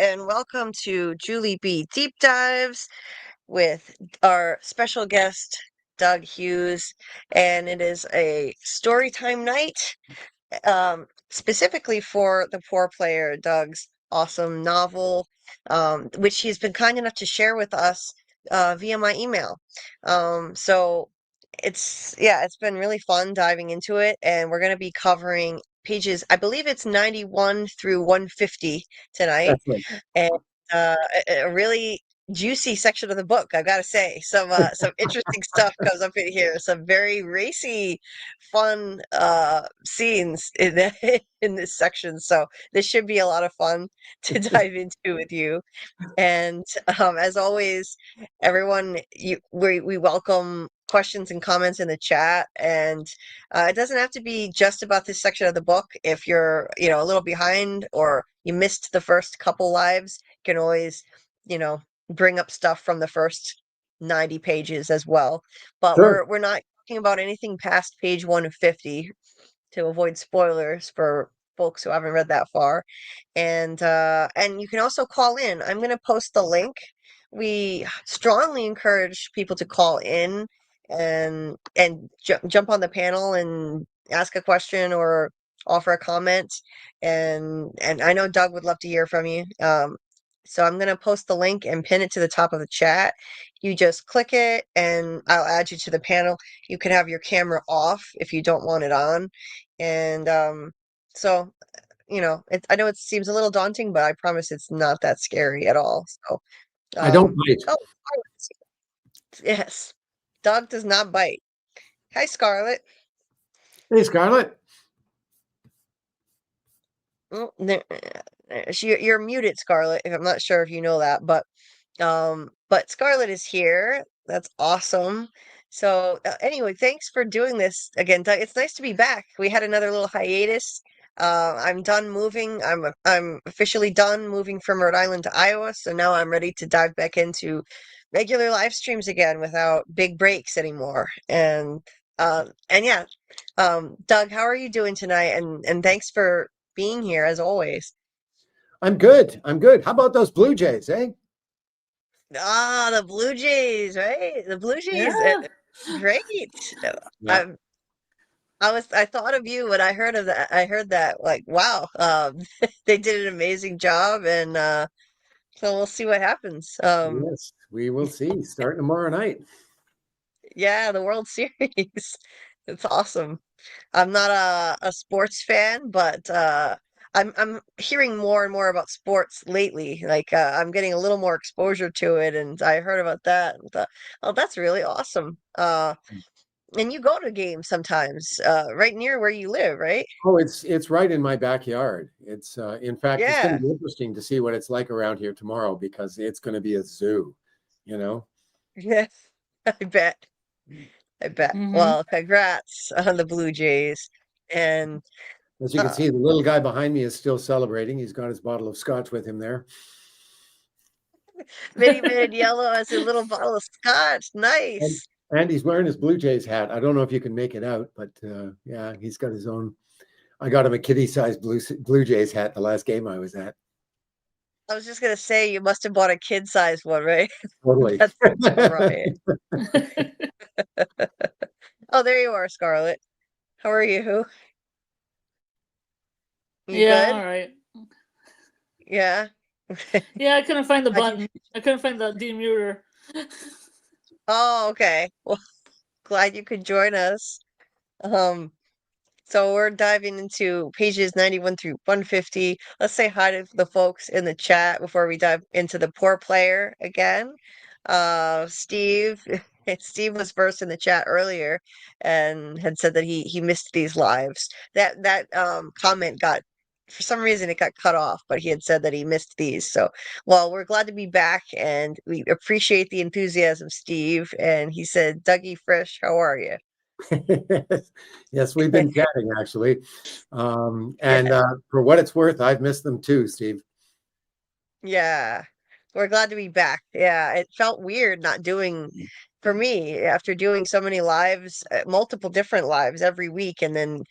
and welcome to Julie B. Deep Dives with our special guest, Doug Hughes. And it is a story time night, specifically for the poor player, Doug's awesome novel, which he's been kind enough to share with us via my email. So it's been really fun diving into it, and we're going to be covering pages, I believe it's 91 through 150 tonight, That's right. and a really juicy section of the book, I've got to say. Some interesting stuff comes up in here. Some very racy, fun scenes in in this section. So this should be a lot of fun to dive into with you. And as always, everyone, we welcome questions and comments in the chat. And it doesn't have to be just about this section of the book. If you're, a little behind or you missed the first couple lives, you can always, bring up stuff from the first 90 pages as well. But Sure. we're not talking about anything past page 150 to avoid spoilers for folks who haven't read that far. And you can also call in. I'm going to post the link. We strongly encourage people to call in and jump on the panel and ask a question or offer a comment. And I know Doug would love to hear from you. So I'm going to post the link and pin it to the top of the chat. You just click it and I'll add you to the panel. You can have your camera off if you don't want it on. And so, I know it seems a little daunting, but I promise it's not that scary at all. So, I don't um, bite. oh, yes, dog does not bite. Hi, Scarlet. Hey, Scarlet. Oh, you're muted, Scarlet. I'm not sure if you know that, but Scarlet is here. That's awesome. So anyway, thanks for doing this again, Doug. It's nice to be back. We had another little hiatus. I'm done moving. I'm officially done moving from Rhode Island to Iowa, so now I'm ready to dive back into regular live streams again without big breaks anymore. And yeah, Doug, how are you doing tonight? And thanks for being here as always. I'm good. I'm good. How about those Blue Jays, eh? Ah, the Blue Jays, right? The Blue Jays, Yeah. great. Yeah. I I thought of you when I heard of that. I heard that, like, wow, they did an amazing job, and so we'll see what happens. Yes, we will see. Starting tomorrow night. Yeah, the World Series. It's awesome. I'm not a sports fan, but I'm hearing more and more about sports lately. Like I'm getting a little more exposure to it, and I heard about that and thought, oh, that's really awesome. And you go to games sometimes, right near where you live, right? Oh, it's right in my backyard. It's in fact, it's going to Yeah. be interesting to see what it's like around here tomorrow because it's going to be a zoo, you know. Yes, I bet. I bet. Hmm. Well, congrats on the Blue Jays. And As you can uh, see, the little guy behind me is still celebrating. He's got his bottle of scotch with him there. Minnie Man Yellow has a little bottle of scotch. And, Nice. and he's wearing his Blue Jays hat. I don't know if you can make it out, but yeah, he's got his own. I got him a kitty-sized Blue Jays hat the last game I was at. I was just gonna say you must have bought a kid-sized one, right? Totally. That's right. Oh, there you are, Scarlet. How are you? You Yeah, good? all right. Yeah. Yeah, I couldn't find the How'd you? button. I couldn't find the demuter. Oh, okay. Well, glad you could join us. Um, so we're diving into pages 91 through 150. Let's say hi to the folks in the chat before we dive into the poor player again. Steve, Steve was first in the chat earlier and had said that he missed these lives. That comment got, for some reason it got cut off, but he had said that he missed these. So, well, we're glad to be back and we appreciate the enthusiasm, Steve. And he said, Dougie Fresh, how are you? Yes, we've been chatting actually. And Yeah. for what it's worth, I've missed them too, Steve. Yeah, we're glad to be back. Yeah, it felt weird not doing, for me, after doing so many lives, multiple different lives every week, and then,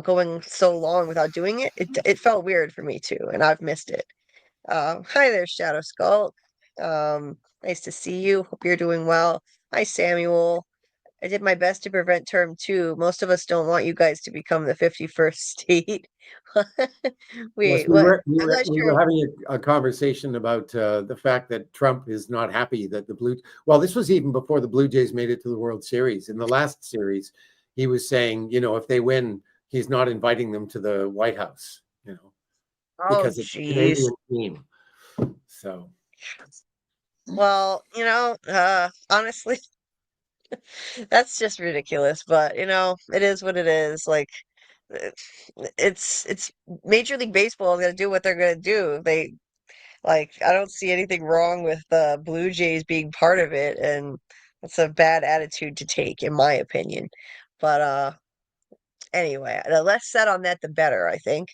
going so long without doing it, it felt weird for me too, and I've missed it. Hi there, Shadow Skull. Nice to see you. Hope you're doing well. Hi, Samuel. I did my best to prevent term two. Most of us don't want you guys to become the 51st state. Yes, Wait, what? I'm not we sure. were having a conversation about the fact that Trump is not happy that the Blue. Well, this was even before the Blue Jays made it to the World Series. In the last series, he was saying, if they win, he's not inviting them to the White House, Oh, because it's a jeez. Canadian team. So Well, honestly, that's just ridiculous, but it is what it is. Like uh, it's Major League Baseball is gonna do what they're gonna do. I don't see anything wrong with the Blue Jays being part of it, and it's a bad attitude to take, in my opinion. But anyway, the less said on that, the better, I think.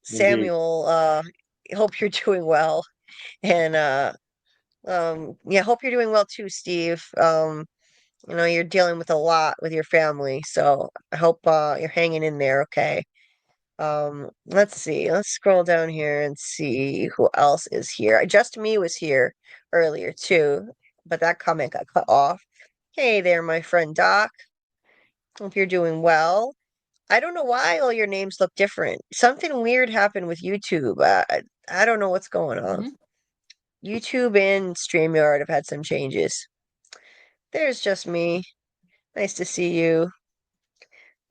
indeed, Samuel, hope you're doing well, and yeah, hope you're doing well too, Steve. You're dealing with a lot with your family, so I hope you're hanging in there, okay? Let's see. Let's scroll down here and see who else is here. Just Me was here earlier too, but that comment got cut off. Hey there, my friend Doc. Hope you're doing well. I don't know why all your names look different. Something weird happened with YouTube. I don't know what's going on. Mhm. YouTube and StreamYard have had some changes. There's Just Me. Nice to see you.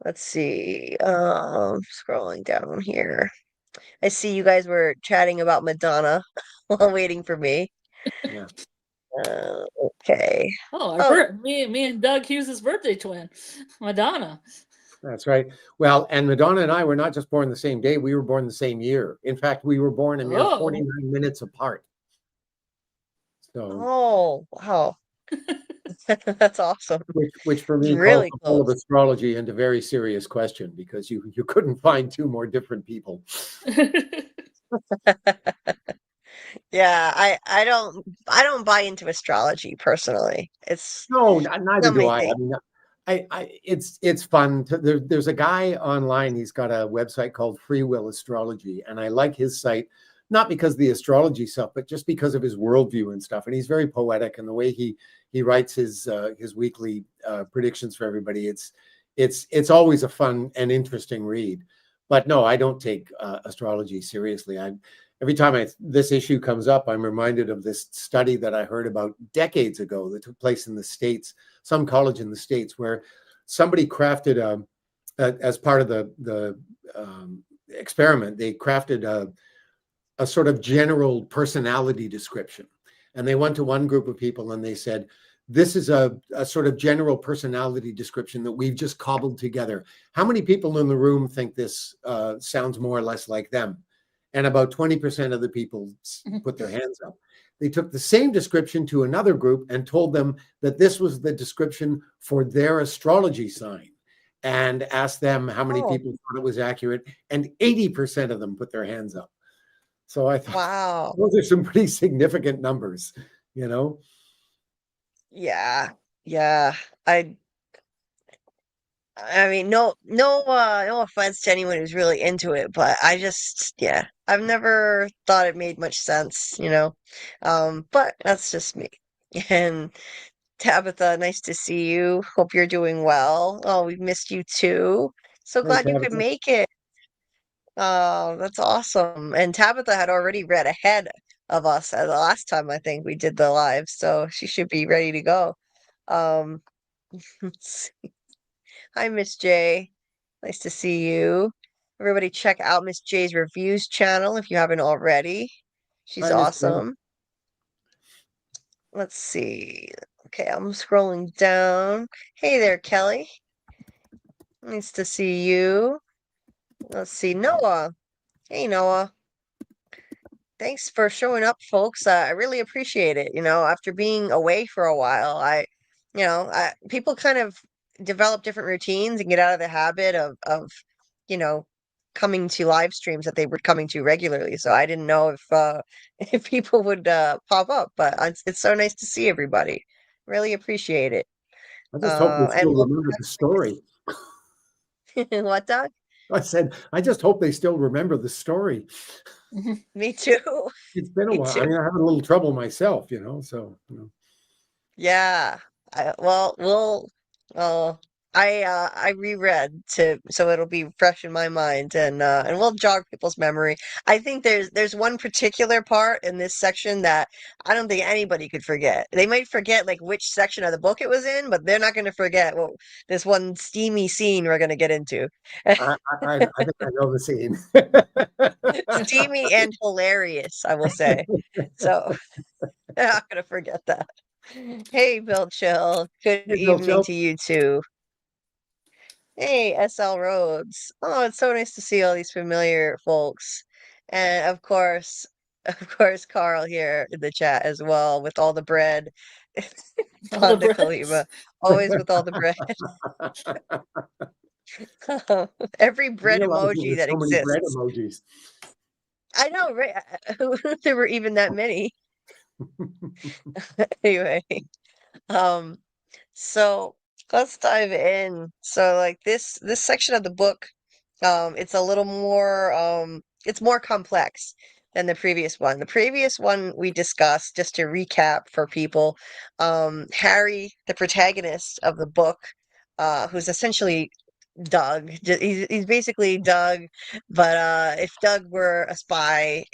Let's see. Scrolling down here. I see you guys were chatting about Madonna while waiting for me. yeah, Okay. Oh, Oh, me and Doug Hughes' birthday twin, Madonna. that's right. Well, and Madonna and I were not just born the same day; we were born the same year. In fact, we were born a mere Oh, 49 minutes apart. So oh, wow. That's awesome. which for It's me calls really the whole of close. astrology into very serious question, because you couldn't find two more different people. Yeah, I don't buy into astrology personally. It's No, neither not do my I. I thing. mean, it's fun. There's a guy online. He's got a website called Free Will Astrology, and I like his site not because of the astrology stuff, but just because of his worldview and stuff. And he's very poetic, and the way he writes his weekly predictions for everybody. It's always a fun and interesting read. But no, I don't take astrology seriously. Every time this issue comes up, I'm reminded of this study that I heard about decades ago that took place in the States, some college in the States, where somebody crafted as part of the experiment, they crafted a sort of general personality description. And they went to one group of people and they said, this is a sort of general personality description that we've just cobbled together. How many people in the room think this sounds more or less like them? And about 20% of the people put their hands up. They took the same description to another group and told them that this was the description for their astrology sign, and asked them how many Oh, people thought it was accurate. And 80% of them put their hands up. So I thought wow. those are some pretty significant numbers, you know? Yeah. Yeah. I I mean, no offense to anyone who's really into it, but yeah, I've never thought it made much sense. But that's just me. And Tabitha, nice to see you. Hope you're doing well. Oh, we've missed you too. So Hey, glad you could Tabitha. make it. Oh, that's awesome. And Tabitha had already read ahead of us the last time I think we did the live, so she should be ready to go. Um, Hi, Miss J. Nice to see you. Everybody check out Miss J's reviews channel if you haven't already. She's Hi, Miss Jane. awesome. Let's see. Okay, I'm scrolling down. Hey there, Kelly. Nice to see you. Let's see, Noah. Hey, Noah. Thanks for showing up, folks. I really appreciate it. After being away for a while, people kind of develop different routines and get out of the habit of, you know, coming to live streams that they were coming to regularly. So I didn't know if if people would pop up, but it's so nice to see everybody. Really appreciate it. I just hope they And still remember the story. what, Doug? I said, I just hope they still remember the story. Me too. It's been a Me while. I too. mean, I have a little trouble myself, so, Yeah. Well, I reread to so it'll be fresh in my mind and we'll jog people's memory. I think there's one particular part in this section that I don't think anybody could forget. They might forget like which section of the book it was in, but they're not going to forget this one steamy scene we're going to get into. I think I know the scene. Steamy and hilarious, I will say. So I'm not going to forget that. Hey, Bill Chill. Good Hey, Bill evening Chill. to you too. Hey, SL Rhodes. Oh, it's so nice to see all these familiar folks. And of course, of course, Carl here in the chat as well with all the bread. All the bread. Pandecolima, always with all the bread. Every I'm bread realizing emoji there's that so many bread exists. emojis. I know, right? Who knew there were even that many? Anyway, um, so let's dive in. So like this section of the book, it's a little more it's more complex than the previous one. The previous one we discussed, just to recap for people, Harry, the protagonist of the book, who's essentially Doug. He's basically Doug, but if Doug were a spy,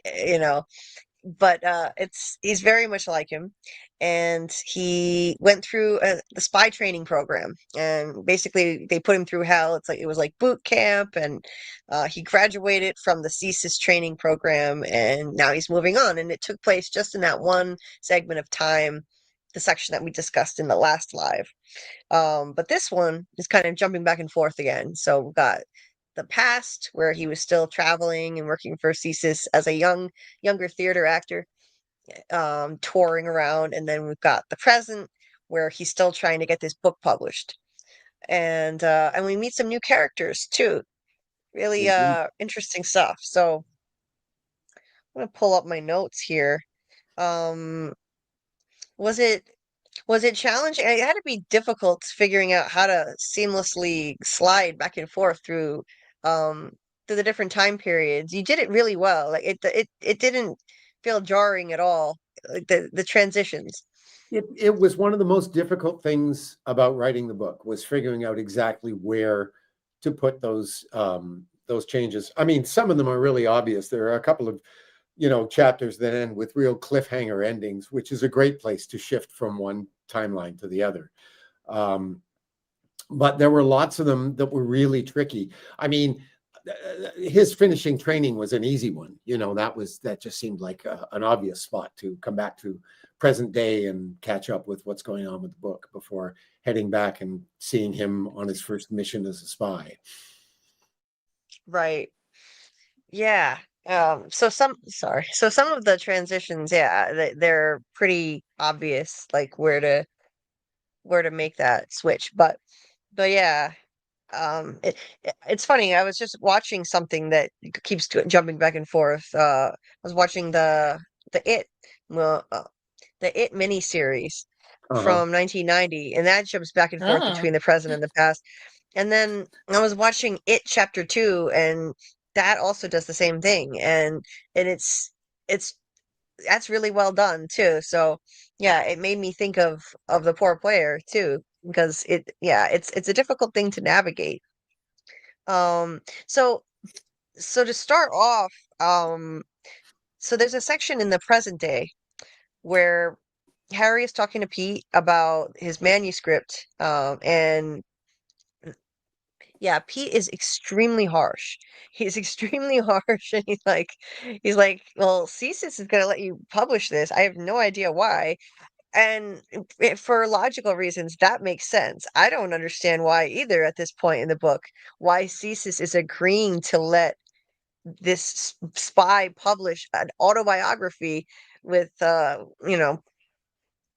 but it's he's very much like him, and he went through the spy training program, and basically they put him through hell. It's like it was like boot camp, and he graduated from the CSIS training program, and now he's moving on. And it took place just in that one segment of time, the section that we discussed in the last live. But this one is kind of jumping back and forth again. So we've got the past where he was still traveling and working for CSIS as a younger theater actor, touring around, and then we've got the present where he's still trying to get this book published. And we meet some new characters too. Really Indeed. interesting stuff. So I'm gonna pull up my notes here. Um, was it Was it challenging? It had to be difficult figuring out how to seamlessly slide back and forth um through the different time periods. You did it really well. Like it didn't feel jarring at all. Like the transitions. It was one of the most difficult things about writing the book was figuring out exactly where to put those changes. I mean, some of them are really obvious. There are a couple of chapters that end with real cliffhanger endings, which is a great place to shift from one timeline to the other. But there were lots of them that were really tricky. I mean, his finishing training was an easy one. That just seemed like an obvious spot to come back to present day and catch up with what's going on with the book before heading back and seeing him on his first mission as a spy. Right. Yeah. So some of the transitions, yeah, they're pretty obvious, like where to make that switch. But yeah, it's funny. I was just watching something that keeps jumping back and forth. I was watching the It, well, the It miniseries Uh-huh. from 1990, and that jumps back and forth Ah, between the present and the past. And then I was watching It Chapter 2, and that also does the same thing. And it's that's really well done too. So yeah, it made me think of the poor player too, because it's a difficult thing to navigate. Um, so so to start off, um, so there's a section in the present day where Harry is talking to Pete about his manuscript, and yeah, Pete is extremely harsh. He's extremely harsh, and he's like, well, CSIS is gonna let you publish this. I have no idea why. And for logical reasons, that makes sense. I don't understand why either at this point in the book, why CSIS is agreeing to let this spy publish an autobiography with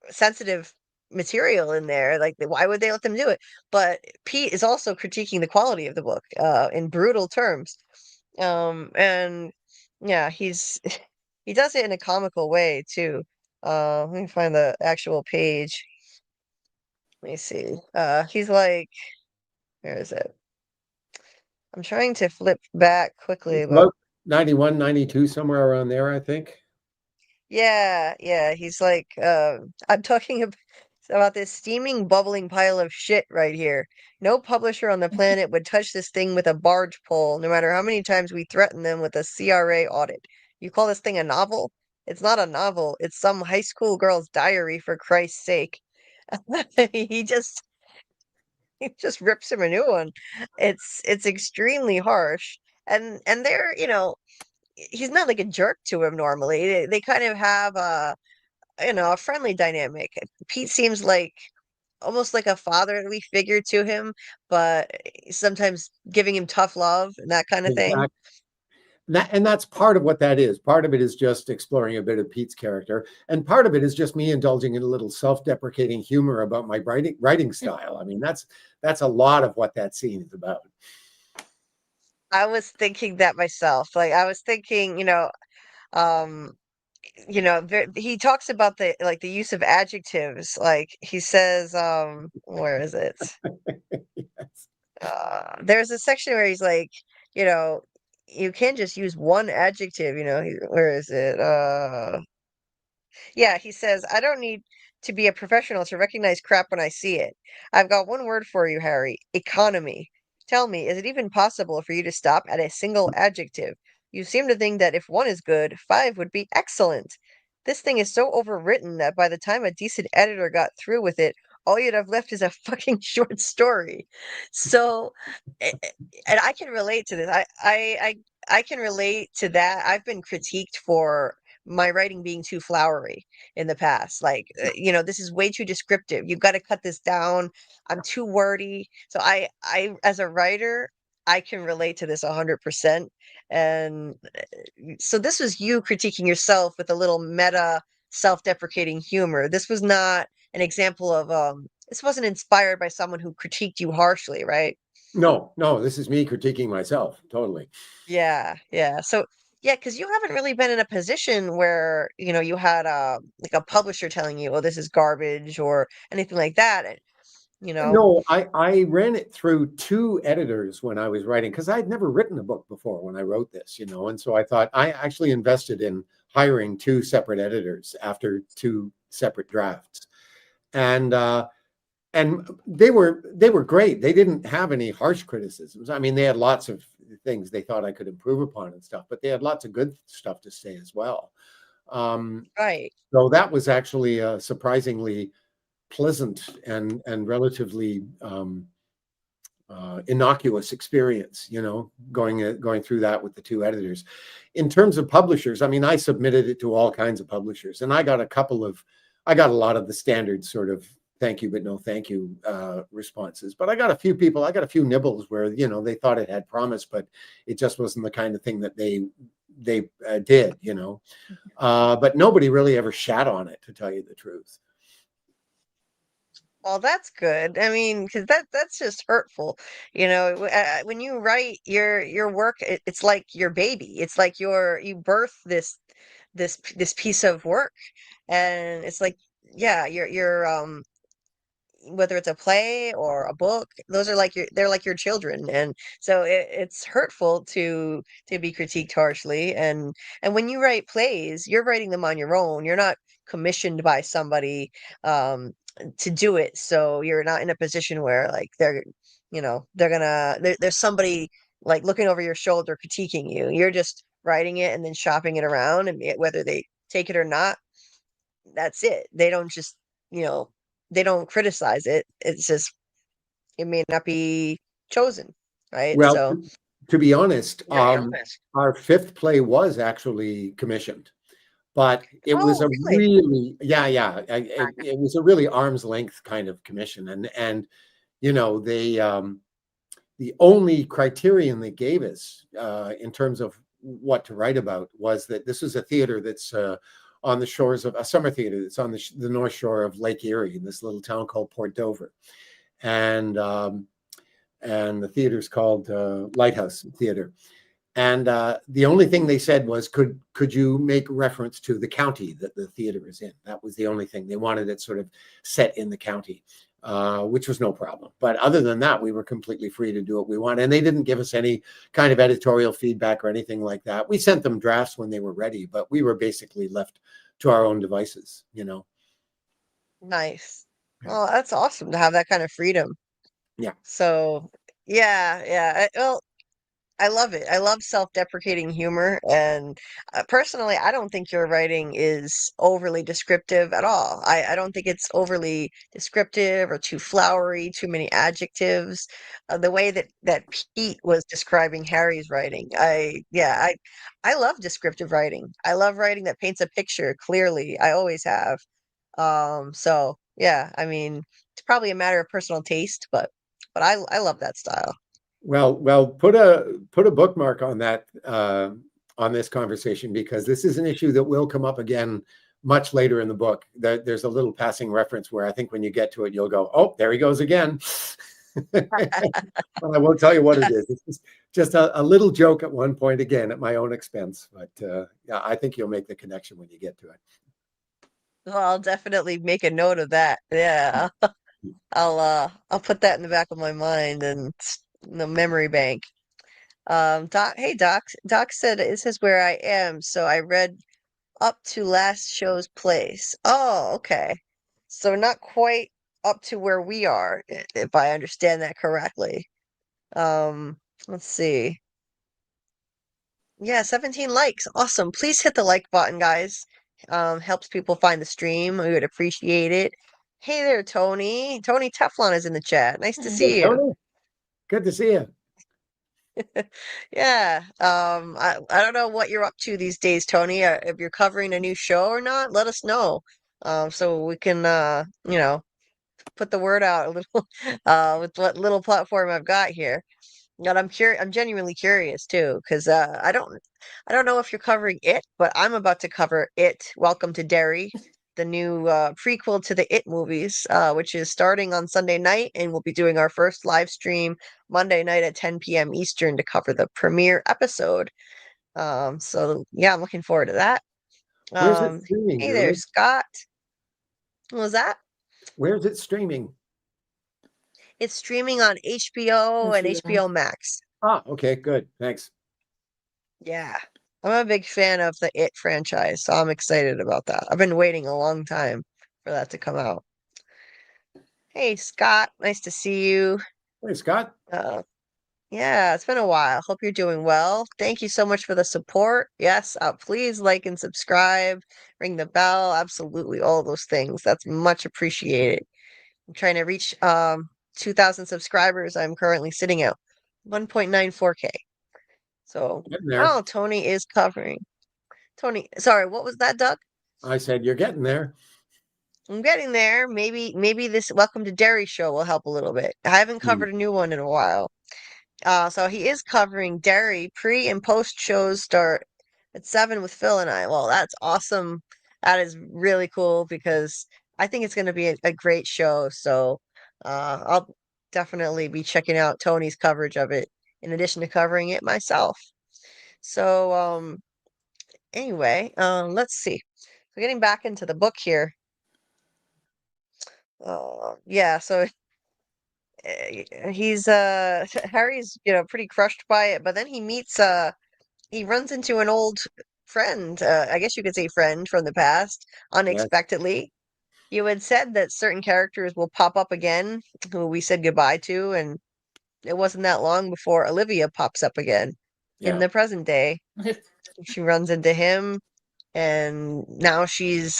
sensitive material in there. Like, why would they let them do it? But Pete is also critiquing the quality of the book in brutal terms. And yeah, he does it in a comical way too. Let me find the actual page. Let me see. He's like, where is it? I'm trying to flip back quickly, It's but about 91, 92, somewhere around there, I think. yeah, yeah, he's like, I'm talking about this steaming, bubbling pile of shit right here. No publisher on the planet would touch this thing with a barge pole, no matter how many times we threaten them with a CRA audit. You call this thing a novel? It's not a novel. It's some high school girl's diary, for Christ's sake. He just he just rips him a new one. It's extremely harsh. And they're, he's not like a jerk to him normally. They kind of have a friendly dynamic. Pete seems like almost like a fatherly figure to him, but sometimes giving him tough love and that kind of thing. Exactly. And that's part of what that is. Part of it is just exploring a bit of Pete's character, and part of it is just me indulging in a little self-deprecating humor about my writing style. I mean, that's a lot of what that scene is about. I was thinking that myself. Like I was thinking, um, he talks about the use of adjectives. Like he says, where is it? There's a section where he's like, you know, you can't just use one adjective, where is it? Yeah, he says, I don't need to be a professional to recognize crap when I see it. I've got one word for you, Harry: economy. Tell me, is it even possible for you to stop at a single adjective? You seem to think that if one is good, five would be excellent. This thing is so overwritten that by the time a decent editor got through with it, all you'd have left is a fucking short story. So, and I can relate to this. I can relate to that. I've been critiqued for my writing being too flowery in the past. Like, this is way too descriptive. You've got to cut this down. I'm too wordy. So as a writer, I can relate to this 100%. And so this was you critiquing yourself with a little meta self-deprecating humor. This was not an example of, this wasn't inspired by someone who critiqued you harshly, right? No, no, this is me critiquing myself, totally. Yeah, yeah. So, yeah, because you haven't really been in a position where, you had like a publisher telling you, "Oh, this is garbage," or anything like that. You know, No, I ran it through two editors when I was writing, because I'd never written a book before when I wrote this, and so I thought I actually invested in hiring two separate editors after two separate drafts, and they were great. They didn't have any harsh criticisms. I mean, they had lots of things they thought I could improve upon and stuff, but they had lots of good stuff to say as well. Um, right. so that was actually a surprisingly pleasant and relatively innocuous experience, going through that with the two editors. In terms of publishers, I mean, I submitted it to all kinds of publishers, and I got a lot of the standard sort of thank you but no thank you responses. But I got a few nibbles where they thought it had promise, but it just wasn't the kind of thing that they did. But nobody really ever shat on it, to tell you the truth. Well, that's good. I mean, because that's just hurtful. When you write your work, it's like your baby. It's like you birth this piece of work, and it's like, yeah, you're whether it's a play or a book, they're like your children. And so it's hurtful to be critiqued harshly. And when you write plays, you're writing them on your own. You're not commissioned by somebody um to do it. So you're not in a position where like there's somebody like looking over your shoulder critiquing you. You're just writing it and then shopping it around, and whether they take it or not, that's it. They don't just, you know, they don't criticize it. It's just it may not be chosen, right? Well, So, to be honest, to be honest. our fifth play was actually commissioned, but it was Oh, a really? really, it was a really arm's length kind of commission, and they the only criterion they gave us in terms of what to write about was that this is a theater that's on the shores of a summer theater that's on the north shore of Lake Erie in this little town called Port Dover, and and the theater's called Lighthouse Theater. And the only thing they said was, could you make reference to the county that the theater is in? That was the only thing. They wanted it sort of set in the county, which was no problem. But other than that, we were completely free to do what we want. And they didn't give us any kind of editorial feedback or anything like that. We sent them drafts when they were ready, but we were basically left to our own devices, you know. Nice. Well, that's awesome to have that kind of freedom. Yeah. So, yeah, yeah. Well, I love it. I love self-deprecating humor, and personally, I don't think your writing is overly descriptive at all. I don't think it's overly descriptive or too flowery, too many adjectives. The way that Pete was describing Harry's writing, I love descriptive writing. I love writing that paints a picture clearly. I always have. So yeah, I mean, it's probably a matter of personal taste, but I love that style. Well, put a bookmark on that on this conversation, because this is an issue that will come up again much later in the book. There's a little passing reference where I think when you get to it, you'll go, "Oh, there he goes again." But I won't tell you what it is. It's just a little joke at one point, again at my own expense. But yeah, I think you'll make the connection when you get to it. Well, I'll definitely make a note of that. Yeah. I'll put that in the back of my mind and in the memory bank. Doc, hey Doc. Doc said this is where I am, so I read up to last show's place. Oh, okay. So not quite up to where we are, if I understand that correctly. Let's see. Yeah, 17 likes. Awesome. Please hit the like button, guys. Helps people find the stream. We would appreciate it. Hey there, Tony. Tony Teflon is in the chat. Nice to Hey, see you. Tony, good to see you. Yeah. I don't know what you're up to these days, Tony. If you're covering a new show or not, let us know. So we can put the word out a little with what little platform I've got here. And I'm genuinely curious too, because I don't know if you're covering it, but I'm about to cover it. Welcome to Derry, the new prequel to the It movies, which is starting on Sunday night, and we'll be doing our first live stream Monday night at 10 p.m. Eastern to cover the premiere episode. So yeah, I'm looking forward to that. Where's it Um, streaming, hey there, Julie? Scott. What was that? Where's it streaming? It's streaming on HBO and HBO. HBO Max. Ah, okay, good. Thanks. Yeah. I'm a big fan of the It franchise, so I'm excited about that. I've been waiting a long time for that to come out. Hey, Scott, nice to see you. Hey, Scott. Uh, yeah, it's been a while. Hope you're doing well. Thank you so much for the support. Yes, please like and subscribe, ring the bell, absolutely all those things. That's much appreciated. I'm trying to reach 2,000 subscribers. I'm currently sitting at 1.94K. So, Getting there. oh, Tony is covering. Tony, sorry, what was that, Doug? I said you're getting there. I'm getting there. Maybe this Welcome to Derry show will help a little bit. I haven't Hmm. covered a new one in a while. So he is covering Derry. Pre and post shows start at 7 with Phil and I. Well, that's awesome. That is really cool because I think it's going to be a great show. So I'll definitely be checking out Tony's coverage of it in addition to covering it myself. So anyway, let's see. So getting back into the book here. Yeah, so he's Harry's, pretty crushed by it, but then he runs into an old friend, I guess you could say friend from the past, Yes. unexpectedly. You had said that certain characters will pop up again who we said goodbye to, and it wasn't that long before Olivia pops up again in Yeah. the present day. She runs into him, and now she's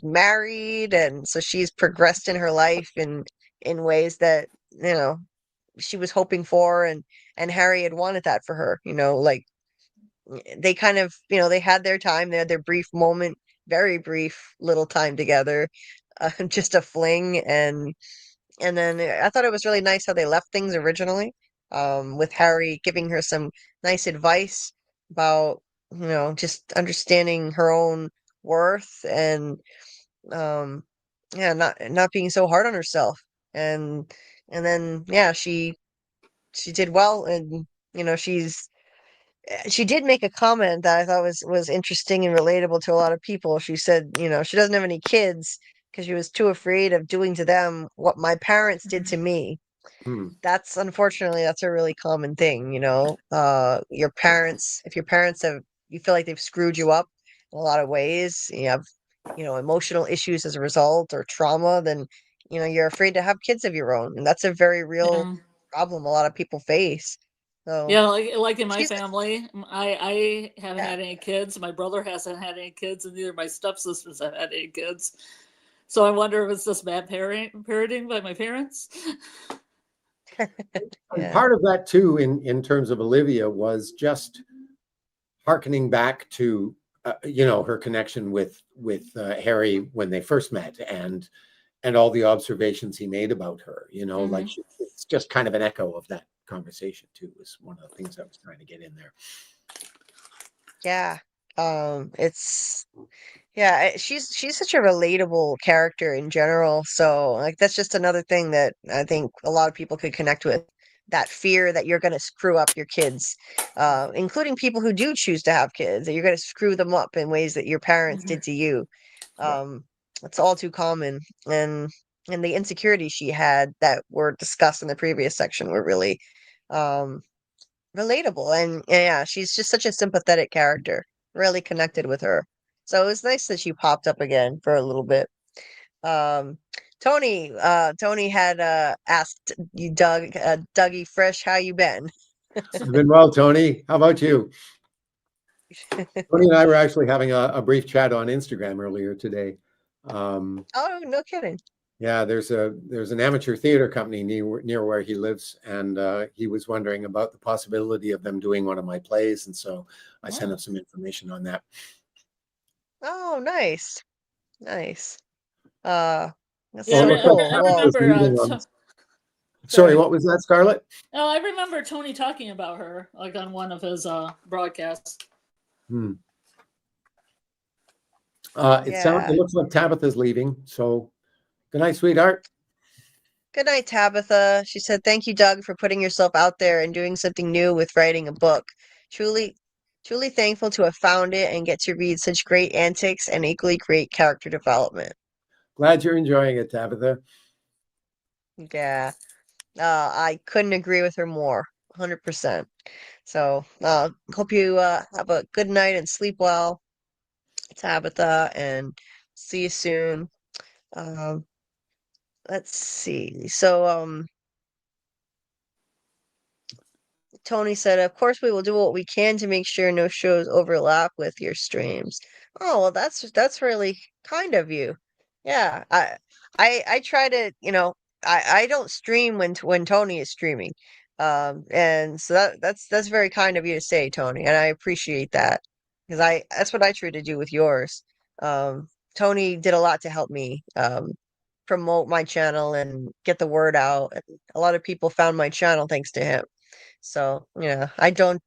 married, and so she's progressed in her life in ways that, she was hoping for, and Harry had wanted that for her, like they kind of, they had their time, they had their brief moment, very brief little time together, just a fling, and then I thought it was really nice how they left things originally, with Harry giving her some nice advice about, just understanding her own worth, and um yeah, not being so hard on herself, and then yeah, she did well, and she's she did make a comment that I thought was interesting and relatable to a lot of people. She said, she doesn't have any kids because she was too afraid of doing to them what my parents did to me. Hmm. That's unfortunately that's a really common thing, your parents, if your parents have you feel like they've screwed you up in a lot of ways, you have, emotional issues as a result or trauma, then you're afraid to have kids of your own. And that's a very real Yeah. problem a lot of people face. So Yeah, like in my she's family, I haven't yeah. had any kids. My brother hasn't had any kids, and neither of my stepsisters have had any kids. So I wonder if it's just bad parenting by my parents. And Yeah. part of that too, in terms of Olivia, was just hearkening back to her connection with Harry when they first met, and all the observations he made about her. Like Hmm. it's just kind of an echo of that conversation too. Is one of the things I was trying to get in there. Yeah. It's Yeah, she's such a relatable character in general. So like that's just another thing that I think a lot of people could connect with. That fear that you're going to screw up your kids, including people who do choose to have kids, that you're going to screw them up in ways that your parents Hmm. did to you. Yeah. Um, it's all too common, and the insecurities she had that were discussed in the previous section were really um, relatable. And yeah, she's just such a sympathetic character. Really connected with her. So it was nice that she popped up again for a little bit. Um, Tony had asked you, Dougie Fresh, how you been? I've been well, Tony. How about you? Tony and I were actually having a brief chat on Instagram earlier today. Um, Oh, no kidding. yeah, there's an amateur theater company near where he lives, and he was wondering about the possibility of them doing one of my plays, and so I sent Oh. him some information on that. Oh, nice, nice. Uh, that's Yeah, Well, it so looks like I cool. Well, Tabitha's remember. leaving on. Sorry, sorry. what was that, Scarlett? Oh, I remember Tony talking about her like on one of his broadcasts. Hmm. It Yeah. looks like Tabitha's leaving. So good night, sweetheart. Good night, Tabitha. She said, "Thank you, Doug, for putting yourself out there and doing something new with writing a book. Truly, truly thankful to have found it and get to read such great antics and equally great character development." Glad you're enjoying it, Tabitha. Yeah, I couldn't agree with her more. 100%. So, hope you have a good night and sleep well, Tabitha, and see you soon. Um, let's see. So, Tony said, "Of course, we will do what we can to make sure no shows overlap with your streams." Oh, well, that's really kind of you. Yeah, I try to, I don't stream when Tony is streaming, and so that's very kind of you to say, Tony, and I appreciate that because I that's what I try to do with yours. Tony did a lot to help me promote my channel and get the word out. And a lot of people found my channel thanks to him. So, yeah, I don't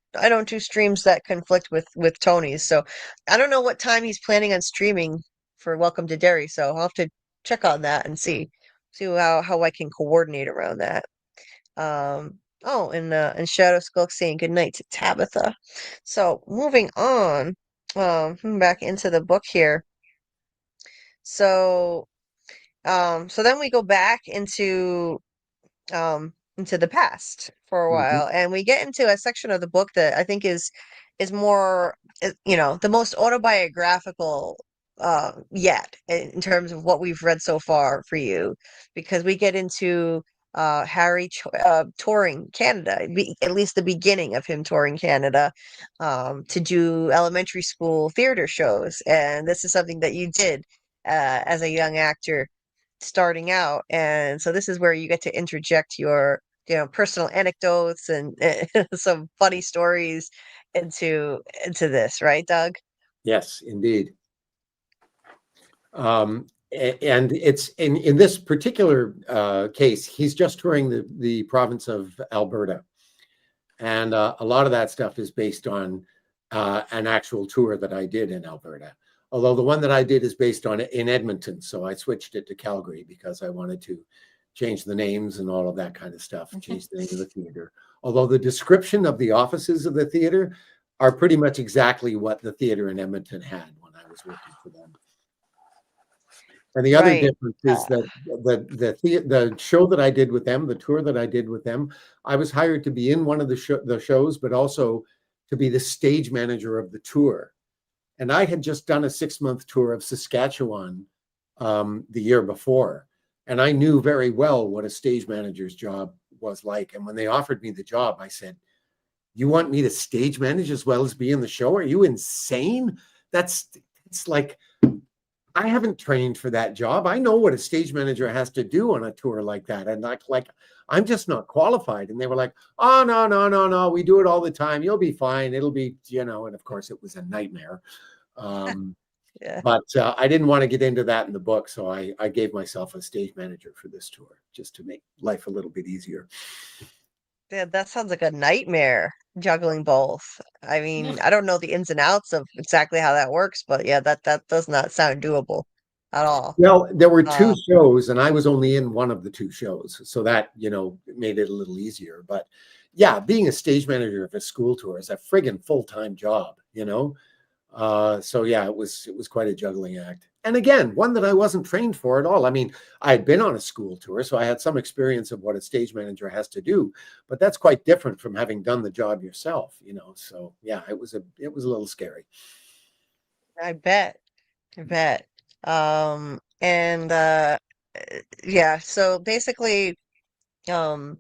do streams that conflict with Tony's. So, I don't know what time he's planning on streaming for Welcome to Derry, so I'll have to check on that and see how I can coordinate around that. Oh, and Shadow Skulk saying good night to Tabitha. So, moving on, back into the book here. So, so then we go back into the past for a Mhm. while, and we get into a section of the book that I think is more the most autobiographical yet in terms of what we've read so far for you, because we get into Harry touring Canada, at least the beginning of him touring Canada, to do elementary school theater shows, and this is something that you did as a young actor starting out. And so this is where you get to interject your, personal anecdotes and some funny stories into this, right, Doug? Yes, indeed. And it's in this particular case, he's just touring the province of Alberta, and a lot of that stuff is based on an actual tour that I did in Alberta. Although the one that I did is based on it in Edmonton, so I switched it to Calgary because I wanted to change the names and all of that kind of stuff, change the name of the theater. Although the description of the offices of the theater are pretty much exactly what the theater in Edmonton had when I was working for them. And the other Right. difference is that the show that I did with them, the tour that I did with them, I was hired to be in one of the shows, but also to be the stage manager of the tour. And I had just done a 6-month tour of Saskatchewan the year before, and I knew very well what a stage manager's job was like. And when they offered me the job, I said, "You want me to stage manage as well as be in the show? Are you insane? It's like." I haven't trained for that job. I know what a stage manager has to do on a tour like that. And I'm just not qualified. And they were like, "Oh, no, no, no, no. We do it all the time. You'll be fine. It'll be, and of course it was a nightmare. Um, Yeah. but I didn't want to get into that in the book. So I gave myself a stage manager for this tour just to make life a little bit easier. Yeah, that sounds like a nightmare, juggling both. I mean, I don't know the ins and outs of exactly how that works, but yeah, that does not sound doable at all. Well, there were two Uh, shows, and I was only in one of the two shows, so that made it a little easier. But yeah, being a stage manager of a school tour is a friggin' full-time job. So yeah, it was quite a juggling act. And again, one that I wasn't trained for at all. I mean, I had been on a school tour, so I had some experience of what a stage manager has to do, but that's quite different from having done the job yourself. So yeah, it was a little scary. I bet. I bet. And yeah, so basically, um,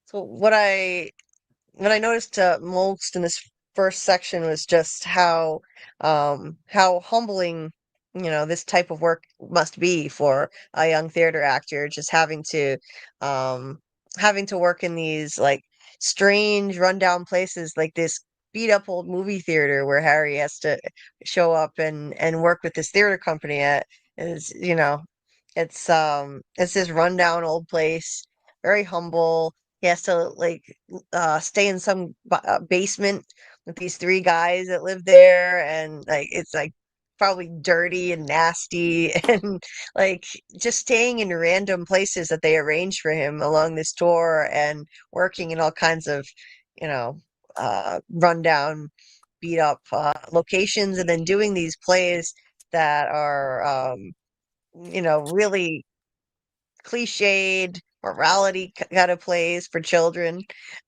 so what I noticed most in this first section was just how humbling, this type of work must be for a young theater actor, just um having to work in these like strange rundown places like this beat up old movie theater where Harry has to show up and work with this theater company at is, it's this rundown old place, very humble. He has to like stay in some basement with these three guys that live there, and like it's like probably dirty and nasty, and like just staying in random places that they arranged for him along this tour, and working in all kinds of, you know, rundown, beat up locations, and then doing these plays that are, really cliched morality kind of plays for children,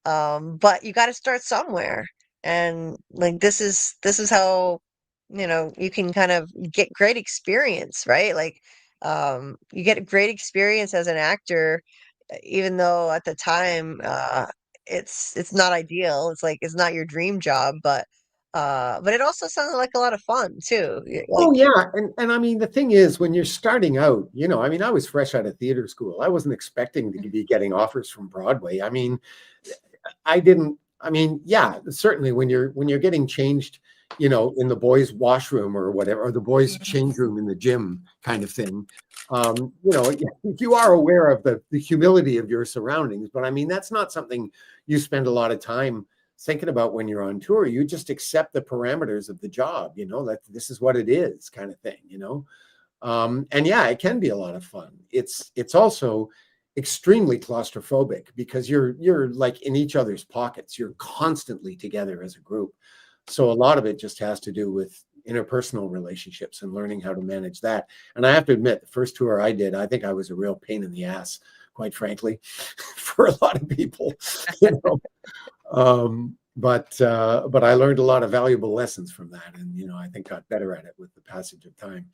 but you got to start somewhere, and like this is how you can kind of get great experience, right? Like you get a great experience as an actor, even though at the time it's not ideal, it's like it's not your dream job, but it also sounded like a lot of fun too. Like Oh yeah, and I mean the thing is when you're starting out, I mean I was fresh out of theater school. I wasn't expecting to be getting offers from Broadway. I mean, I didn't. I mean, yeah, certainly when you're getting changed, in the boys' washroom or whatever, or the boys' change room in the gym kind of thing. You are aware of the humility of your surroundings, but I mean that's not something you spend a lot of time thinking about when you're on tour. You just accept the parameters of the job, that this is what it is, kind of thing. And yeah, it can be a lot of fun. It's also extremely claustrophobic because you're like in each other's pockets. You're constantly together as a group. So a lot of it just has to do with interpersonal relationships and learning how to manage that. And I have to admit, the first tour I did, I think I was a real pain in the ass, quite frankly, for a lot of people. You know? But I learned a lot of valuable lessons from that, and I think got better at it with the passage of time.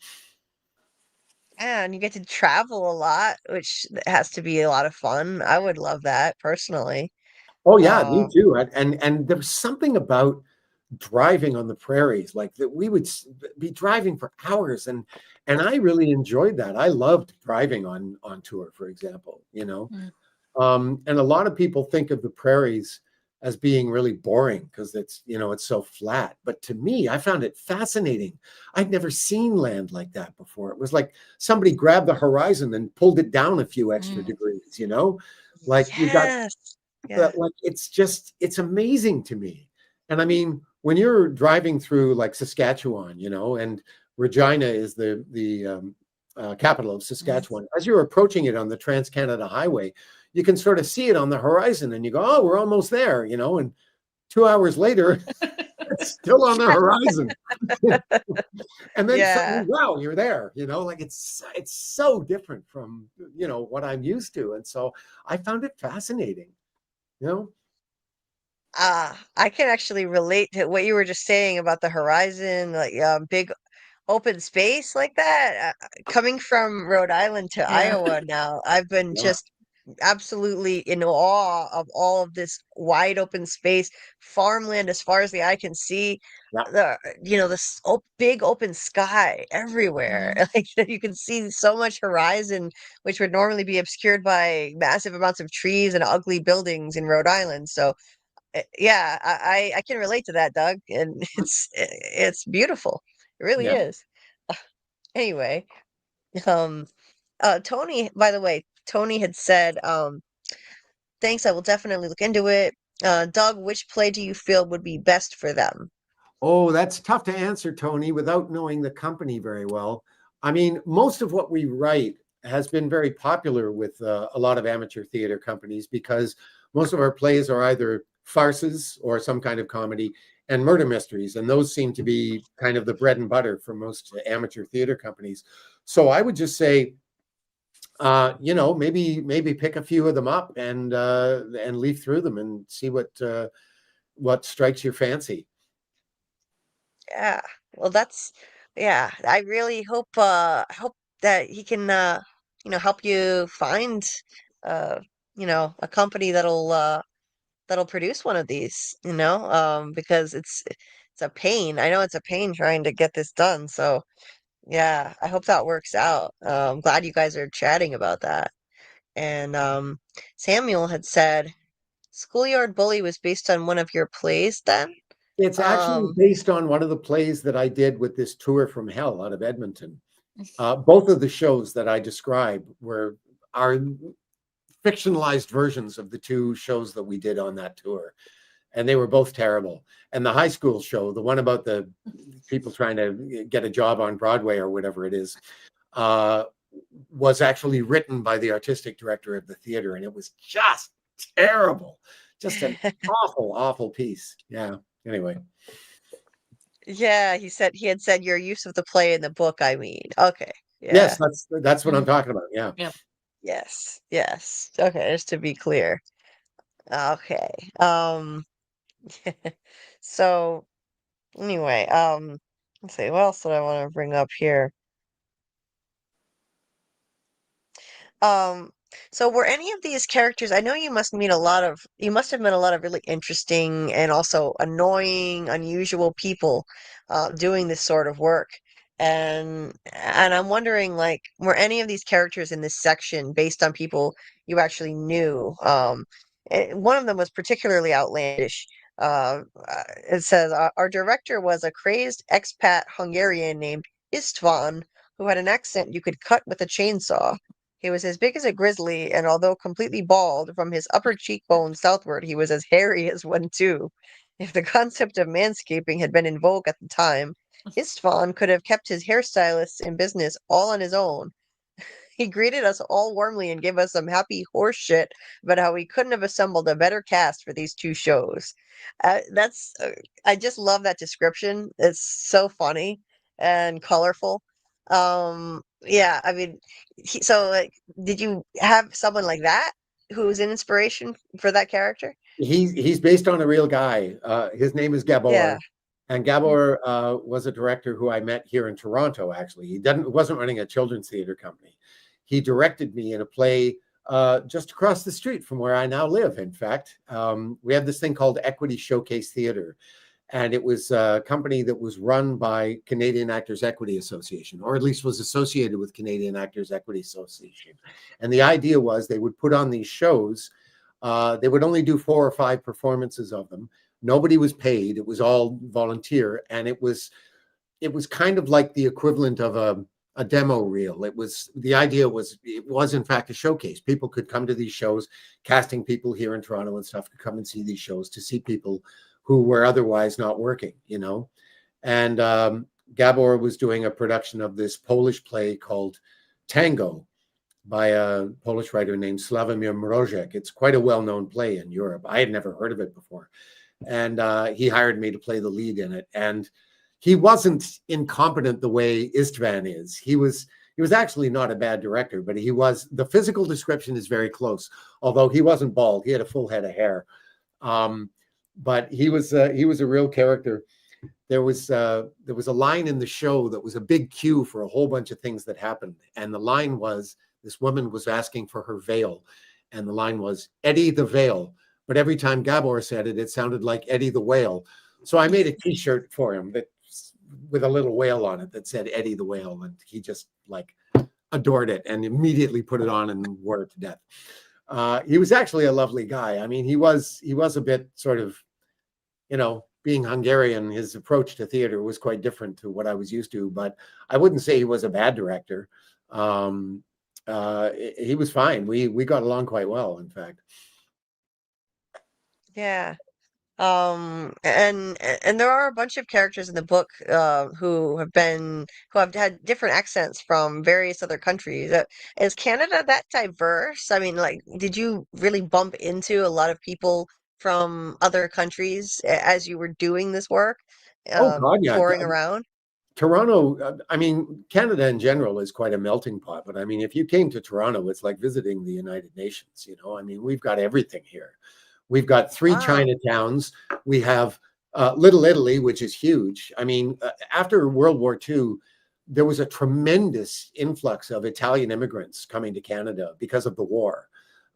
Yeah, and you get to travel a lot, which has to be a lot of fun. I would love that personally. Oh yeah, me Um, too. And there was something about driving on the prairies, like that we would be driving for hours, and I really enjoyed that. I loved driving on tour, for example. Mm. And a lot of people think of the prairies as being really boring because it's so flat. But to me, I found it fascinating. I'd never seen land like that before. It was like somebody grabbed the horizon and pulled it down a few extra Mm. degrees. Like you got yes. Yeah. that, like it's amazing to me. And I mean, when you're driving through like Saskatchewan, and Regina is the capital of Mm. Saskatchewan, as you're approaching it on the Trans-Canada Highway, you can sort of see it on the horizon and you go, oh, we're almost there, and 2 hours later, it's still on the horizon. And then Yeah. suddenly, wow, you're there. Like it's so different from what I'm used to. And so I found it fascinating. You know? I can actually relate to what you were just saying about the horizon, like big open space like that. Coming from Rhode Island to Yeah. Iowa now, I've been Yeah. just absolutely in awe of all of this wide open space, farmland as far as the eye can see. Yeah. This big open sky everywhere. Mhm. Like you can see so much horizon, which would normally be obscured by massive amounts of trees and ugly buildings in Rhode Island. So yeah, I can relate to that, Doug, and it's beautiful. It really Yeah. is. Anyway, um, Tony, by the way, Tony had said, thanks, I will definitely look into it. Doug, which play do you feel would be best for them? Oh, that's tough to answer, Tony, without knowing the company very well. I mean, most of what we write has been very popular with a lot of amateur theater companies because most of our plays are either farces or some kind of comedy and murder mysteries. And those seem to be kind of the bread and butter for most amateur theater companies. So I would just say, maybe pick a few of them up and leaf through them and see what strikes your fancy. Yeah, well, yeah, I really hope that he can, help you find, uh, a company that'll produce one of these, because it's a pain. I know it's a pain trying to get this done. So yeah, I hope that works out. I'm glad you guys are chatting about that. And Samuel had said Schoolyard Bully was based on one of your plays then? It's actually Um, based on one of the plays that I did with this tour from hell out of Edmonton. Both of the shows that I describe are fictionalized versions of the two shows that we did on that tour, and they were both terrible. And the high school show, the one about the people trying to get a job on Broadway or whatever it is, uh, was actually written by the artistic director of the theater, and it was just terrible, just an awful, awful piece. Yeah. Anyway. yeah, he had said your use of the play in the book, I mean. Okay. Yes, Yeah. that's what I'm talking about. Yeah. Yeah. Yes. Yes. Okay, just to be clear. Okay. So anyway, let's see, what else did I want to bring up here? Um, so were any of these characters, I know you must have met a lot of really interesting and also annoying, unusual people doing this sort of work. And I'm wondering, like, were any of these characters in this section based on people you actually knew? One of them was particularly outlandish. It says, our director was a crazed expat Hungarian named István, who had an accent you could cut with a chainsaw. He was as big as a grizzly, and although completely bald, from his upper cheekbone southward he was as hairy as one too. If the concept of manscaping had been in vogue at the time, Istvan could have kept his hairstylists in business all on his own. He greeted us all warmly and gave us some happy horse shit about how we couldn't have assembled a better cast for these two shows. I just love that description. It's so funny and colorful. Yeah, I mean, so like, did you have someone like that who was an inspiration for that character? He's based on a real guy. His name is Yeah. Gabor, and Gabor was a director who I met here in Toronto. Actually, he wasn't running a children's theater company. He directed me in a play just across the street from where I now live. In fact, we have this thing called Equity Showcase Theater, and it was a company that was run by Canadian Actors Equity Association, or at least was associated with Canadian Actors Equity Association. And the idea was they would put on these shows. They would only do 4 or 5 performances of them. Nobody was paid. It was all volunteer, and it was kind of like the equivalent of a demo reel. The idea was it was in fact a showcase. People could come to these shows. Casting people here in Toronto and stuff could come and see these shows to see people who were otherwise not working, And Gabor was doing a production of this Polish play called Tango by a Polish writer named Sławomir Mrożek. It's quite a well-known play in Europe. I had never heard of it before. and he hired me to play the lead in it. And he wasn't incompetent the way Istvan is. He was actually not a bad director, but he was, the physical description is very close. Although he wasn't bald, he had a full head of hair. But he was a real character. There was a line in the show that was a big cue for a whole bunch of things that happened, and the line was, this woman was asking for her veil, and the line was Eddie the Veil. But every time Gabor said it, it sounded like Eddie the Whale. So I made a T-shirt for him that with a little whale on it that said Eddie the Whale, and he just like adored it and immediately put it on and wore it to death. He was actually a lovely guy. I mean, he was a bit sort of, being Hungarian, his approach to theater was quite different to what I was used to, but I wouldn't say he was a bad director. He was fine. We got along quite well, in fact. Yeah. And there are a bunch of characters in the book who have had different accents from various other countries. Is Canada that diverse? I mean, like, did you really bump into a lot of people from other countries as you were doing this work, Oh God, yeah. touring around? Toronto, I mean, Canada in general is quite a melting pot, but I mean, if you came to Toronto, it's like visiting the United Nations, I mean, we've got everything here. We've got 3 Wow. Chinatowns. We have Little Italy, which is huge. I mean, after World War II, there was a tremendous influx of Italian immigrants coming to Canada because of the war.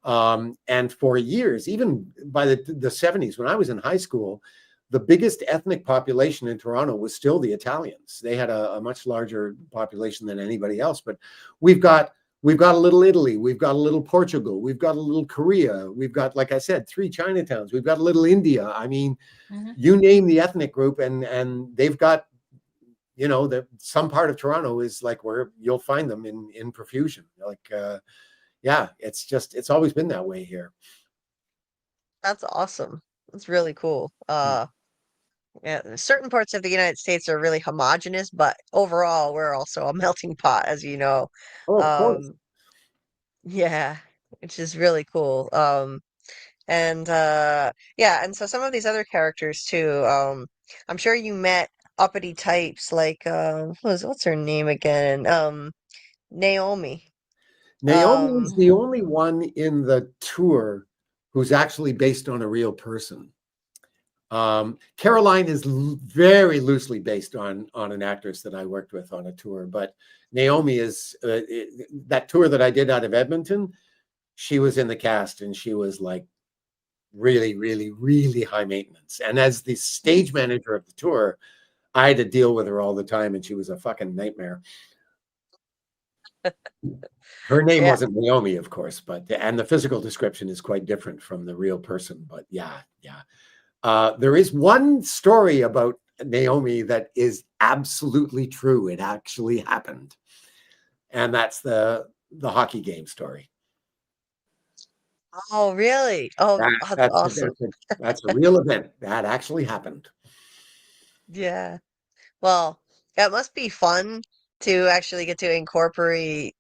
And for years, even by the 70s, when I was in high school, the biggest ethnic population in Toronto was still the Italians. They had a much larger population than anybody else. But we've got a little Italy, we've got a little Portugal, we've got a little Korea, we've got, like I said, 3 Chinatowns, we've got a little India. I mean, you name the ethnic group, and they've got, some part of Toronto is like where you'll find them in profusion. Like, yeah, it's always been that way here. That's awesome. That's really cool. Yeah, certain parts of the United States are really homogenous, but overall, we're also a melting pot, as you know. Oh, of course. Um, yeah, which is really cool. And yeah, and so some of these other characters too. I'm sure you met uppity types like what's her name again? Naomi. Naomi is Um, the only one in the tour who's actually based on a real person. Caroline is very loosely based on an actress that I worked with on a tour, but Naomi is that tour that I did out of Edmonton. She was in the cast, and she was like really, really, really high maintenance. And as the stage manager of the tour, I had to deal with her all the time, and she was a fucking nightmare. Her name yeah. wasn't Naomi, of course, and the physical description is quite different from the real person. But yeah. There is one story about Naomi that is absolutely true. It actually happened, and that's the hockey game story. Oh, really? Oh, That, that's that's a, awesome. that's a real event that actually happened. Yeah. Well, it must be fun to actually get to incorporate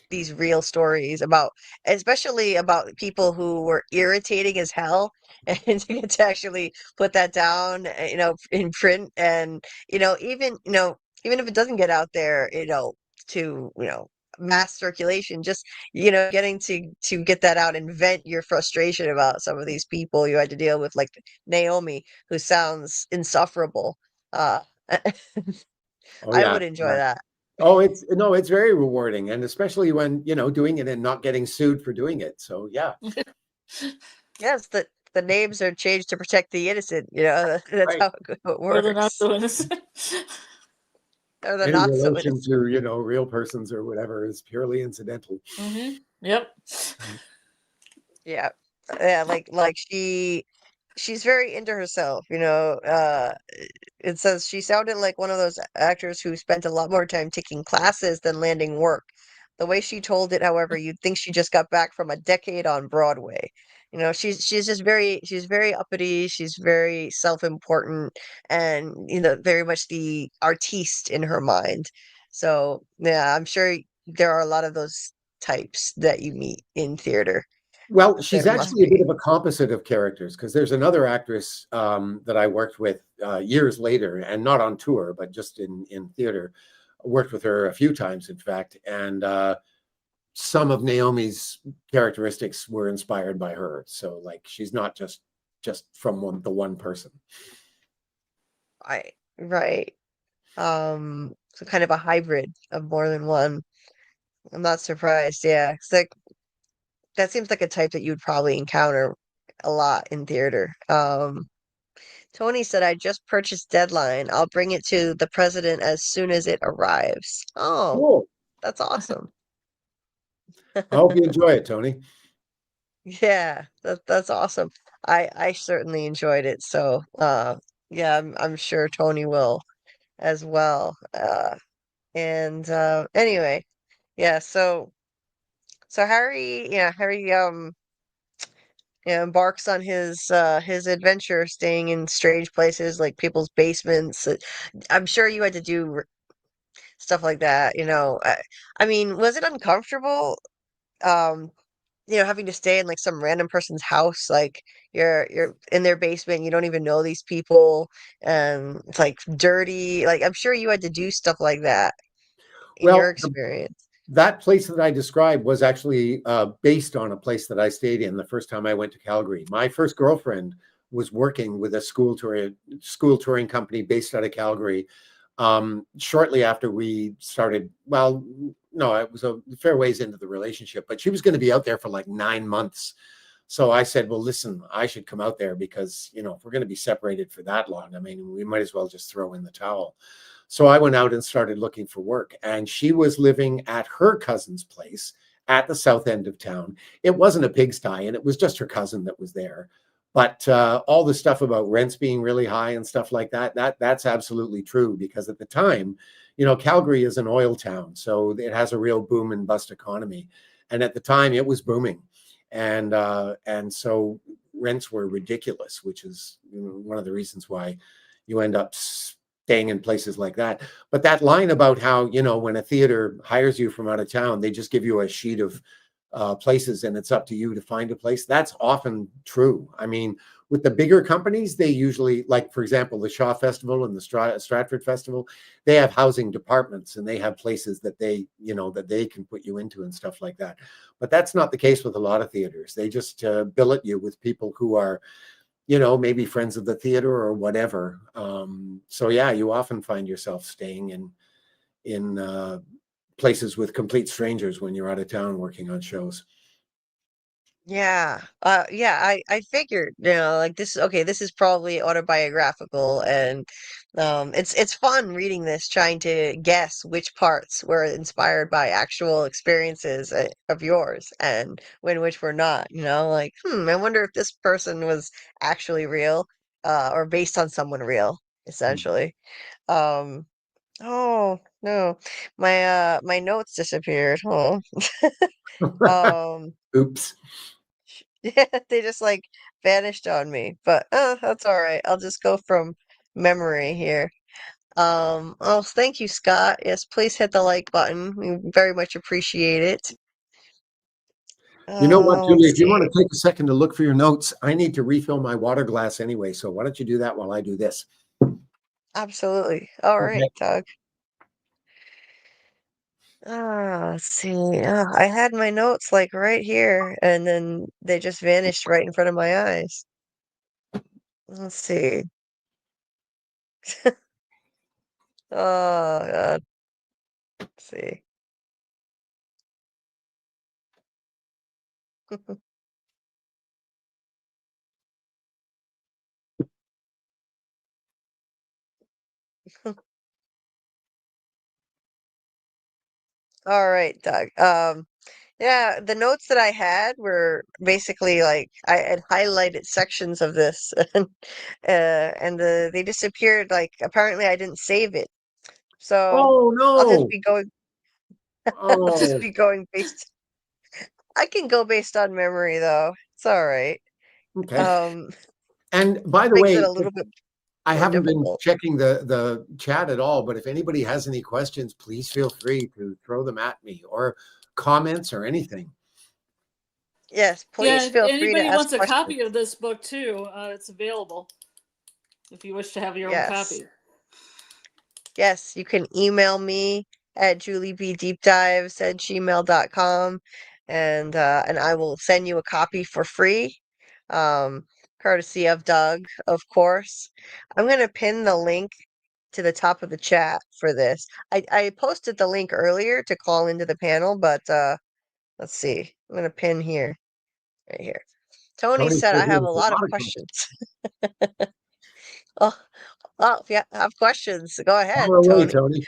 these real stories about, especially about people who were irritating as hell, and to get to actually put that down, in print, and even if it doesn't get out there, to mass circulation, just getting to get that out and vent your frustration about some of these people you had to deal with, like Naomi, who sounds insufferable. Uh, Oh I yeah, would enjoy yeah. that. Oh, it's very rewarding, and especially when doing it and not getting sued for doing it. So yeah, Yes, the names are changed to protect the innocent. That's right. how it Or they're not works. doing this. Or they're Any not so relation innocent. to real persons or whatever is purely incidental. Yep. Yeah, yeah. Like she's very into herself. It says she sounded like one of those actors who spent a lot more time taking classes than landing work. The way she told it, however, you'd think she just got back from a decade on Broadway. She's just she's very uppity, she's very self-important, and very much the artiste in her mind. So, yeah, I'm sure there are a lot of those types that you meet in theater. Well, she's There must actually a bit be. of a composite of characters because there's another actress that I worked with years later, and not on tour, but just in theater. Worked with her a few times, in fact, and some of Naomi's characteristics were inspired by her. So, like, she's not just from the one person. Right. So kind of a hybrid of more than one. I'm not surprised. Yeah, 'cause that seems like a type that you'd probably encounter a lot in theater. Tony said, I just purchased Deadline. I'll bring it to the president as soon as it arrives. Oh, Cool. that's awesome. I hope you enjoy it, Tony. Yeah, that's awesome. I certainly enjoyed it. So, yeah, I'm sure Tony will as well. And anyway, yeah, so Harry embarks on his adventure staying in strange places like people's basements. I'm sure you had to do stuff like that, you know. I mean, was it uncomfortable um having to stay in like some random person's house, like you're in their basement, you don't even know these people, and it's like dirty. Like I'm sure you had to do stuff like that in your Well, experience. that place that I described was actually based on a place that I stayed in the first time I went to Calgary. My first girlfriend was working with a school touring company based out of Calgary. Shortly after we started, well, no, it was a fair ways into the relationship, but she was going to be out there for like 9 months. So I said, well, listen, I should come out there because, if we're going to be separated for that long, I mean, we might as well just throw in the towel. So I went out and started looking for work, and she was living at her cousin's place at the south end of town. It wasn't a pigsty, and it was just her cousin that was there. But all the stuff about rents being really high and stuff like that's absolutely true because at the time, Calgary is an oil town, so it has a real boom and bust economy, and at the time it was booming, and so rents were ridiculous, which is one of the reasons why you end up staying in places like that. But that line about how, when a theater hires you from out of town, they just give you a sheet of places and it's up to you to find a place. That's often true. I mean, with the bigger companies, they usually, like, for example, the Shaw Festival and the Stratford Festival, they have housing departments and they have places that they can put you into and stuff like that. But that's not the case with a lot of theaters. They just billet you with people who are, maybe friends of the theater or whatever. So yeah, you often find yourself staying in places with complete strangers when you're out of town working on shows. Yeah. Yeah, I figured, like this is probably autobiographical, and it's fun reading this, trying to guess which parts were inspired by actual experiences of yours and which were not, like, I wonder if this person was actually real, or based on someone real, essentially. Um, oh, no. My notes disappeared. Oh. Um Oops. Yeah, they just like vanished on me. But that's all right. I'll just go from memory here. Oh, thank you, Scott. Yes, please hit the like button. We very much appreciate it. You know what, Julie, Let's if you see. want to take a second to look for your notes, I need to refill my water glass anyway. So why don't you do that while I do this? Absolutely. All right, Okay. Doug. Let's see. I had my notes like right here, and then they just vanished right in front of my eyes. Let's see. Oh, God. Let's see. All right, Doug. Yeah, the notes that I had were basically like I had highlighted sections of this, and they disappeared. Like apparently I didn't save it, so Oh I'll just no. be going. I'll just Oh, be going based. I can go based on memory though. It's all right. okay. Um, And by the makes it way, a little bit I more haven't been difficult. checking the chat at all, but if anybody has any questions, please feel free to throw them at me or comments or anything. Yes, Yeah, please if feel free to anybody ask wants a questions. copy of this book too, it's available if you wish to have your own Yes. copy. Yes, you can email me at juliebdeepdives@gmail.com and I will send you a copy for free. Um, Courtesy of Doug, of course. I'm gonna pin the link to the top of the chat for this. I posted the link earlier to call into the panel, but let's see. I'm gonna pin here, right here. Tony Tony said says I he have has a a lot of lot of questions. Oh, well, if you have questions, go ahead, fire away, Tony. Tony.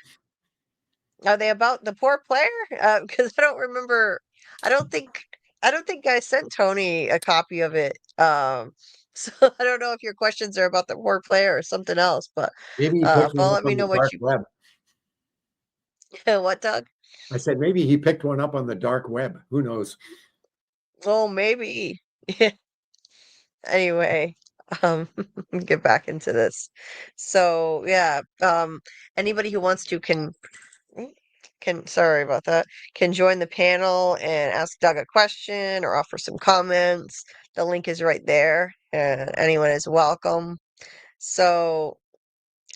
Are they about the poor player? Because I don't remember. I don't think. I don't think I sent Tony a copy of it. So I don't know if your questions are about the poor player or something else. Maybe he picked one But up let me on the know what dark you. web. What, Doug? I said maybe he picked one up on the dark web. Who knows? Oh, maybe. Anyway, um, get back into this. So yeah, anybody who wants to can sorry about that, can join the panel and ask Doug a question or offer some comments. The link is right there, and anyone is welcome. So,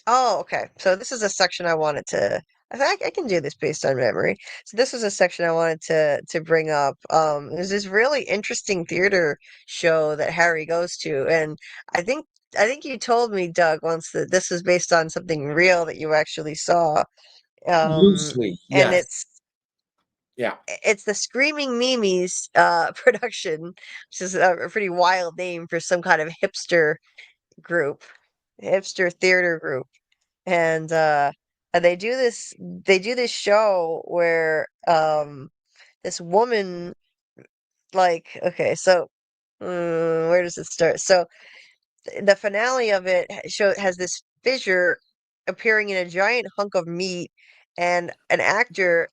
oh, okay. So this is a section I wanted to. I think I can do this based on memory. So this was a section I wanted to bring up. There's this really interesting theater show that Harry goes to, and I think I think you told me, Doug, once that this was based on something real that you actually saw. Um, Loosely, and yes. Yeah. it's the Screaming Mimi's production, which is a pretty wild name for some kind of group, hipster theater group. And they do this show where this woman like okay, so where does it start? So the finale of it has this fissure appearing in a giant hunk of meat and an actor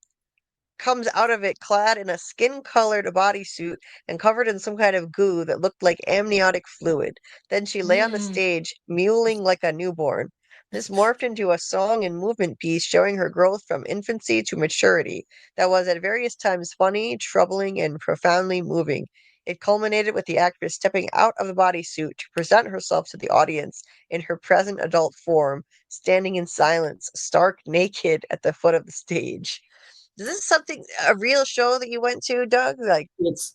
comes out of it clad in a skin-colored bodysuit and covered in some kind of goo that looked like amniotic fluid. Then she lay on the Mm. stage, mewling like a newborn. This morphed into a song and movement piece showing her growth from infancy to maturity that was at various times funny, troubling, and profoundly moving. It culminated with the actress stepping out of the bodysuit to present herself to the audience in her present adult form, standing in silence, stark naked at the foot of the stage. Is this something a real show that you went to, Doug? Like,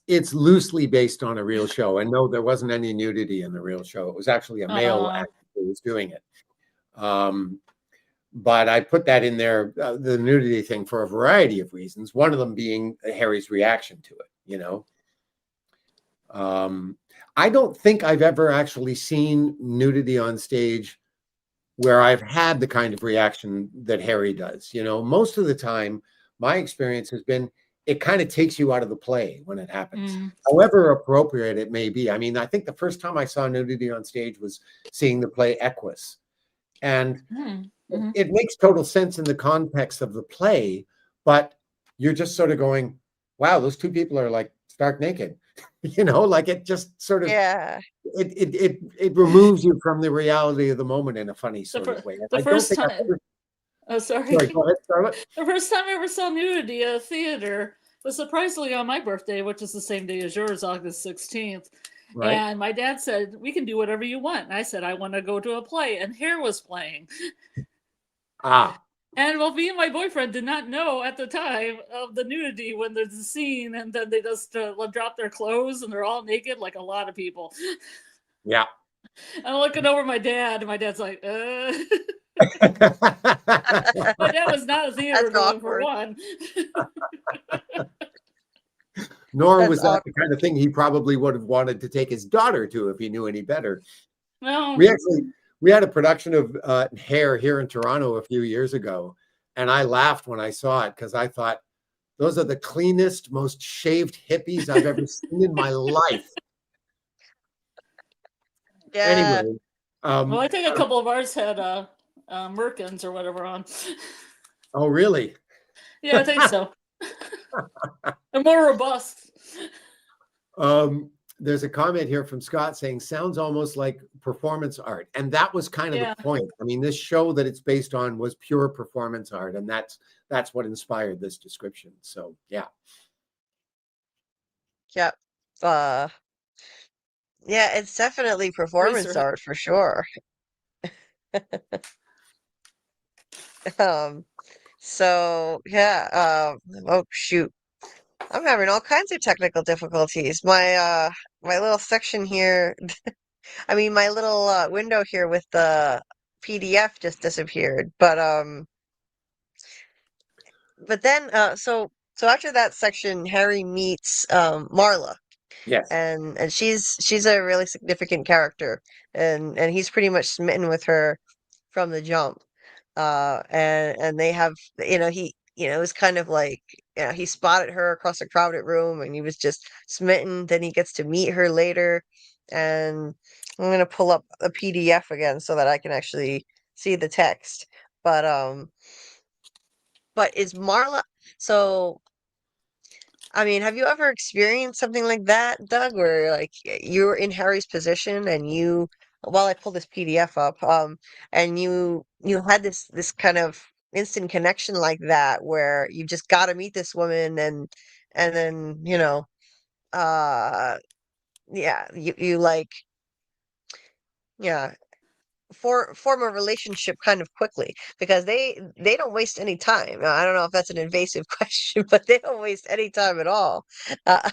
It's loosely based on a real show. And no, there wasn't any nudity in the real show. It was actually a male Uh, actor who was doing it. But I put that in there, the nudity thing, for a variety of reasons. One of them being Harry's reaction to it, you know. I don't think I've ever actually seen nudity on stage where I've had the kind of reaction that Harry does. You know, most of the time, my experience has been it kind of takes you out of the play when it happens, mm, however appropriate it may be. I mean, I think the first time I saw nudity on stage was seeing the play Equus. And mm, mhm. it makes total sense in the context of the play, but you're just sort of going, wow, those two people are like stark naked. You know, like it just sort of yeah, it removes you from the reality of the moment in a funny The, sort of fir- way. And the I don't first think I've time, ever. oh, sorry. Sorry, go ahead, Scarlet. The first time I ever saw nudity at a theater was surprisingly on my birthday, which is the same day as yours, August 16th. Right. And my dad said, "We can do whatever you want." And I said, "I want to go to a play." And Hair was playing. Ah, And well, me and my boyfriend did not know at the time of the nudity when there's a scene and then they just drop their clothes and they're all naked, like a lot of people. yeah. I'm looking over my dad, and my dad's like, My dad was not a theater that's going for awkward. one. Nor That's was that the awkward. kind of thing he probably would have wanted to take his daughter to if he knew any better. No. We had a production of Hair here in Toronto a few years ago, and I laughed when I saw it because I thought those are the cleanest, most shaved hippies I've ever seen in my life. Yeah, Anyway, Well, I think a uh, couple of ours had merkins or whatever on. oh really? Yeah, I think so. They're more robust. There's a comment here from Scott saying sounds almost like performance art, and that was kind of the Yeah. point. I mean, this show that it's based on was pure performance art, and that's what inspired this description. So yeah. yeah. Uh, yeah, it's definitely performance Eraserhead. art for sure. Um, so yeah, oh shoot. I'm having all kinds of technical difficulties. My little section here, I mean my little window here with the PDF just disappeared. But then so after that section, Harry meets Marla, Yes. and she's a really significant character, and he's pretty much smitten with her from the jump. And they have, he, it was kind of like, he spotted her across a crowded room and he was just smitten. Then he gets to meet her later, and I'm gonna pull up a PDF again so that I can actually see the text. But but is Marla, so I mean, have you ever experienced something like that, Doug, where like you're in Harry's position and you, while I pull this PDF up, and you had this kind of instant connection like that where you just got to meet this woman, and then, uh, yeah, you like, yeah, form a relationship kind of quickly because they don't waste any time. I don't know if that's an invasive question, but they don't waste any time at all. Uh,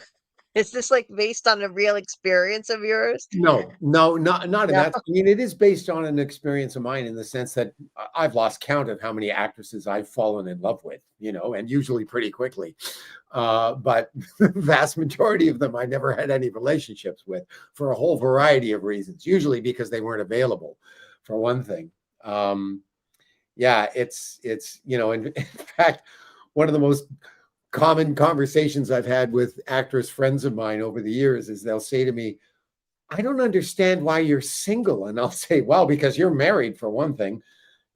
Is this like based on a real experience of yours? No, no, not in No. that. I mean, it is based on an experience of mine in the sense that I've lost count of how many actresses I've fallen in love with, and usually pretty quickly. But the vast majority of them I never had any relationships with for a whole variety of reasons, usually because they weren't available, for one thing. Yeah, in fact, one of the most common conversations I've had with actress friends of mine over the years is they'll say to me, I don't understand why you're single. And I'll say, well, because you're married, for one thing.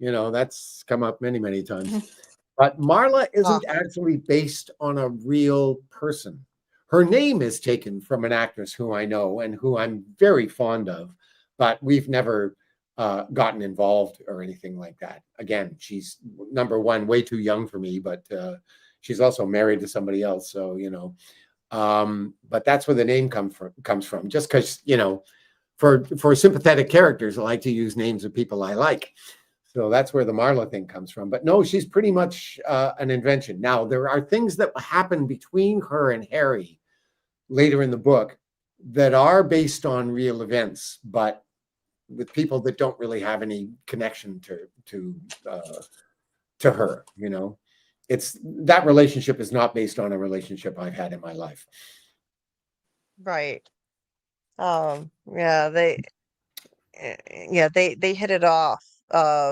That's come up many, many times. But Marla Oh, isn't actually based on a real person. Her name is taken from an actress who I know and who I'm very fond of, but we've never gotten involved or anything like that. Again, she's number one, way too young for me, but she's also married to somebody else. So, but that's where the name comes from. Just because, for sympathetic characters, I like to use names of people I like. So that's where the Marla thing comes from. But no, she's pretty much an invention. Now, there are things that happen between her and Harry later in the book that are based on real events, but with people that don't really have any connection to her. It's that relationship is not based on a relationship I've had in my life. right. Yeah, they hit it off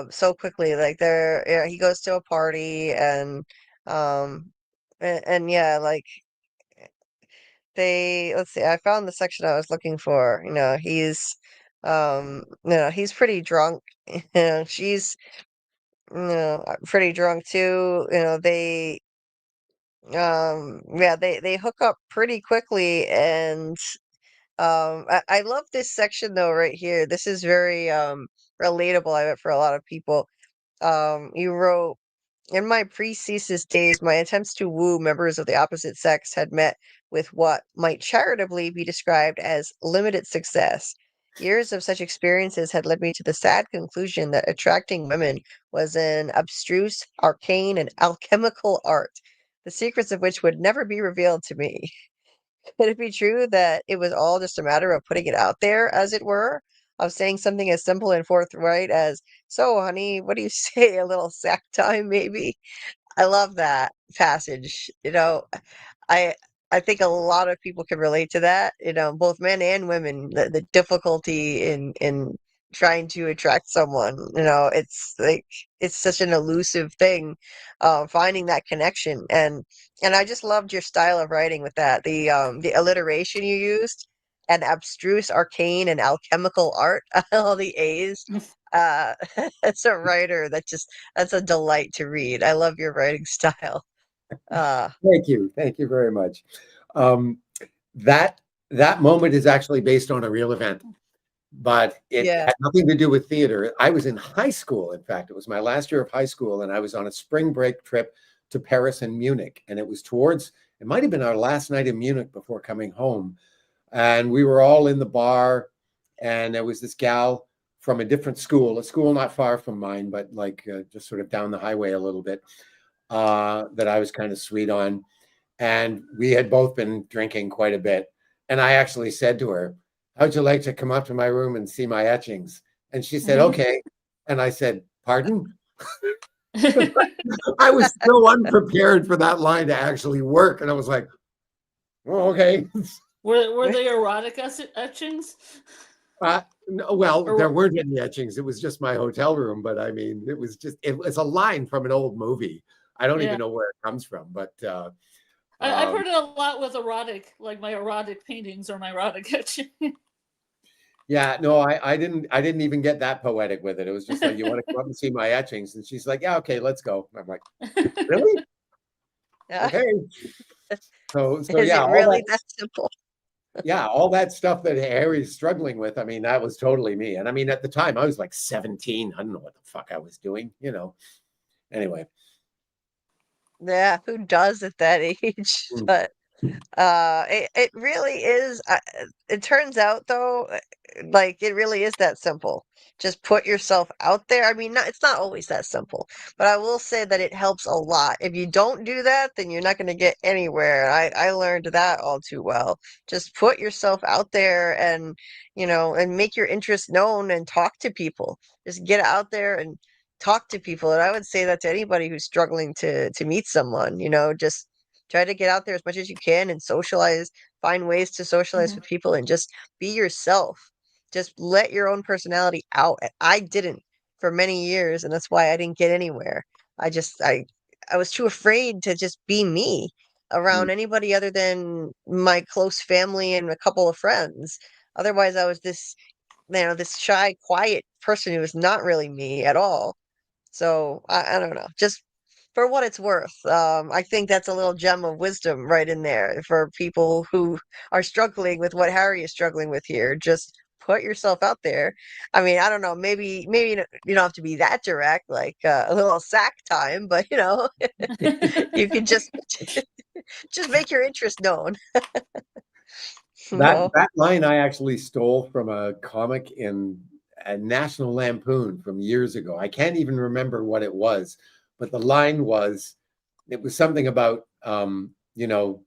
so quickly. Like yeah, he goes to a party um and yeah, like let's see, I found the section I was looking for. He's pretty drunk. She's pretty drunk too. Yeah, they hook up pretty quickly, and I love this section though right here. This is very relatable, I bet, for a lot of people. You wrote, in my pre-thesis days, my attempts to woo members of the opposite sex had met with what might charitably be described as limited success. Years of such experiences had led me to the sad conclusion that attracting women was an abstruse, arcane, and alchemical art, the secrets of which would never be revealed to me. Could it be true that it was all just a matter of putting it out there, as it were? Of saying something as simple and forthright as, so, honey, what do you say? A little sack time, maybe? I love that passage. I I think a lot of people can relate to that, both men and women, the difficulty in trying to attract someone. It's like it's such an elusive thing, finding that connection. And I just loved your style of writing with that. The alliteration you used, and abstruse, arcane, and alchemical art, all the A's. Uh, as a writer, that's a delight to read. I love your writing style. Uh, Thank you very much. Um, that that moment is actually based on a real event, but it yeah. had nothing to do with theater. I was in high school. In fact, it was my last year of high school, and I was on a spring break trip to Paris and Munich, and it was towards. It might have been our last night in Munich before coming home. and we were all in the bar, and there was this gal from a different school, a school not far from mine, but like just sort of down the highway a little bit, that I was kind of sweet on. And we had both been drinking quite a bit. And I actually said to her, how'd you like to come up to my room and see my etchings? And she said, Mhm. okay. And I said, pardon? I was so unprepared for that line to actually work. And I was like, oh, okay. Were they erotic etchings? No, well, Or there weren't any etchings. It was just my hotel room. But I mean, it was a line from an old movie. I don't yeah, even know where it comes from. But I've um, heard it a lot with erotic, like my erotic paintings or my erotic etching. yeah, no, I didn't even get that poetic with it. It was just like, you want to come up and see my etchings? And she's like, yeah, okay, let's go. I'm like, really? Yeah. Okay. So Is yeah, it really that simple? all that stuff that Harry's struggling with, I mean, that was totally me. And I mean, at the time I was like 17. I don't know what the fuck I was doing, you know. Anyway. Yeah, who does at that age? Mm, But it really is. It turns out though, like it really is that simple. Just put yourself out there. I mean, it's not always that simple, but I will say that it helps a lot. If you don't do that, then you're not going to get anywhere. I learned that all too well. Just put yourself out there and, and make your interest known and talk to people. Just get out there and talk to people. And I would say that to anybody who's struggling to meet someone, just try to get out there as much as you can and socialize, find ways to socialize Mhm. with people and just be yourself. Just let your own personality out. I didn't for many years, and that's why I didn't get anywhere. I just I was too afraid to just be me mm, around anybody other than my close family and a couple of friends. Otherwise, I was this shy, quiet person who was not really me at all. So I don't know. Just for what it's worth, I think that's a little gem of wisdom right in there for people who are struggling with what Harry is struggling with here. Just put yourself out there. I mean, I don't know. Maybe you don't have to be that direct, like a little sack time, but you can just make your interest known. You that know? that line I actually stole from a comic in a National Lampoon from years ago. I can't even remember what it was, but the line was, it was something about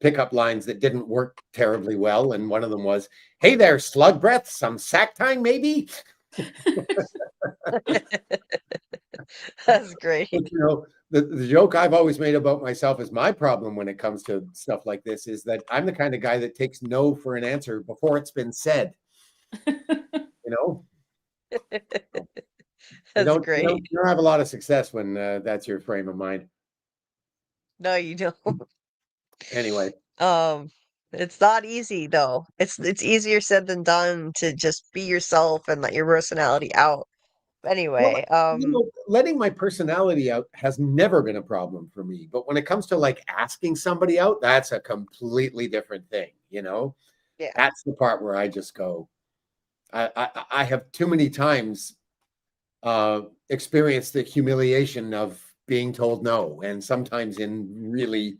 pickup lines that didn't work terribly well, and one of them was, "Hey there, slug breath, some sack time maybe." That's great. But, the joke I've always made about myself is my problem when it comes to stuff like this is that I'm the kind of guy that takes no for an answer before it's been said. You know, you That's don't you great. don't you don't have a lot of success when that's your frame of mind. No, you don't. Anyway, Um, it's not easy though. It's easier said than done to just be yourself and let your personality out. well, Anyway, letting my personality out has never been a problem for me. But when it comes to like asking somebody out, that's a completely different thing. yeah. That's the part where I just go. I have too many times experienced the humiliation of being told no, and sometimes in really,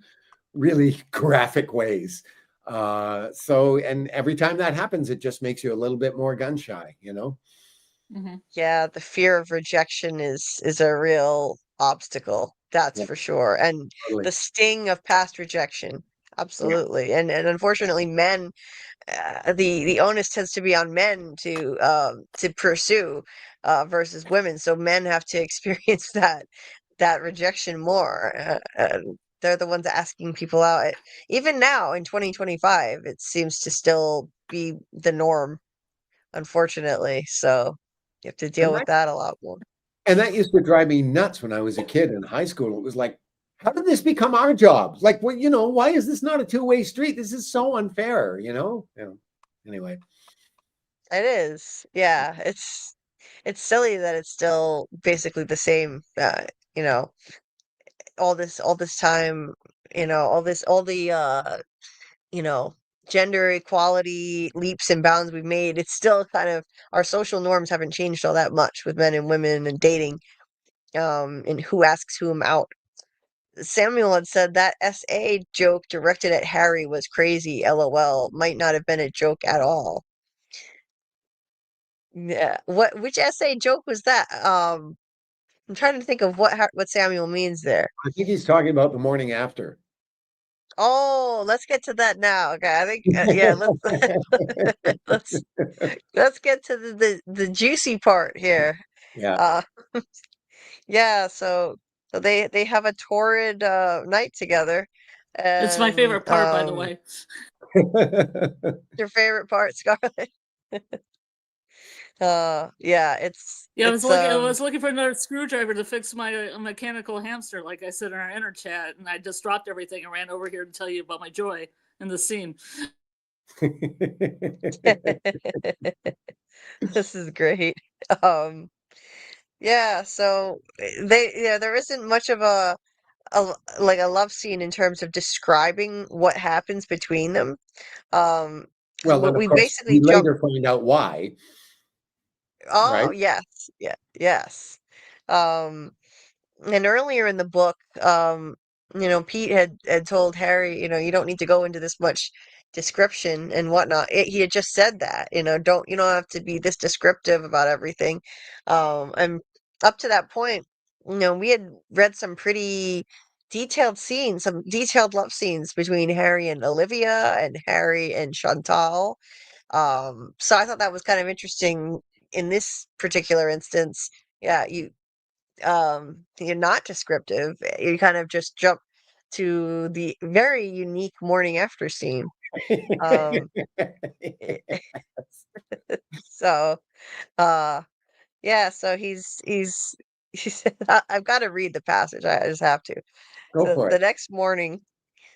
really graphic ways. And every time that happens, it just makes you a little bit more gun shy. Mhm. Yeah, the fear of rejection is a real obstacle. That's Yeah, for sure. And totally. the sting of past rejection. Yeah. Absolutely. And unfortunately men the onus tends to be on men to pursue versus women. So men have to experience that rejection more. And they're the ones asking people out. Even now in 2025, it seems to still be the norm, unfortunately. So you have to deal And with that that a lot more. and that used to drive me nuts when I was a kid in high school. It was like, how did this become our job? Like, well, why is this not a two-way street? This is so unfair. Anyway. It is. Yeah, it's silly that it's still basically the same. You know, all this time, all the you know, gender equality leaps and bounds we've made, it's still kind of our social norms haven't changed all that much with men and women and dating, and who asks whom out. Samuel had said that SA joke directed at Harry was crazy, LOL. Might not have been a joke at all. Yeah. Which SA joke was that? I'm trying to think of what Samuel means there. I think he's talking about the morning after. Oh, let's get to that now. Okay, I think yeah, let's let's get to the juicy part here. Yeah. Uh yeah, so they have a torrid night together, It's my and favorite part, by the way. your favorite part, Scarlet. Yeah, Yeah, it's I was looking for another screwdriver to fix my mechanical hamster, like I said in our inner chat, and I just dropped everything and ran over here to tell you about my joy in the scene. this is great. Um yeah, so there isn't much of like a love scene in terms of describing what happens between them. Um Well, and of we course, we basically jump. later find out why, Oh, right? yes. Yeah, yes. Um, and earlier in the book, Pete had told Harry, you don't need to go into this much description and whatnot. He had just said that, you don't have to be this descriptive about everything. And up to that point, we had read some pretty detailed scenes, some detailed love scenes between Harry and Olivia and Harry and Chantal. So I thought that was kind of interesting in this particular instance. Yeah, you're not descriptive. You kind of just jump to the very unique morning after scene. Um, so uh yeah, so he said, I've got to read the passage. I just have to. Go So for the it. next morning,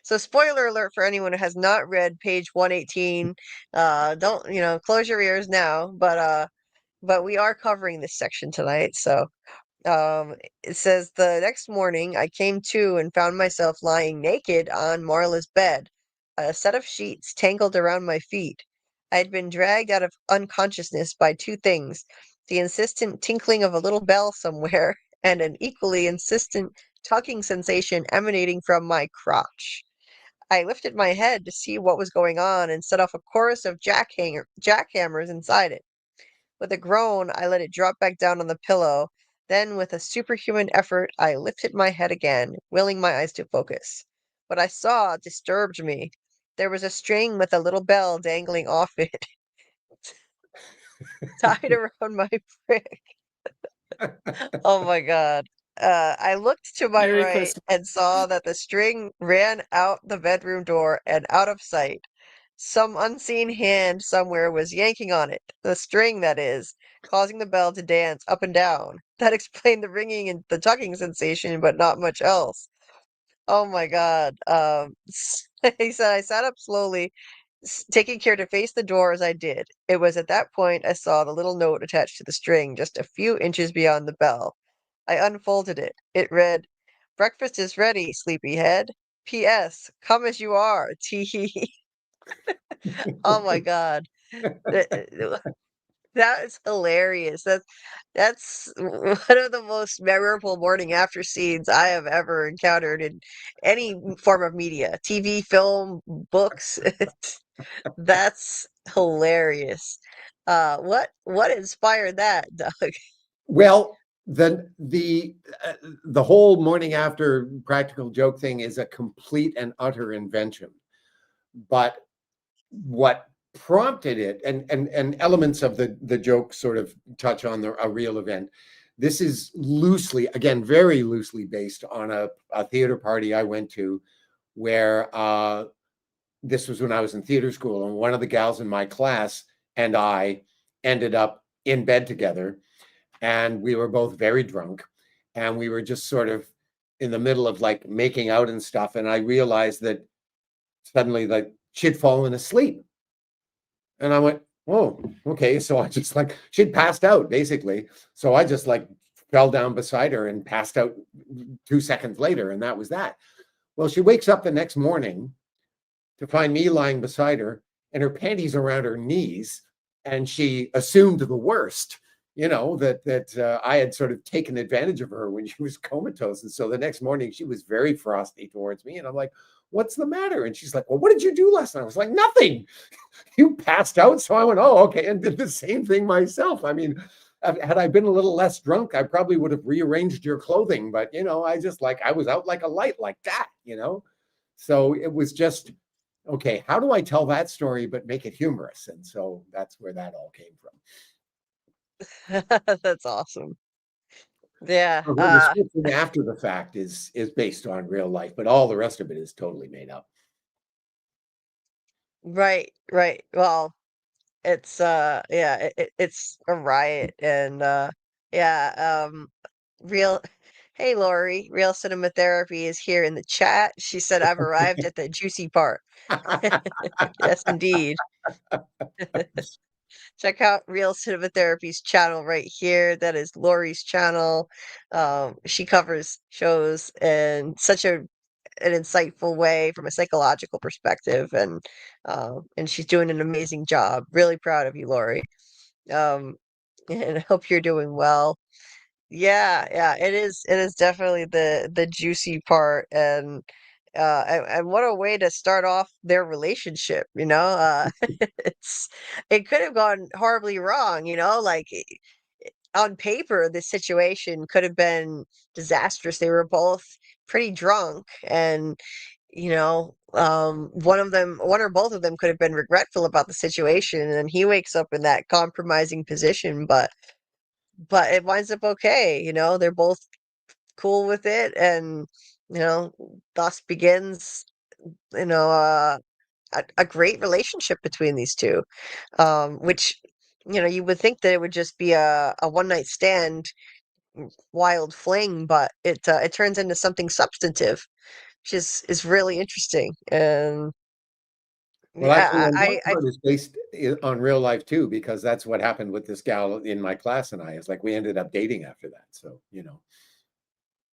so spoiler alert for anyone who has not read page 118. Don't, close your ears now, but we are covering this section tonight. So it says the next morning I came to and found myself lying naked on Marla's bed, a set of sheets tangled around my feet. I had been dragged out of unconsciousness by two things: the insistent tinkling of a little bell somewhere, and an equally insistent tugging sensation emanating from my crotch. I lifted my head to see what was going on and set off a chorus of jackhammers inside it. With a groan, I let it drop back down on the pillow. Then, with a superhuman effort, I lifted my head again, willing my eyes to focus. What I saw disturbed me. There was a string with a little bell dangling off it, tied around my prick. Oh my God. I looked to my Merry right Christmas. and saw that the string ran out the bedroom door and out of sight. Some unseen hand somewhere was yanking on it, the string, that is, causing the bell to dance up and down. That explained the ringing and the tugging sensation, but not much else. Oh my God. He said, I sat up slowly, taking care to face the door as I did. It was at that point I saw the little note attached to the string, just a few inches beyond the bell. I unfolded it. It read, Breakfast is ready, sleepyhead. P.S. Come as you are. Tee hee. Oh my God. That that is hilarious. That's one of the most memorable morning after scenes I have ever encountered in any form of media, TV, film, books. That's hilarious. What inspired that, Doug? Well, the whole morning after practical joke thing is a complete and utter invention. But what prompted it, and elements of the joke sort of touch on a real event. This is loosely, again, very loosely based on a theater party I went to, where this was when I was in theater school, and one of the gals in my class and I ended up in bed together, and we were both very drunk, and we were just sort of in the middle of like making out and stuff, and I realized that suddenly, like, she'd fallen asleep, and I went, oh, okay. So I just, like, she'd passed out basically, so I just like fell down beside her and passed out 2 seconds later, and that was that. Well, she wakes up the next morning to find me lying beside her and her panties around her knees, and she assumed the worst. that I had sort of taken advantage of her when she was comatose. And so the next morning she was very frosty towards me. And I'm like, what's the matter? And she's like, well, what did you do last night? I was like, nothing. You passed out. So I went, oh, okay. And did the same thing myself. I mean, had I been a little less drunk, I probably would have rearranged your clothing. But, I was out like a light like that. So it was just, okay, how do I tell that story but make it humorous? And so that's where that all came from. That's awesome. Yeah. The scripting after the fact is based on real life, but all the rest of it is totally made up. Right, right. Well, it's yeah, it's a riot and yeah, real hey Lori, real cinema therapy is here in the chat. She said I've arrived at the juicy part. Yes, indeed. Check out Real Cinema Therapy's channel right here. That is Lori's channel. She covers shows in such an insightful way from a psychological perspective, and she's doing an amazing job. Really proud of you, Lori. Um, and I hope you're doing well. Yeah, yeah, it is definitely the juicy part and what a way to start off their relationship, you know? It could have gone horribly wrong, you know, like on paper the situation could have been disastrous. They were both pretty drunk and one or both of them could have been regretful about the situation and he wakes up in that compromising position, but it winds up okay, they're both cool with it and you know thus begins you know uh, a great relationship between these two, which you would think that it would just be a one night stand wild fling, but it turns into something substantive, which is really interesting. And Well, actually, yeah, and that I part is based on real life too, because that's what happened with this gal in my class and I. Is like we ended up dating after that. So.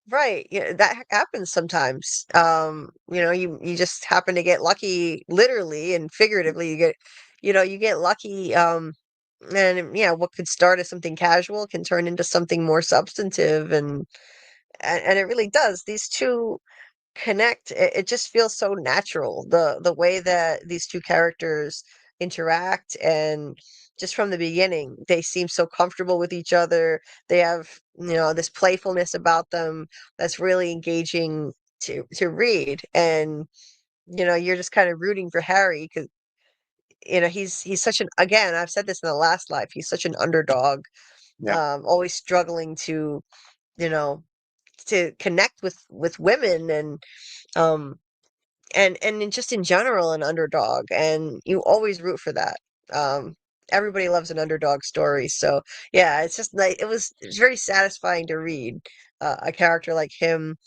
right, yeah, that happens sometimes. You just happen to get lucky, literally and figuratively. You get lucky. And yeah, what could start as something casual can turn into something more substantive, and it really does. These two connect. It just feels so natural. The way that these two characters interact, and just from the beginning, they seem so comfortable with each other. They have, this playfulness about them that's really engaging to read. And you're just kind of rooting for Harry because he's such an, again, I've said this in the last life, he's such an underdog, Yeah. always struggling you know to connect with women um just in general an underdog, and you always root for that. um Everybody loves an underdog story, so yeah, it's just like it's very satisfying to read a character like him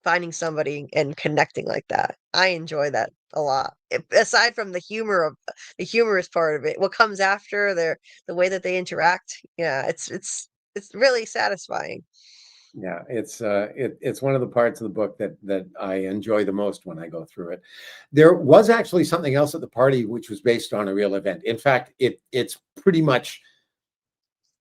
finding somebody and connecting like that. I enjoy that a lot. Aside from the humorous part of it, what comes after the way that they interact, yeah, it's really satisfying. Yeah, it's one of the parts of the book that I enjoy the most when I go through it. There was actually something else at the party which was based on a real event. In fact, it's pretty much,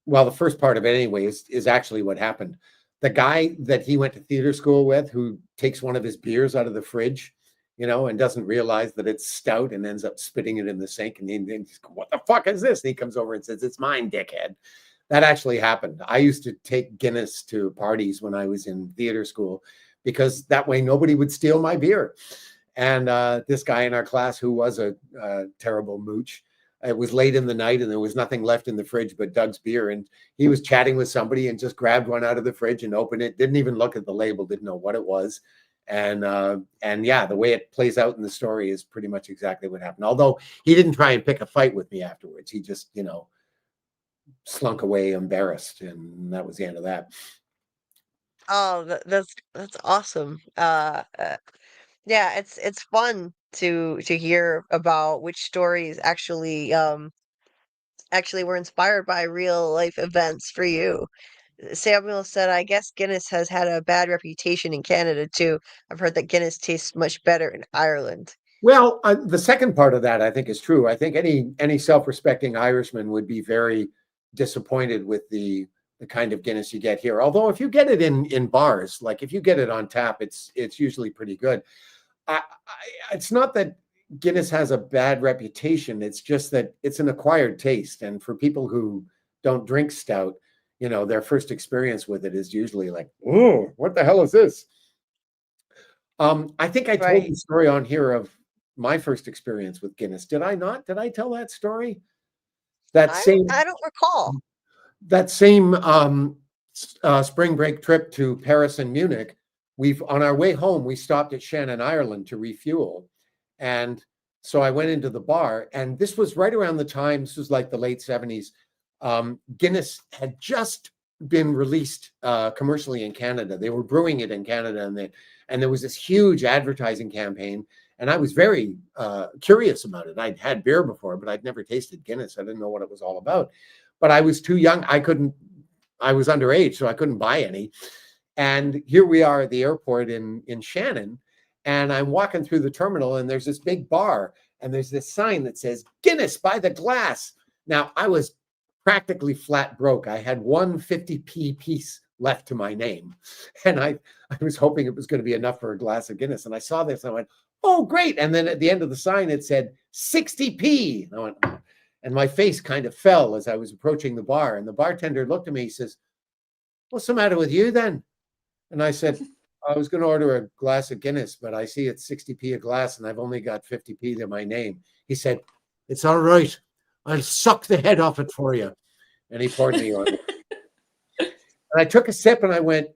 well, the first part of it anyway is actually what happened. The guy that he went to theater school with, who takes one of his beers out of the fridge, and doesn't realize that it's stout and ends up spitting it in the sink, and then he's, what the fuck is this? And he comes over and says, it's mine, dickhead. That actually happened. I used to take Guinness to parties when I was in theater school because that way nobody would steal my beer. And this guy in our class, who was a terrible mooch, it was late in the night and there was nothing left in the fridge but Doug's beer. And he was chatting with somebody and just grabbed one out of the fridge and opened it. Didn't even look at the label, didn't know what it was. And yeah, the way it plays out in the story is pretty much exactly what happened. Although he didn't try and pick a fight with me afterwards. He just, slunk away embarrassed, and that was the end of that. Oh, that's awesome. Yeah, it's fun to hear about which stories actually were inspired by real life events for you. Samuel said, I guess Guinness has had a bad reputation in Canada too. I've heard that Guinness tastes much better in Ireland. Well, the second part of that I think is true. I think any self-respecting Irishman would be very disappointed with the kind of Guinness you get here. Although if you get it in bars, like if you get it on tap, it's usually pretty good. It's not that Guinness has a bad reputation. It's just that it's an acquired taste. And for people who don't drink stout, their first experience with it is usually like, oh, what the hell is this? I think I told the story on here of my first experience with Guinness. Did I not? Did I tell that story? I don't recall. That same spring break trip to Paris and Munich, on our way home, we stopped at Shannon, Ireland to refuel. And so I went into the bar, and this was right around the time, this was like the late 70s. Guinness had just been released commercially in Canada. They were brewing it in Canada, and there was this huge advertising campaign. And I was very curious about it. I'd had beer before, but I'd never tasted Guinness. I didn't know what it was all about. But I was too young. I was underage, so I couldn't buy any. And here we are at the airport in Shannon, and I'm walking through the terminal, and there's this big bar, and there's this sign that says Guinness by the glass. Now, I was practically flat broke. I had one 50p piece left to my name, and I was hoping it was going to be enough for a glass of Guinness. And I saw this, and I went, oh, great. And then at the end of the sign, it said 60p. And I went, oh. And my face kind of fell as I was approaching the bar. And the bartender looked at me, he says, what's the matter with you then? And I said, I was going to order a glass of Guinness, but I see it's 60p a glass and I've only got 50p to my name. He said, it's all right. I'll suck the head off it for you. And he poured me on it. And I took a sip and I went,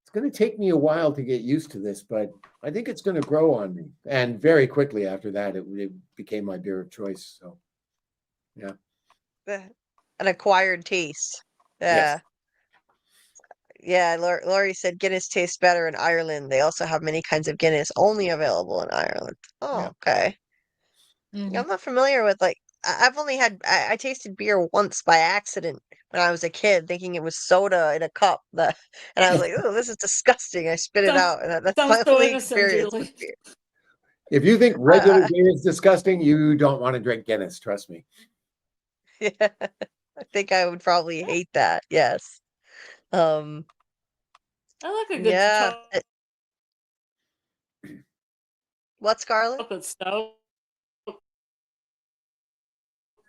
it's going to take me a while to get used to this, but I think it's going to grow on me. And very quickly after that, it became my beer of choice. So, yeah. An acquired taste. Yes. Yeah, Laurie said Guinness tastes better in Ireland. They also have many kinds of Guinness only available in Ireland. Oh, Yeah. okay. Mhm. I'm not familiar with I've only had I tasted beer once by accident when I was a kid, thinking it was soda in a cup. And I was like, "Oh, this is disgusting." I spit it out, and that's my Sounds so only innocent, experience Julie. with beer. If you think regular I, beer is disgusting, you don't want to drink Guinness. Trust me. yeah, I think I would probably hate that. Yes. Um. I like a good Yeah. What, Scarlet? chocolate stout.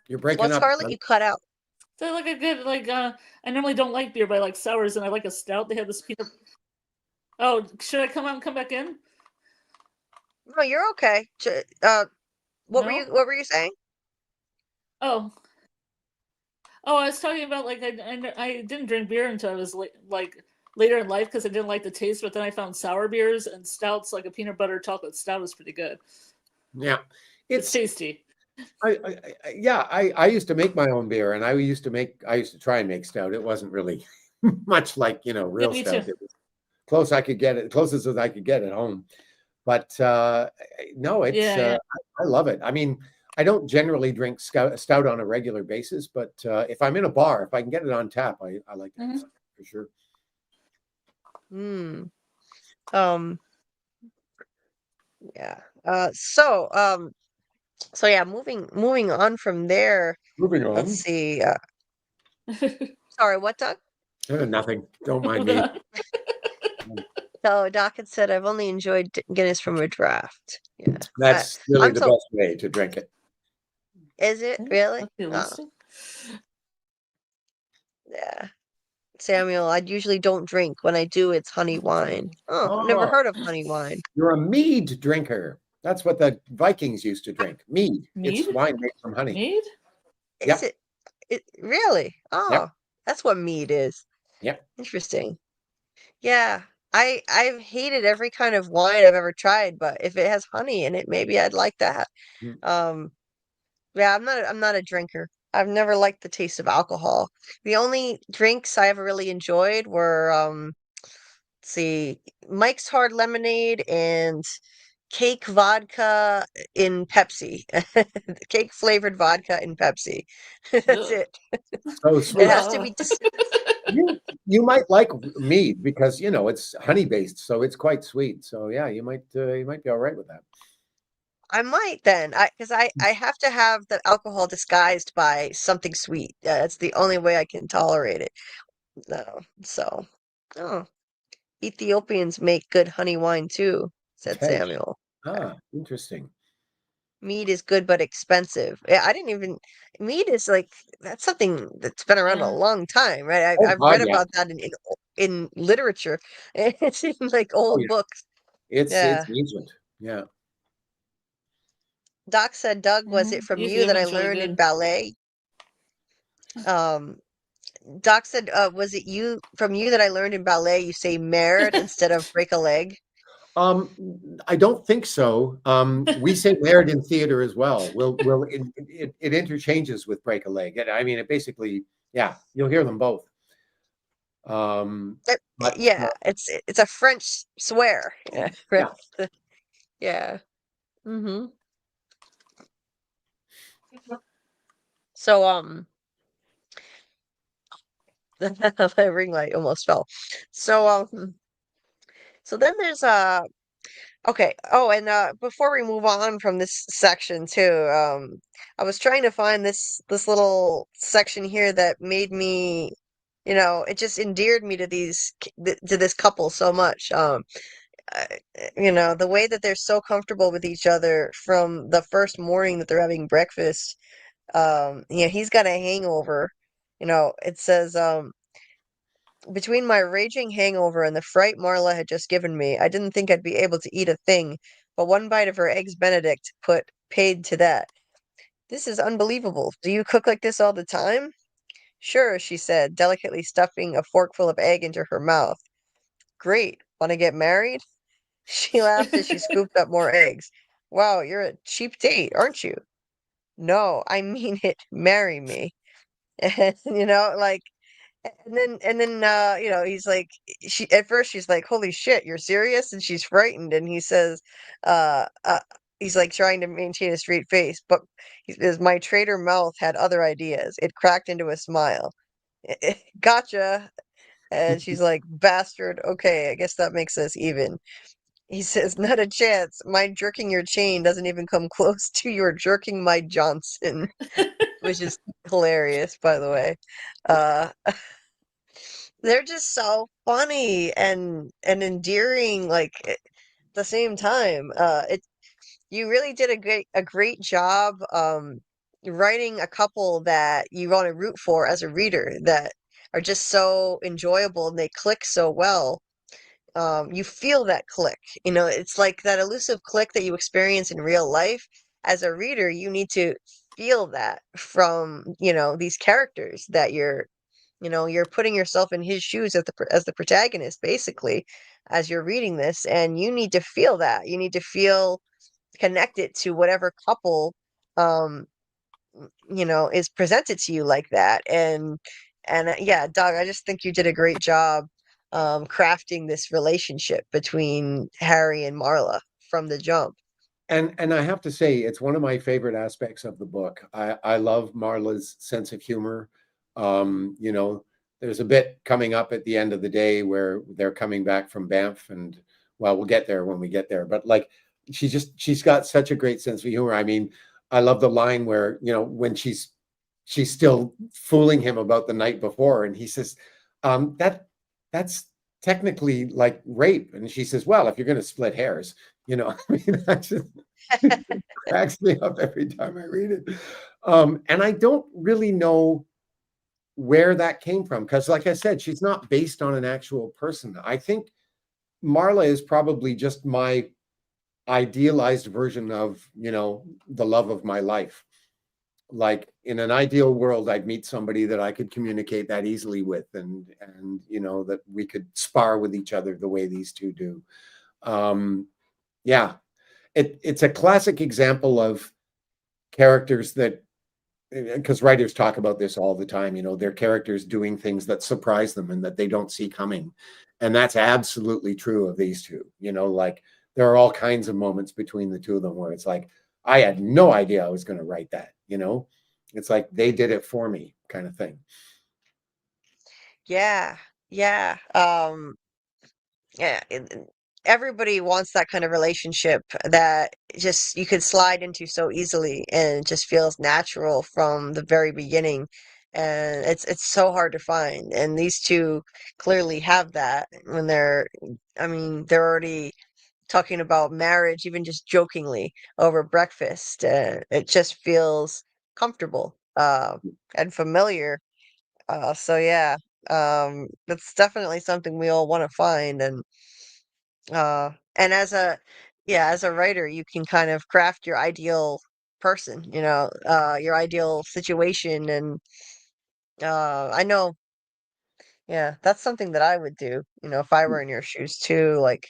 You're breaking What, up. Scarlet? You cut out. So I like a good I normally don't like beer, but I like sours, and I like a stout. They have this peanut. Oh, should I come out and come back in? No, you're okay. What No. were you saying? Oh. Oh, I was talking about I didn't drink beer until I was later in life because I didn't like the taste, but then I found sour beers and stouts, like a peanut butter chocolate stout is pretty good. Yeah. It's tasty. I used to make my own beer, and I used to try and make stout. It wasn't really much like, real me stout. too. It was closest as I could get at home. But no, Yeah. I love it. I mean, I don't generally drink stout on a regular basis, but if I'm in a bar, if I can get it on tap, I like that Mhm. for sure. Hmm. Yeah. So yeah, moving on from there. Moving Let's on. see. Sorry, what, Doug? Nothing. Don't mind me. So Doc had said I've only enjoyed Guinness from a draft. Yeah. That's really I'm the so best way to drink it. Is it really? Okay, Lucy. Yeah. Samuel, I usually don't drink. When I do, it's honey wine. Oh, I've never Oh, heard of honey wine. you're a mead drinker. That's what the Vikings used to drink. Mead. It's Mead? wine made from honey. Mead? Is Yep. it really? Oh, Yep. that's what mead is. Yep. Interesting. Yeah. I've hated every kind of wine I've ever tried, but if it has honey in it, maybe I'd like that. Mm. Yeah, I'm not a drinker. I've never liked the taste of alcohol. The only drinks I ever really enjoyed were let's see, Mike's Hard Lemonade and cake vodka in Pepsi. Cake flavored vodka in Pepsi. That's Ugh. it. So It sweet. has to be You might like mead because it's honey based, so it's quite sweet. So yeah, you might be all right with that. I might then. Because I have to have the alcohol disguised by something sweet. It's the only way I can tolerate it. No. So, oh, Ethiopians make good honey wine too, said Okay. Samuel. Interesting. Mead is good but expensive. Yeah, I didn't even. Mead is like that's something that's been around a Yeah. long time, right? Oh I've God, read yeah. about that in literature. It's in like Oh old yeah. books. It's Yeah. ancient. Yeah. Doc said, Doug, was it from you that I Ethiopian's really learned in good. ballet? Um, Doc said, was it you that I learned in ballet? You say married instead of break a leg. Um, I don't think so. We say layered in theater as well. It interchanges with break a leg. I mean, it basically, yeah, you'll hear them both. But Yeah, it's a French swear. Yeah, right. yeah, Yeah. Mm-hmm. So my ring light almost fell. So so then there's okay. Oh, and before we move on from this section too, I was trying to find this little section here that made me, it just endeared me to to this couple so much. Uh, the way that they're so comfortable with each other from the first morning that they're having breakfast. He's got a hangover. It says, between my raging hangover and the fright Marla had just given me, I didn't think I'd be able to eat a thing, but one bite of her eggs Benedict put paid to that. This is unbelievable. Do you cook like this all the time? Sure, she said, delicately stuffing a forkful of egg into her mouth. Great. Want to get married? She laughed as she scooped up more eggs. Wow, you're a cheap date, aren't you? No, I mean it. Marry me. And like and then he's like she at first she's like, "Holy shit, you're serious?" And she's frightened and he says uh, uh he's like trying to maintain a straight face, but he says, "My traitor mouth had other ideas." It cracked into a smile. Gotcha. And she's like, "Bastard. Okay, I guess that makes us even." He says, "Not a chance. My jerking your chain doesn't even come close to your jerking my Johnson," which is hilarious, by the way. Uh, they're just so funny and endearing, like at the same time. You really did a great job writing a couple that you want to root for as a reader that are just so enjoyable and they click so well. You feel that click. It's like that elusive click that you experience in real life. As a reader, you need to feel that from, these characters that you're putting yourself in his shoes as the protagonist, basically, as you're reading this, and you need to feel that. You need to feel connected to whatever couple, um, is presented to you like that. And yeah, Doug, I just think you did a great job crafting this relationship between Harry and Marla from the jump. and I have to say, it's one of my favorite aspects of the book. I love Marla's sense of humor. You know, there's a bit coming up at the end of the day where they're coming back from Banff, and well, we'll get there when we get there. But like, she's got such a great sense of humor. I mean, I love the line where when she's still fooling him about the night before, and he says, that's technically like rape," and she says, "Well, if you're going to split hairs." I mean, that just cracks me up every time I read it. And I don't really know where that came from because, like I said, she's not based on an actual person. I think Marla is probably just my idealized version of, the love of my life. Like in an ideal world, I'd meet somebody that I could communicate that easily with, and that we could spar with each other the way these two do. Yeah, it's a classic example of characters that, because writers talk about this all the time, their characters doing things that surprise them and that they don't see coming. And that's absolutely true of these two. Like there are all kinds of moments between the two of them where it's like, I had no idea I was going to write that. It's like they did it for me kind of thing. Yeah, yeah. Yeah. everybody wants that kind of relationship that just you could slide into so easily and it just feels natural from the very beginning. And it's so hard to find. And these two clearly have that when I mean, they're already talking about marriage, even just jokingly over breakfast. It just feels comfortable and familiar. So yeah, that's definitely something we all want to find. And as a writer, you can kind of craft your ideal person, your ideal situation. And I know, yeah, that's something that I would do, if I were in your shoes too. Like,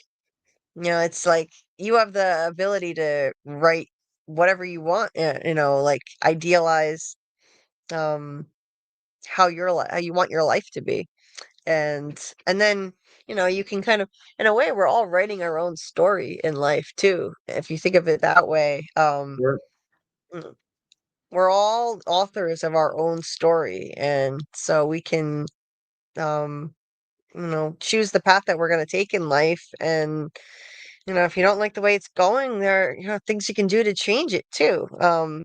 it's like you have the ability to write whatever you want, like idealize um how how you want your life to be. And then, you can kind of, in a way, we're all writing our own story in life too, if you think of it that way. Sure. Mm, we're all authors of our own story, and so we can um choose the path that we're going to take in life. And if you don't like the way it's going, there are, things you can do to change it too. I'm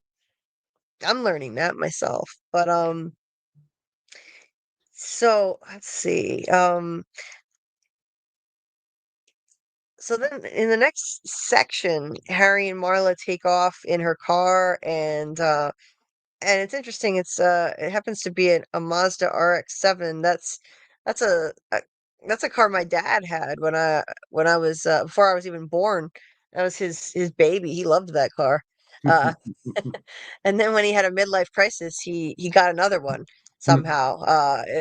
learning that myself. But so let's see. So then in the next section, Harry and Marla take off in her car, and it's interesting. It happens to be a Mazda RX-7. That's a car my dad had when I was before I was even born. That was his baby. He loved that car. Uh and then when he had a midlife crisis, he got another one somehow.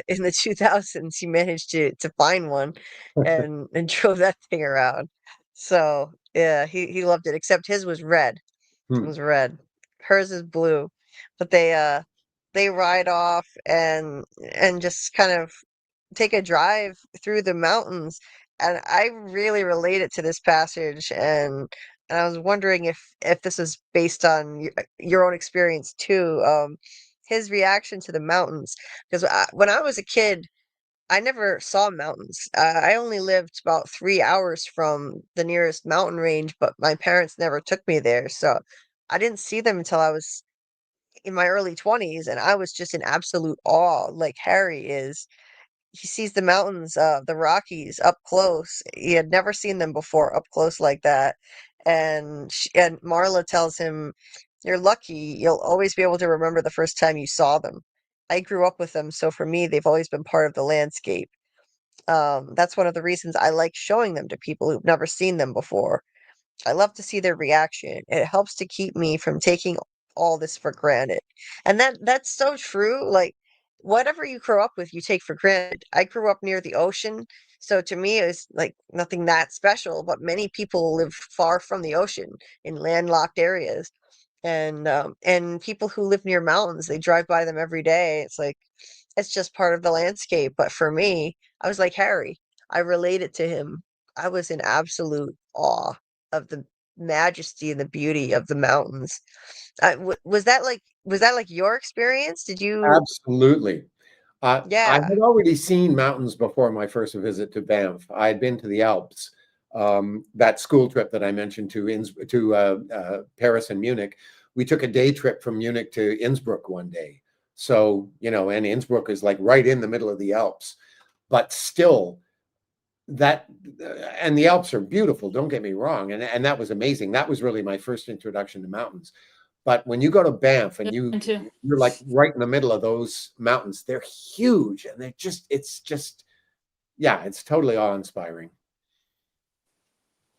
In the 2000s, he managed to find one and drove that thing around. So yeah, he loved it. Except his was red. It was red. Hers is blue. But they ride off and just kind of take a drive through the mountains. And I really related to this passage, and I was wondering if this is based on your own experience too. His reaction to the mountains, because when I was a kid, I never saw mountains. I only lived about 3 hours from the nearest mountain range, but my parents never took me there, so I didn't see them until I was in my early 20s, and I was just in absolute awe, like Harry is. He sees the mountains, the Rockies up close. He had never seen them before up close like that. And Marla tells him, "You're lucky. You'll always be able to remember the first time you saw them. I grew up with them, so for me, they've always been part of the landscape." That's one of the reasons I like showing them to people who've never seen them before. I love to see their reaction. It helps to keep me from taking all this for granted. And that's so true. Like whatever you grow up with, you take for granted. I grew up near the ocean, so to me it's like nothing that special, but many people live far from the ocean in landlocked areas. And people who live near mountains, they drive by them every day. It's like it's just part of the landscape. But for me, I was like Harry. I related to him. I was in absolute awe of the majesty and the beauty of the mountains. Was that like your experience? Did you? Absolutely. I Yeah. had already seen mountains before my first visit to Banff. I had been to the Alps. That school trip that I mentioned to Paris and Munich. We took a day trip from Munich to Innsbruck one day. So, and Innsbruck is like right in the middle of the Alps. But still, that and the Alps are beautiful, don't get me wrong. And that was amazing. That was really my first introduction to mountains. But when you go to Banff and Me too. you're like right in the middle of those mountains, they're huge and yeah, it's totally awe-inspiring.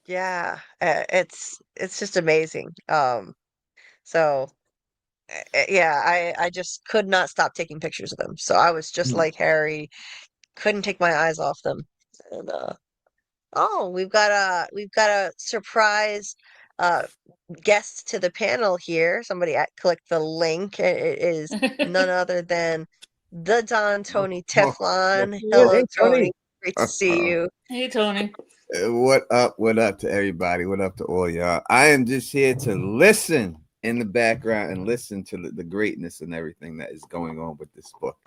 Yeah. It's just amazing. So yeah, I just could not stop taking pictures of them. So I was just Hmm. like Harry, couldn't take my eyes off them. And oh, we've got a surprise uh guest to the panel here. Somebody clicked the link. It is none other than the Don Tony Oh, yes, Teflon. he is. Hello, Hey, Tony. Tony. Great to see you. Hey, Tony. What up? What up to everybody? What up to all y'all? I am just here to listen in the background and listen to the greatness and everything that is going on with this book.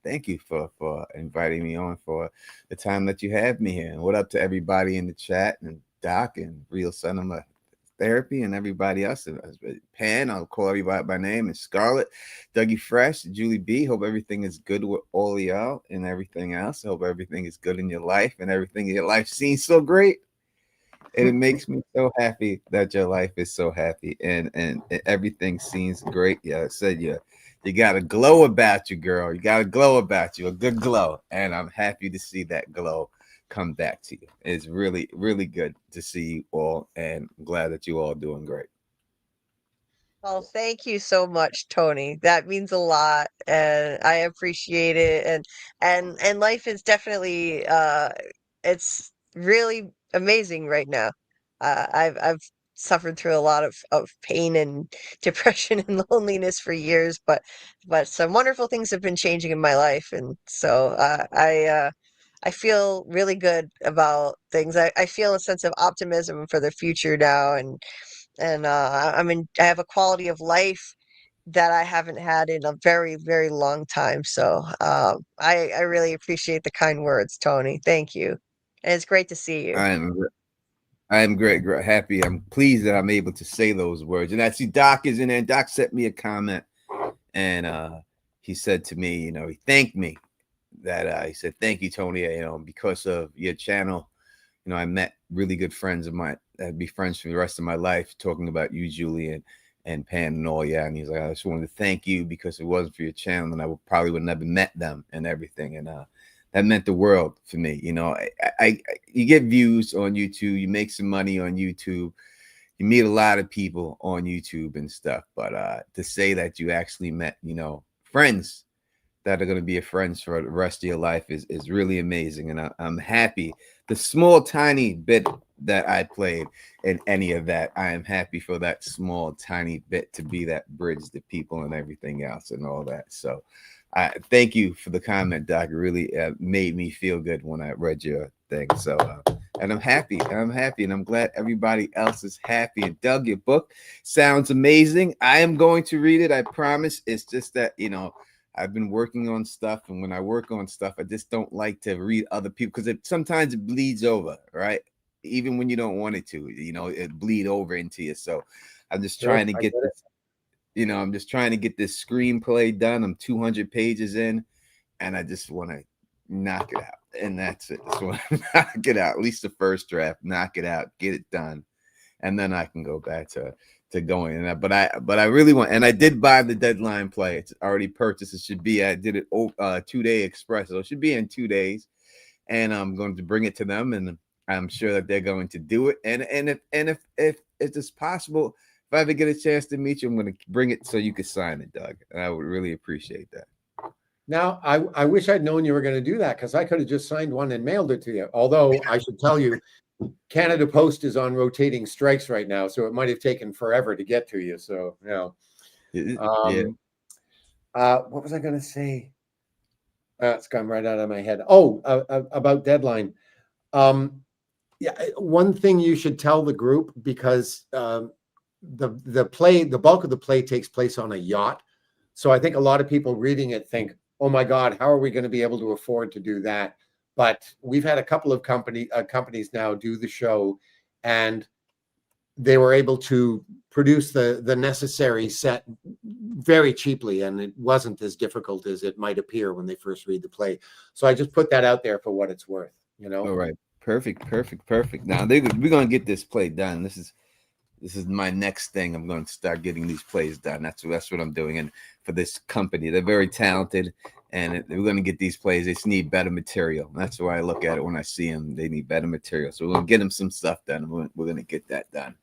Thank you for inviting me on for the time that you have me here. And what up to everybody in the chat and Doc and Real Cinema Therapy and everybody else. Pan, I'll call everybody by name, and Scarlet, Dougie Fresh, Julie B. Hope everything is good with all of y'all and everything else. I hope everything is good in your life and everything in your life seems so great. And it makes me so happy that your life is so happy and everything seems great. Yeah, I said you got a glow about you, girl. You got a glow about you, a good glow. And I'm happy to see that glow come back to you. It's really, really good to see you all, and I'm glad that you all doing great. Oh, thank you so much, Tony. That means a lot, and I appreciate it. And life is definitely it's really amazing right now. I've suffered through a lot of pain and depression and loneliness for years, but some wonderful things have been changing in my life, and so I feel really good about things. I feel a sense of optimism for the future now, and I have a quality of life that I haven't had in a very, very long time. So I really appreciate the kind words, Tony. Thank you. And it's great to see you. I'm great, happy. I'm pleased that I'm able to say those words. And I see Doc is in there. And Doc sent me a comment, and he said to me, he thanked me that he said, "Thank you, Tony. Because of your channel, I met really good friends of mine that'd be friends for the rest of my life, talking about you, Julie, and Pan and all." Yeah, and he's like, "I just wanted to thank you because if it wasn't for your channel, then I probably would never met them and everything." And that meant the world for me. You get views on YouTube, you make some money on YouTube, you meet a lot of people on YouTube and stuff, but to say that you actually met, friends that are going to be your friends for the rest of your life is really amazing. And I'm happy. The small, tiny bit that I played in any of that, I am happy for that small, tiny bit to be that bridge to people and everything else and all that. So thank you for the comment, Doc. It really made me feel good when I read your thing. So, and I'm happy. And I'm glad everybody else is happy. And Doug, your book sounds amazing. I am going to read it. I promise. It's just that, I've been working on stuff, and when I work on stuff, I just don't like to read other people because sometimes it bleeds over, right? Even when you don't want it to, it bleed over into you. So I'm just trying to get this, I'm just trying to get this screenplay done. I'm 200 pages in, and I just want to knock it out, and that's it. Just want to knock it out. At least the first draft, knock it out, get it done, and then I can go back to going in that. But I really want, and I did buy the Deadline play. It's already purchased. It should be. I did it 2-day express, so it should be in 2 days, and I'm going to bring it to them, and I'm sure that they're going to do it. And if it's possible, if I ever get a chance to meet you, I'm going to bring it so you can sign it, Doug. And I would really appreciate that. Now, I wish I'd known you were going to do that, because I could have just signed one and mailed it to you. Although I should tell you, Canada Post is on rotating strikes right now, so it might have taken forever to get to you. So, what was I going to say? It's gone right out of my head. Oh, about Deadline. One thing you should tell the group, because the bulk of the play takes place on a yacht. So I think a lot of people reading it think, "Oh my God, how are we going to be able to afford to do that?" But we've had a couple of companies now do the show, and they were able to produce the necessary set very cheaply, and it wasn't as difficult as it might appear when they first read the play. So I just put that out there for what it's worth. All right, perfect. Now we're going to get this play done. This is my next thing. I'm going to start getting these plays done. That's what I'm doing. And for this company, they're very talented, and we're going to get these plays. They just need better material. That's why I look at it when I see them. They need better material. So we're going to get them some stuff done. We're going to get that done,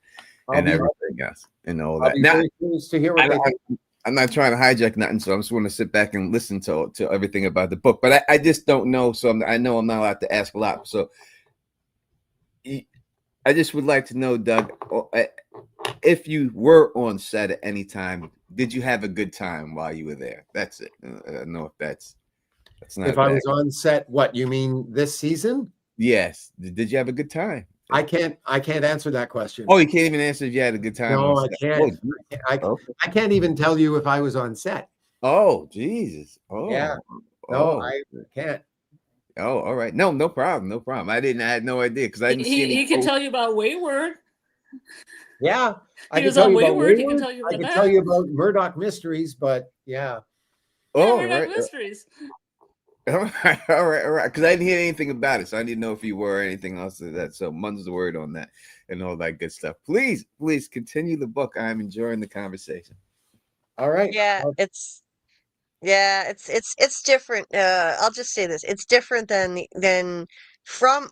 and everything else and all that. Now, to hear what they think. I'm not trying to hijack nothing, so I'm just want to sit back and listen to everything about the book. But I just don't know, so I know I'm not allowed to ask a lot. So I just would like to know, Doug, if you were on set at any time, did you have a good time while you were there? That's it. I don't know if that's not. If I was on set, what you mean this season? Yes. Did you have a good time? I can't answer that question. Oh, you can't even answer if you had a good time. No, I can't. I can't even tell you if I was on set. Oh, Jesus. Yeah. Oh, No, oh, I can't. oh, all right. No, no problem. No problem. I had no idea because I didn't see any He can posts. tell you about Wayward. Yeah, I He could was tell on you about Wayward. He can Wayward. tell you I about could tell that. you about Murdoch Mysteries, but yeah. Yeah, Oh, Murdoch right. Mysteries. All right, all right, all right. Because I didn't hear anything about it, so I didn't know if you were or anything else of that. So, mun's the word on that and all that good stuff. Please, please continue the book. I'm enjoying the conversation. All right. Yeah, Well, it's different. I'll just say this. It's different than from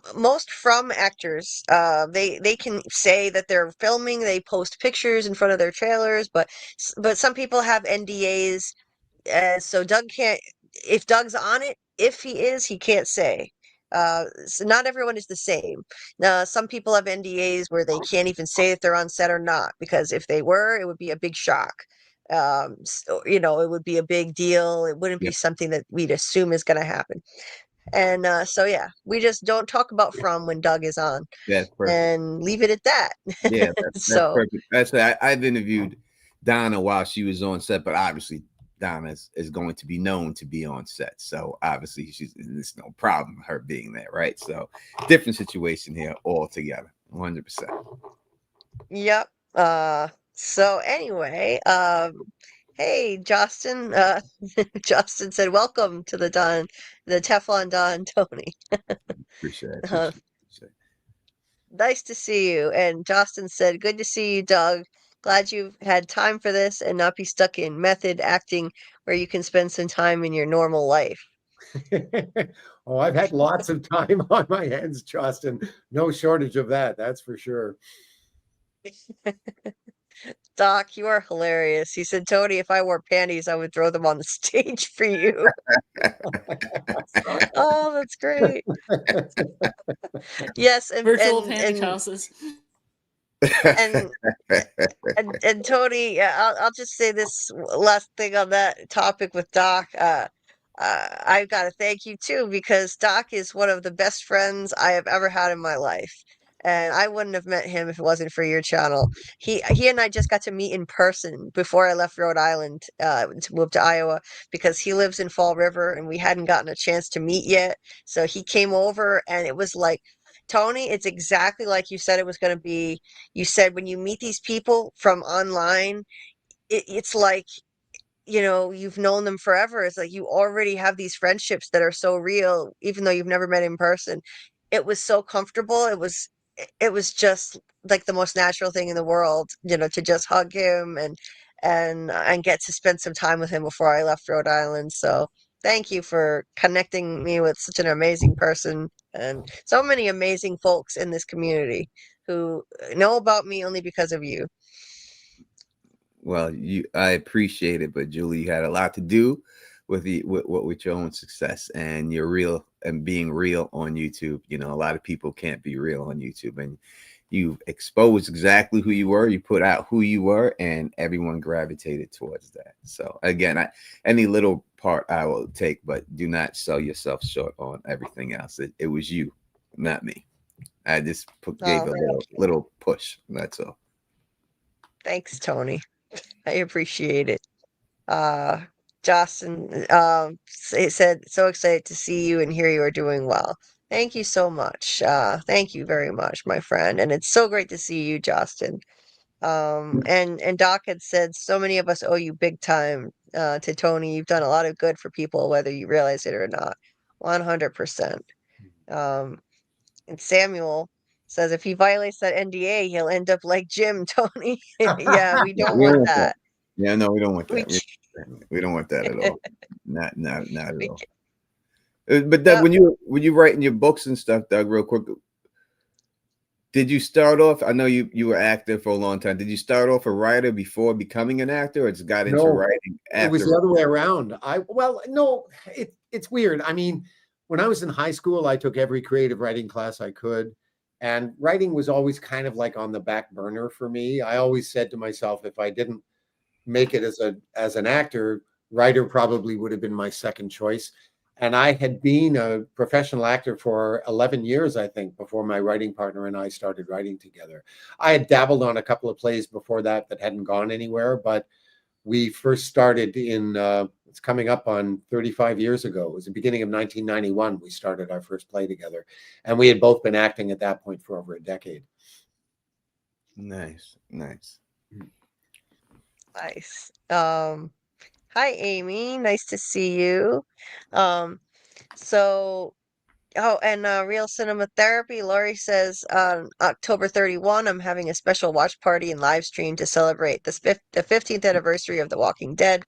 actors. They can say that they're filming, they post pictures in front of their trailers, but some people have NDAs. So Doug can't, if Doug's on it, if he is, he can't say. So not everyone is the same. Some people have NDAs where they can't even say if they're on set or not, because if they were, it would be a big shock. So, it would be a big deal. It wouldn't be Yep, something that we'd assume is going to happen. And so, yeah, we just don't talk about from when Doug is on that's perfect. and leave it at that. Yeah, that's So, perfect. I've interviewed Donna while she was on set, but obviously Donna is going to be known to be on set, so obviously there's no problem her being there, right? So different situation here altogether, 100%. yep. So anyway, hey, Justin. Justin said, "Welcome to the Teflon Don Tony. Appreciate it. Uh, Appreciate it. nice to see you." And Justin said, "Good to see you, Doug. Glad you've had time for this and not be stuck in method acting where you can spend some time in your normal life." oh, I've had lots of time on my hands, Justin. No shortage of that. That's for sure. Doc, you are hilarious. He said, "Tony, if I wore panties, I would throw them on the stage for you." Oh, that's great. Yes, Virtual panty tosses. and and Tony, I'll just say this last thing on that topic with Doc. I've got to thank you too, because Doc is one of the best friends I have ever had in my life, and I wouldn't have met him if it wasn't for your channel. He and I just got to meet in person before I left Rhode Island to move to Iowa, because he lives in Fall River and we hadn't gotten a chance to meet yet. So he came over, and it was like, Tony, it's exactly like you said it was going to be. You said when you meet these people from online, it's like, you've known them forever. It's like you already have these friendships that are so real, even though you've never met in person. It was so comfortable. It was just like the most natural thing in the world, to just hug him and get to spend some time with him before I left Rhode Island. So thank you for connecting me with such an amazing person and so many amazing folks in this community who know about me only because of you. Well, I appreciate it, but Julie, you had a lot to do with with your own success, and you're real and being real on YouTube. A lot of people can't be real on YouTube, and you've exposed exactly who you were. You put out who you were, and everyone gravitated towards that. So again, any little part I will take, but do not sell yourself short on everything else. It was you, not me. I just gave Oh, a thank you. little push. That's all. Thanks, Tony. I appreciate it. Uh, Justin, it said, "So excited to see you and hear you are doing well." Thank you so much. Thank you very much, my friend. And it's so great to see you, Justin. And Doc had said, "So many of us owe you big time, to Tony. You've done a lot of good for people, whether you realize it or not." 100%. Um, and Samuel says, "If he violates that NDA, he'll end up like Jim, Tony." Yeah, we Yeah, don't we don't want want that. that. Yeah, no, we don't want We, that. We don't want that at all. Not at we, all. But Doug, yep. when you writing your books and stuff, Doug, real quick, did you start off? I know you were active for a long time. Did you start off a writer before becoming an actor, or just got into No, writing it was after? the other way around. Well, no, it's weird. I mean, when I was in high school, I took every creative writing class I could, and writing was always kind of like on the back burner for me. I always said to myself, if I didn't make it as an actor, writer probably would have been my second choice. And I had been a professional actor for 11 years, I think, before my writing partner and I started writing together. I had dabbled on a couple of plays before that hadn't gone anywhere, but we first started in It's coming up on 35 years ago. It was the beginning of 1991. We started our first play together, and we had both been acting at that point for over a decade. Nice. Nice. Hi, Amy. Nice to see you. So Oh, and Real Cinema Therapy, Laurie says on October 31, I'm having a special watch party and live stream to celebrate the 15th anniversary of The Walking Dead.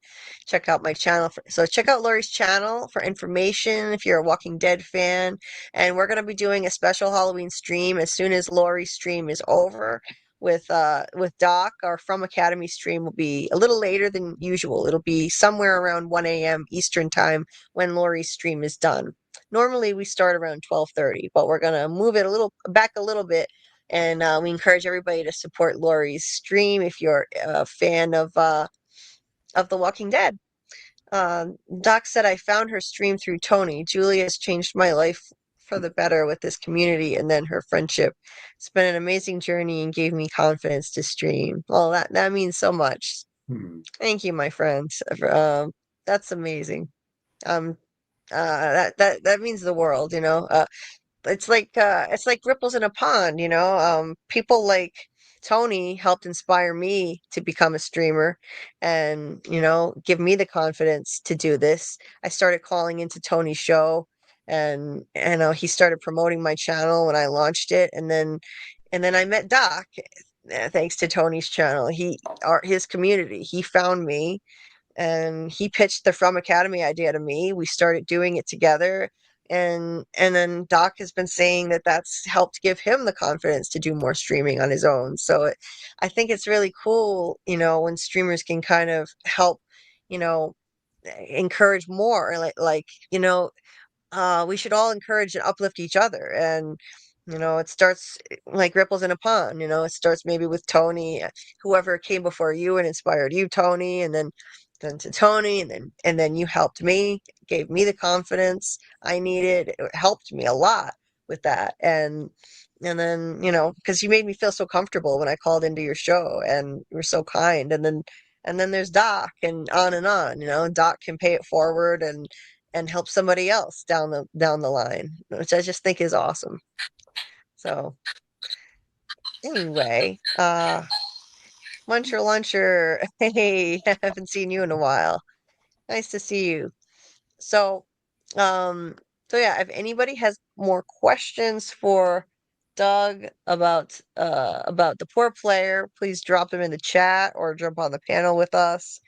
Check out my channel. So check out Laurie's channel for information if you're a Walking Dead fan. And we're going to be doing a special Halloween stream as soon as Laurie's stream is over with Doc. Our From Academy stream will be a little later than usual. It'll be somewhere around 1 a.m. Eastern time when Laurie's stream is done. Normally we start around 12:30, but we're gonna move it a little bit, and we encourage everybody to support Laurie's stream if you're a fan of The Walking Dead. Doc said I found her stream through Tony. Julie has changed my life for the better with this community and then her friendship. It's been an amazing journey and gave me confidence to stream. Well, that means so much. Thank you, my friends. That's amazing. Um, that means the world, you know. It's like ripples in a pond, you know. People like Tony helped inspire me to become a streamer and, you know, give me the confidence to do this. I started calling into Tony's show and you know, he started promoting my channel when I launched it, and then I met Doc thanks to Tony's channel. His community. He found me and he pitched the From Academy idea to me. We started doing it together, and then Doc has been saying that that's helped give him the confidence to do more streaming on his own. So I think it's really cool, you know, when streamers can kind of help, you know, encourage more, you know, we should all encourage and uplift each other. And, you know, it starts like ripples in a pond, you know, it starts maybe with Tony, whoever came before you and inspired you, Tony, and then to Tony, and then you helped me, gave me the confidence I needed. It helped me a lot with that. And then, you know, because you made me feel so comfortable when I called into your show and you were so kind. And then there's Doc and on, you know, Doc can pay it forward and help somebody else down the line, which I just think is awesome. So anyway, Luncher, hey, I haven't seen you in a while. Nice to see you. So, um, so yeah, if anybody has more questions for Doug about the poor player, please drop them in the chat or jump on the panel with us.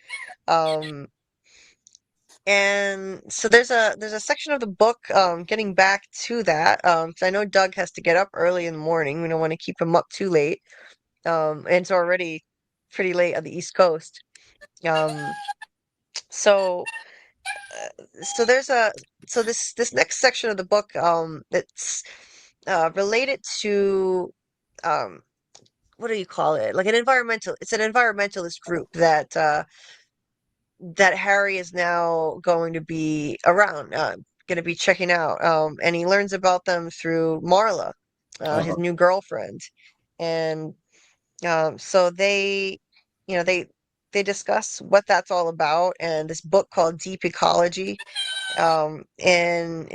And so there's a section of the book, getting back to that, 'cause I know Doug has to get up early in the morning. We don't want to keep him up too late. And it's already pretty late on the East Coast. Um, so there's a this next section of the book, that's related to, um, what do you call it? Like it's an environmentalist group that Harry is now going to be around, going to be checking out. And he learns about them through Marla, his new girlfriend. And so you know, they discuss what that's all about and this book called Deep Ecology. And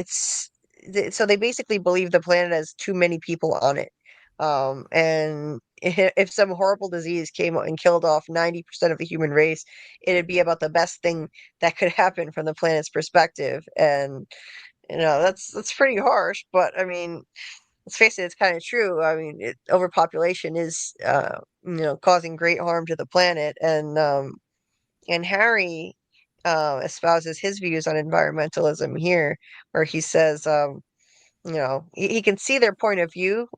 so they basically believe the planet has too many people on it. And if some horrible disease came and killed off 90% of the human race, it'd be about the best thing that could happen from the planet's perspective. And you know, that's pretty harsh, but I mean, let's face it, it's kind of true. I mean, overpopulation is, you know, causing great harm to the planet, and Harry espouses his views on environmentalism here, where he says, you know, he can see their point of view,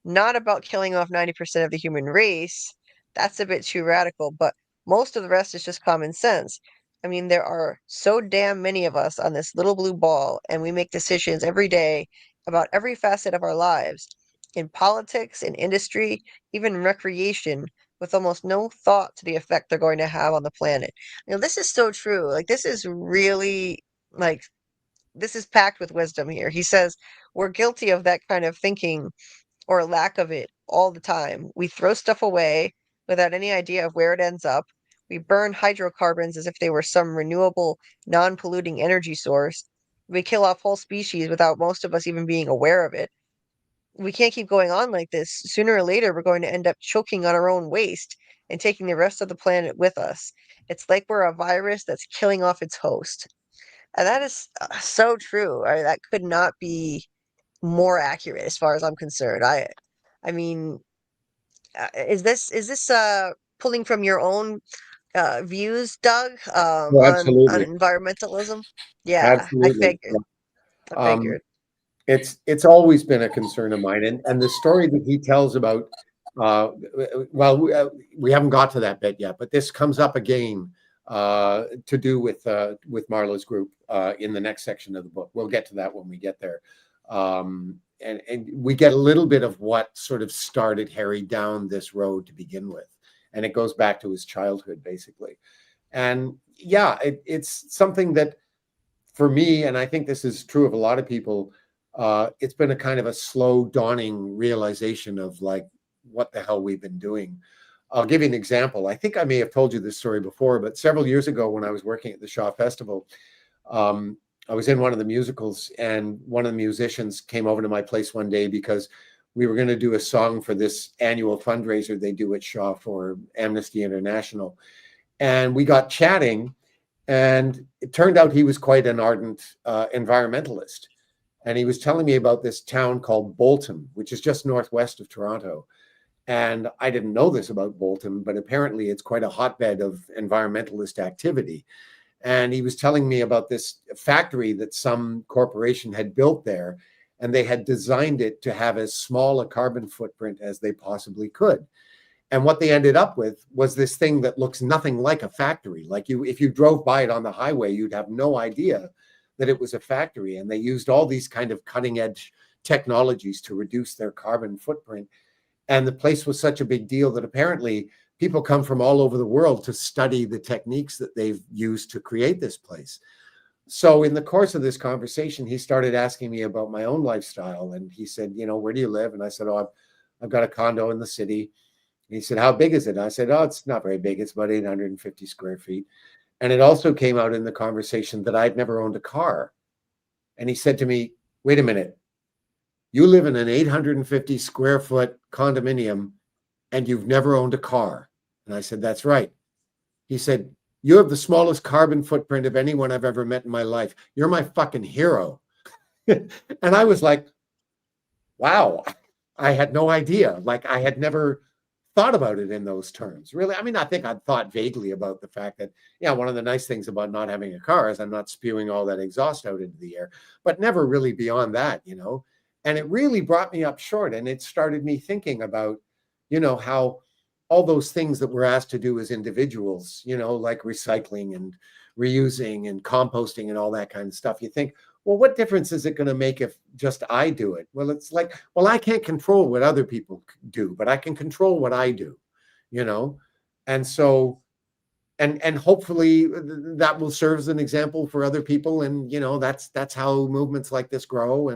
not about killing off 90% of the human race. That's a bit too radical, but most of the rest is just common sense. I mean, there are so damn many of us on this little blue ball, and we make decisions every day about every facet of our lives, in politics, in industry, even recreation, with almost no thought to the effect they're going to have on the planet. You know, this is so true. Like, this is really, like, this is packed with wisdom here. He says, we're guilty of that kind of thinking or lack of it all the time. We throw stuff away without any idea of where it ends up. We burn hydrocarbons as if they were some renewable, non-polluting energy source. We kill off whole species without most of us even being aware of it. We can't keep going on like this. Sooner or later, we're going to end up choking on our own waste and taking the rest of the planet with us. It's like we're a virus that's killing off its host. And that is so true. That could not be more accurate as far as I'm concerned. I mean, is this pulling from your own views, Doug, Well, on absolutely. environmentalism? Yeah, I Absolutely. figured. I Um, figured. it's always been a concern of mine, and the story that he tells about, well, we haven't got to that bit yet, but this comes up again to do with Marla's group in the next section of the book. We'll get to that when we get there. And we get a little bit of what sort of started Harry down this road to begin with, and it goes back to his childhood basically. And yeah, it's something that for me, and I think this is true of a lot of people, it's been a kind of a slow dawning realization of like what the hell we've been doing. I'll give you an example. I think I may have told you this story before, but several years ago when I was working at the Shaw Festival, I was in one of the musicals, and one of the musicians came over to my place one day because we were going to do a song for this annual fundraiser they do at Shaw for Amnesty International. And we got chatting, and it turned out he was quite an ardent environmentalist. And he was telling me about this town called Bolton, which is just northwest of Toronto. And I didn't know this about Bolton, but apparently it's quite a hotbed of environmentalist activity. And he was telling me about this factory that some corporation had built there, and they had designed it to have as small a carbon footprint as they possibly could. And what they ended up with was this thing that looks nothing like a factory. Like if you drove by it on the highway, you'd have no idea that it was a factory. And they used all these kind of cutting edge technologies to reduce their carbon footprint. And the place was such a big deal that apparently people come from all over the world to study the techniques that they've used to create this place. So in the course of this conversation, he started asking me about my own lifestyle. And he said, where do you live? And I said, oh, I've got a condo in the city. And he said, how big is it? And I said, oh, it's not very big. It's about 850 square feet. And it also came out in the conversation that I'd never owned a car. And he said to me, wait a minute, you live in an 850 square foot condominium and you've never owned a car. And I said, that's right. He said, you have the smallest carbon footprint of anyone I've ever met in my life. You're my fucking hero. And I was like, wow, I had no idea. Like I had never thought about it in those terms, really. I mean, I think I'd thought vaguely about the fact that, yeah, one of the nice things about not having a car is I'm not spewing all that exhaust out into the air, but never really beyond that, And it really brought me up short, and it started me thinking about, how all those things that we're asked to do as individuals, like recycling and reusing and composting and all that kind of stuff. You think, well, what difference is it going to make if just I do it? Well, it's like, well, I can't control what other people do, but I can control what I do, And so, and hopefully that will serve as an example for other people. And, that's how movements like this grow.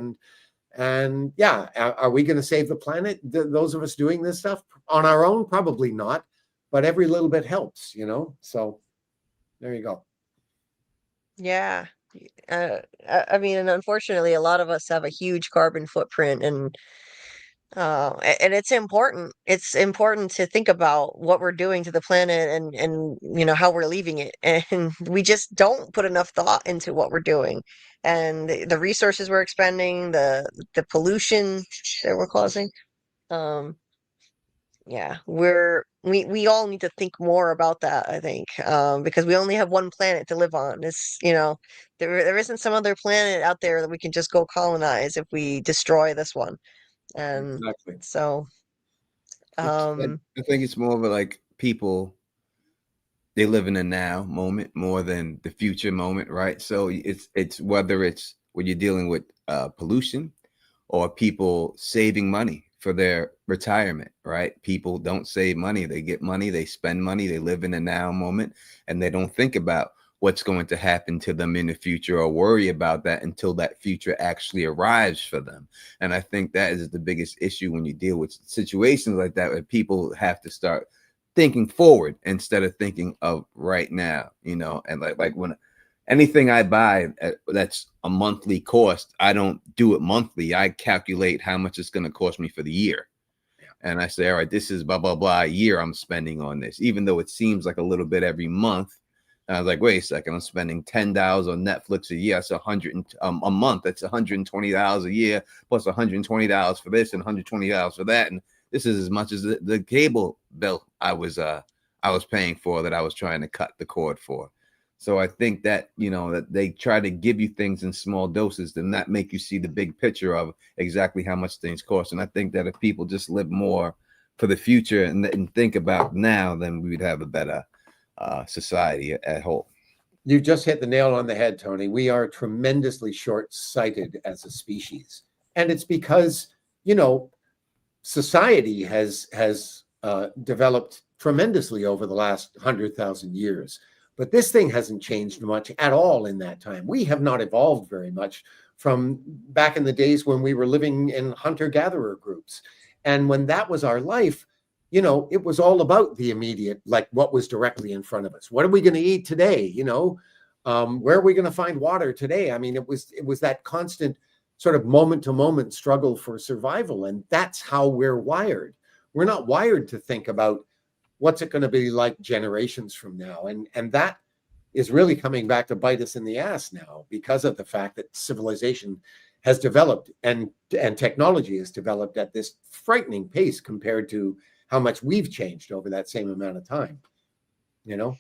And yeah, are we going to save the planet? Those of us doing this stuff on our own? Probably not, but every little bit helps, So there you go. Yeah. I mean, and unfortunately, a lot of us have a huge carbon footprint, and it's important. It's important to think about what we're doing to the planet and how we're leaving it. And we just don't put enough thought into what we're doing and the resources we're expending, the pollution that we're causing. Um, yeah, we all need to think more about that, I think, because we only have one planet to live on. There isn't some other planet out there that we can just go colonize if we destroy this one. And Exactly. so, I think it's more of a, like, people, they live in the now moment more than the future moment, right? So it's whether it's when you're dealing with pollution or people saving money for their retirement, right? People don't save money. They get money, they spend money, they live in the now moment, and they don't think about what's going to happen to them in the future or worry about that until that future actually arrives for them. And I think that is the biggest issue when you deal with situations like that, where people have to start thinking forward instead of thinking of right now, you know. And like when anything I buy that's a monthly cost, I don't do it monthly. I calculate how much it's going to cost me for the year. And I say, all right, this is blah, blah, blah a year I'm spending on this, even though it seems like a little bit every month. And I was like, wait a second, I'm spending $10 on Netflix a year. That's a month. That's $120 a year, plus $120 for this and $120 for that. And this is as much as the cable bill I was paying for, that I was trying to cut the cord for. So I think that, you know, that they try to give you things in small doses and not make you see the big picture of exactly how much things cost. And I think that if people just live more for the future and think about now, then we would have a better society at whole. You just hit the nail on the head, Tony. We are tremendously short-sighted as a species. And it's because, you know, society has developed tremendously over the last 100,000 years. But this thing hasn't changed much at all in that time. We have not evolved very much from back in the days when we were living in hunter-gatherer groups. And when that was our life, you know, it was all about the immediate, like what was directly in front of us. What are we going to eat today? You know, where are we going to find water today? I mean, it was that constant sort of moment-to-moment struggle for survival. And that's how we're wired. We're not wired to think about what's it going to be like generations from now? And that is really coming back to bite us in the ass now because of the fact that civilization has developed and technology has developed at this frightening pace compared to how much we've changed over that same amount of time, you know?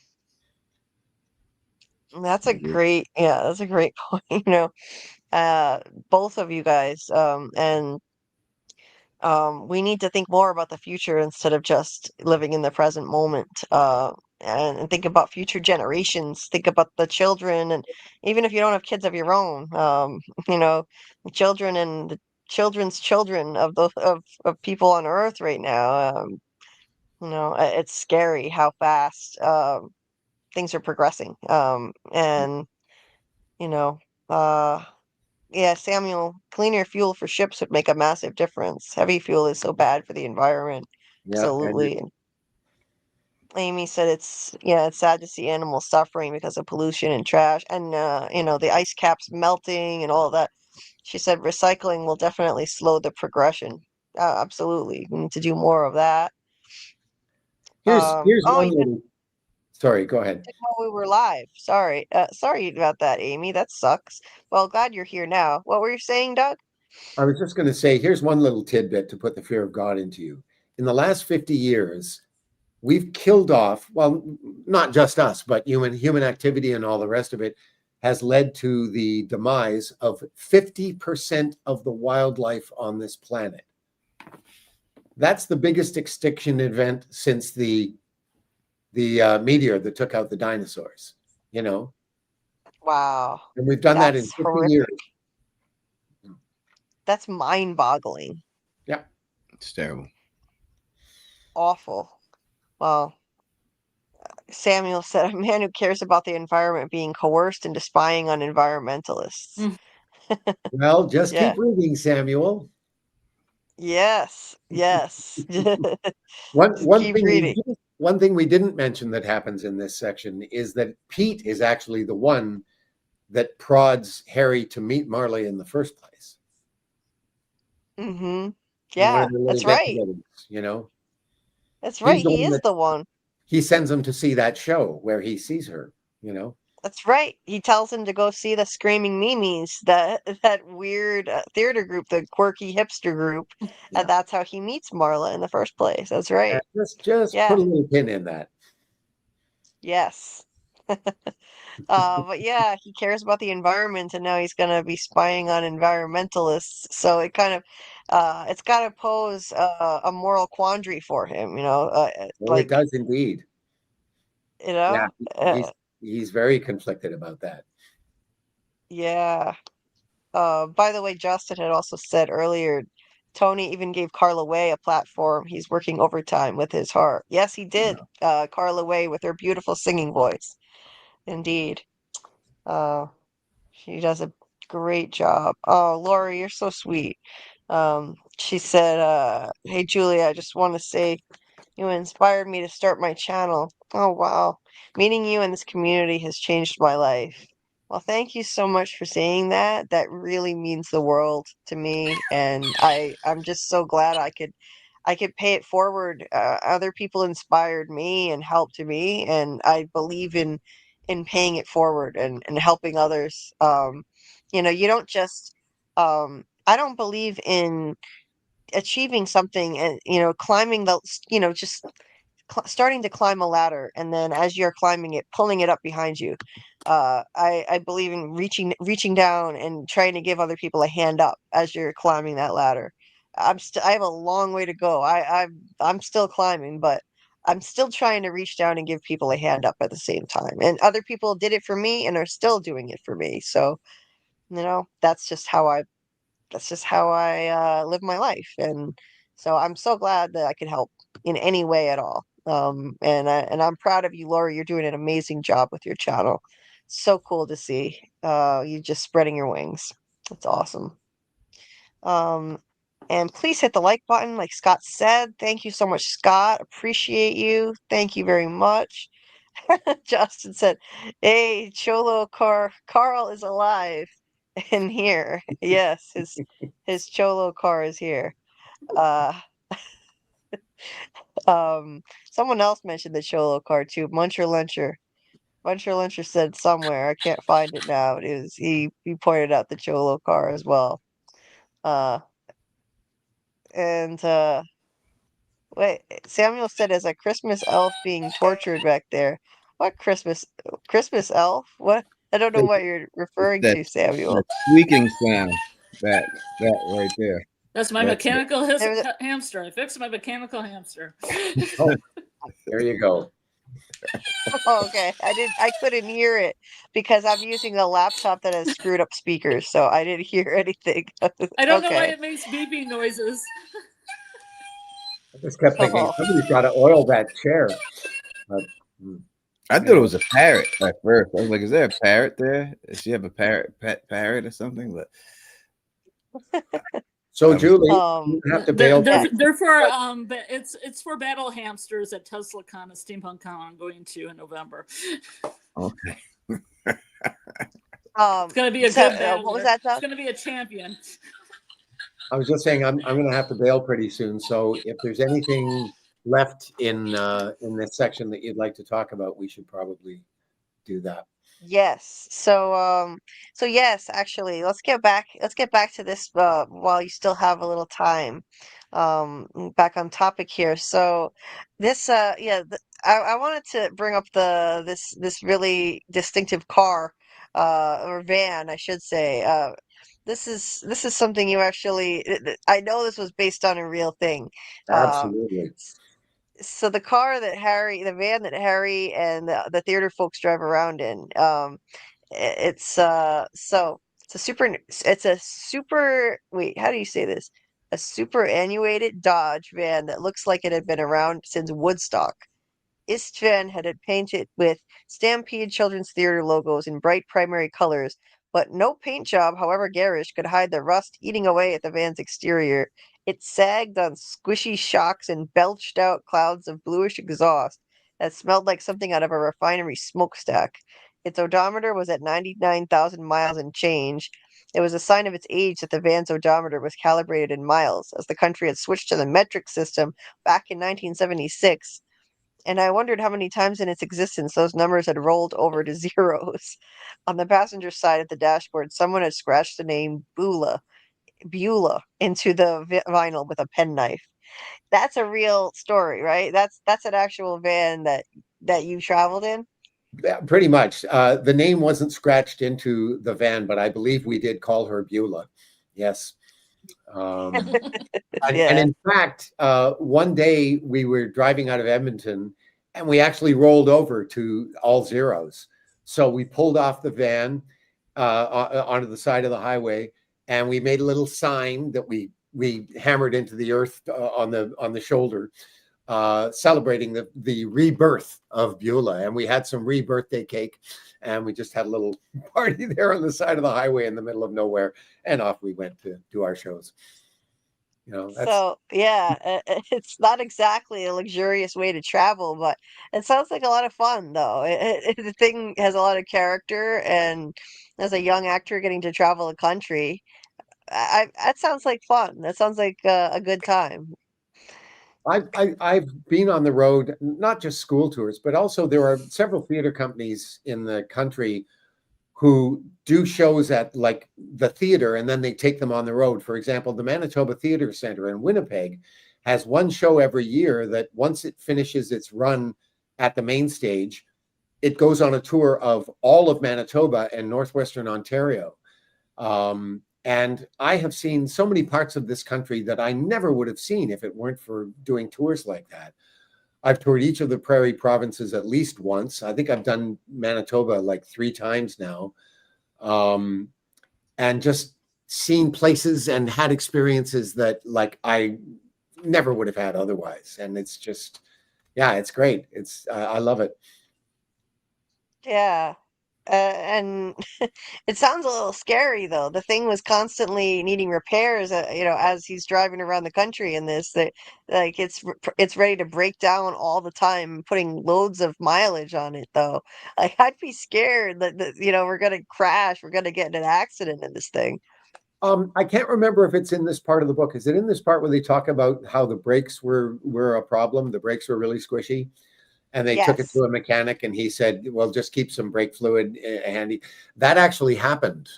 That's a great point. You know, both of you guys, and we need to think more about the future instead of just living in the present moment. And think about future generations. Think about the children, and even if you don't have kids of your own, you know, the children and the children's children of of people on Earth right now. You know, it's scary how fast things are progressing. And you know, uh, yeah, Samuel, cleaner fuel for ships would make a massive difference. Heavy fuel is so bad for the environment. Yeah. And Absolutely. And Amy said it's sad to see animals suffering because of pollution and trash and you know, the ice caps melting and all that. She said recycling will definitely slow the progression. Absolutely. We need to do more of that. here's Oh, one you little, sorry, go ahead. didn't know we were live. Sorry. Sorry about that, Amy. That sucks. Well, glad you're here now. What were you saying, Doug? I was just going to say, here's one little tidbit to put the fear of God into you. In the last 50 years, we've killed off, well, not just us, but human activity and all the rest of it has led to the demise of 50% of the wildlife on this planet. That's the biggest extinction event since the meteor that took out the dinosaurs, you know, Wow. and we've done that in That's 50 years. horrific. That's mind-boggling. Yeah. It's terrible. Awful. Well, Samuel said, a man who cares about the environment being coerced into spying on environmentalists. Well, just Yeah. keep reading, Samuel. Yes. Yes. Just One keep thing reading. one thing we didn't mention that happens in this section is that Pete is actually the one that prods Harry to meet Marley in the first place. Mm-hmm. In one Yeah, of the little that's right. get-togethers, you know, That's he's right. the He one is that the one. he sends him to see that show where he sees her, you know. That's right. He tells him to go see the Screaming Mimes, that weird theater group, the quirky hipster group, and Yeah. that's how he meets Marla in the first place. That's right. Just Yeah. put a little pin in that. Yes. But yeah, he cares about the environment, and now he's gonna be spying on environmentalists. So it kind of, it's gotta pose a moral quandary for him, you know, Oh, it like, does indeed. you Yeah, know, he's he's very conflicted about that. yeah. By the way, Justin had also said earlier, Tony even gave Carla Way a platform. He's working overtime with his heart. Yes, he did. Carla Way with her beautiful singing voice. Indeed. Uh, she does a great job. Oh, Lori, you're so sweet. She said, hey, Julia, I just want to say You inspired me to start my channel. Oh, wow. Meeting you in this community has changed my life. Well, thank you so much for saying that. That really means the world to me, and I'm just so glad I could pay it forward. Other people inspired me and helped me, and I believe in paying it forward and helping others. You don't just I don't believe in achieving something and climbing just starting to climb a ladder, and then as you're climbing it, pulling it up behind you. I believe in reaching down and trying to give other people a hand up as you're climbing that ladder. I have a long way to go. I'm still climbing, but I'm still trying to reach down and give people a hand up at the same time. And other people did it for me and are still doing it for me. So, that's just how I live my life. And so I'm so glad that I could help in any way at all. And I'm proud of you, Laura. You're doing an amazing job with your channel. So cool to see you just spreading your wings. That's awesome. Um, and please hit the like button, like Scott said. Thank you so much, Scott. Appreciate you. Thank you very much. Justin said, "Hey, Carl is alive and here. Yes, his Cholo car is here." Uh, Someone else mentioned the Cholo car too. Muncher Luncher. Muncher Luncher said somewhere. I can't find it now. It was he pointed out the Cholo car as well. Uh, and wait, Samuel said, "As a Christmas elf being tortured back there." What Christmas elf? What? I don't know what you're It's referring that to, Samuel. that squeaking sound. That right there. That's my That's it. mechanical There was hamster. I fixed my mechanical hamster. Oh, there you go. Oh, okay. I couldn't hear it because I'm using a laptop that has screwed up speakers, so I didn't hear anything. I don't know why Okay. it makes beeping noises. I just kept thinking Oh, somebody's got to oil that chair. But, I thought it was a parrot at first. I was like, "Is there a parrot there? Does she have a pet parrot or something?" But so, I was Julie, um, you have to They're, bail. they're, yeah. they're for it's for battle hamsters at TeslaCon and Steampunk Con I'm going to in November. okay. It's gonna be a So good what was battler. that, It's Doug? gonna be a champion. I was just saying I'm going to have to bail pretty soon. So, if there's anything left in this section that you'd like to talk about, we should probably do that. Yes. So yes, actually, let's get back to this while you still have a little time. Back on topic here. So this yeah, I wanted to bring up this really distinctive car or van, I should say. This is something you actually I know this was based on a real thing. Um Absolutely. so the van that Harry and the theater folks drive around in, it's a super wait, how do you say this? A superannuated Dodge van that looks like it had been around since Woodstock. Istvan had it painted with Stampede Children's Theater logos in bright primary colors, but no paint job, however garish, could hide the rust eating away at the van's exterior. It sagged on squishy shocks and belched out clouds of bluish exhaust that smelled like something out of a refinery smokestack. Its odometer was at 99,000 miles and change. It was a sign of its age that the van's odometer was calibrated in miles, as the country had switched to the metric system back in 1976, and I wondered how many times in its existence those numbers had rolled over to zeros. On the passenger side of the dashboard, someone had scratched the name Beulah into the vinyl with a penknife. That's a real story, right? That's an actual van that you traveled in. Yeah, pretty much. The name wasn't scratched into the van, but I believe we did call her Beulah. Yes. Um, and Yeah. in fact, one day we were driving out of Edmonton and we actually rolled over to all zeros. So we pulled off the van onto the side of the highway, and we made a little sign that we hammered into the earth on the shoulder, celebrating the rebirth of Beulah. And we had some rebirthday cake, and we just had a little party there on the side of the highway in the middle of nowhere, and off we went to do our shows. You know, that's So, yeah, it's not exactly a luxurious way to travel, but it sounds like a lot of fun, though. The thing has a lot of character, and as a young actor getting to travel the country, that sounds like fun. That sounds like a good time. I've been on the road, not just school tours, but also there are several theater companies in the country who do shows at like the theater and then they take them on the road. For example, the Manitoba Theater Center in Winnipeg has one show every year that once it finishes its run at the main stage, it goes on a tour of all of Manitoba and northwestern Ontario. And I have seen so many parts of this country that I never would have seen if it weren't for doing tours like that. I've toured each of the prairie provinces at least once. I think I've done Manitoba like 3 times now. Um, and just seen places and had experiences that like I never would have had otherwise. And it's just, yeah, it's great. I love it. Yeah. And it sounds a little scary though. The thing was constantly needing repairs, as he's driving around the country in this that like it's ready to break down all the time, putting loads of mileage on it though. Like I'd be scared that we're gonna crash, we're gonna get in an accident in this thing. I can't remember if it's in this part of the book. Is it in this part where they talk about how the brakes were a problem? The brakes were really squishy, and they took it Yes. to a mechanic, and he said, "Well, just keep some brake fluid handy." That actually happened.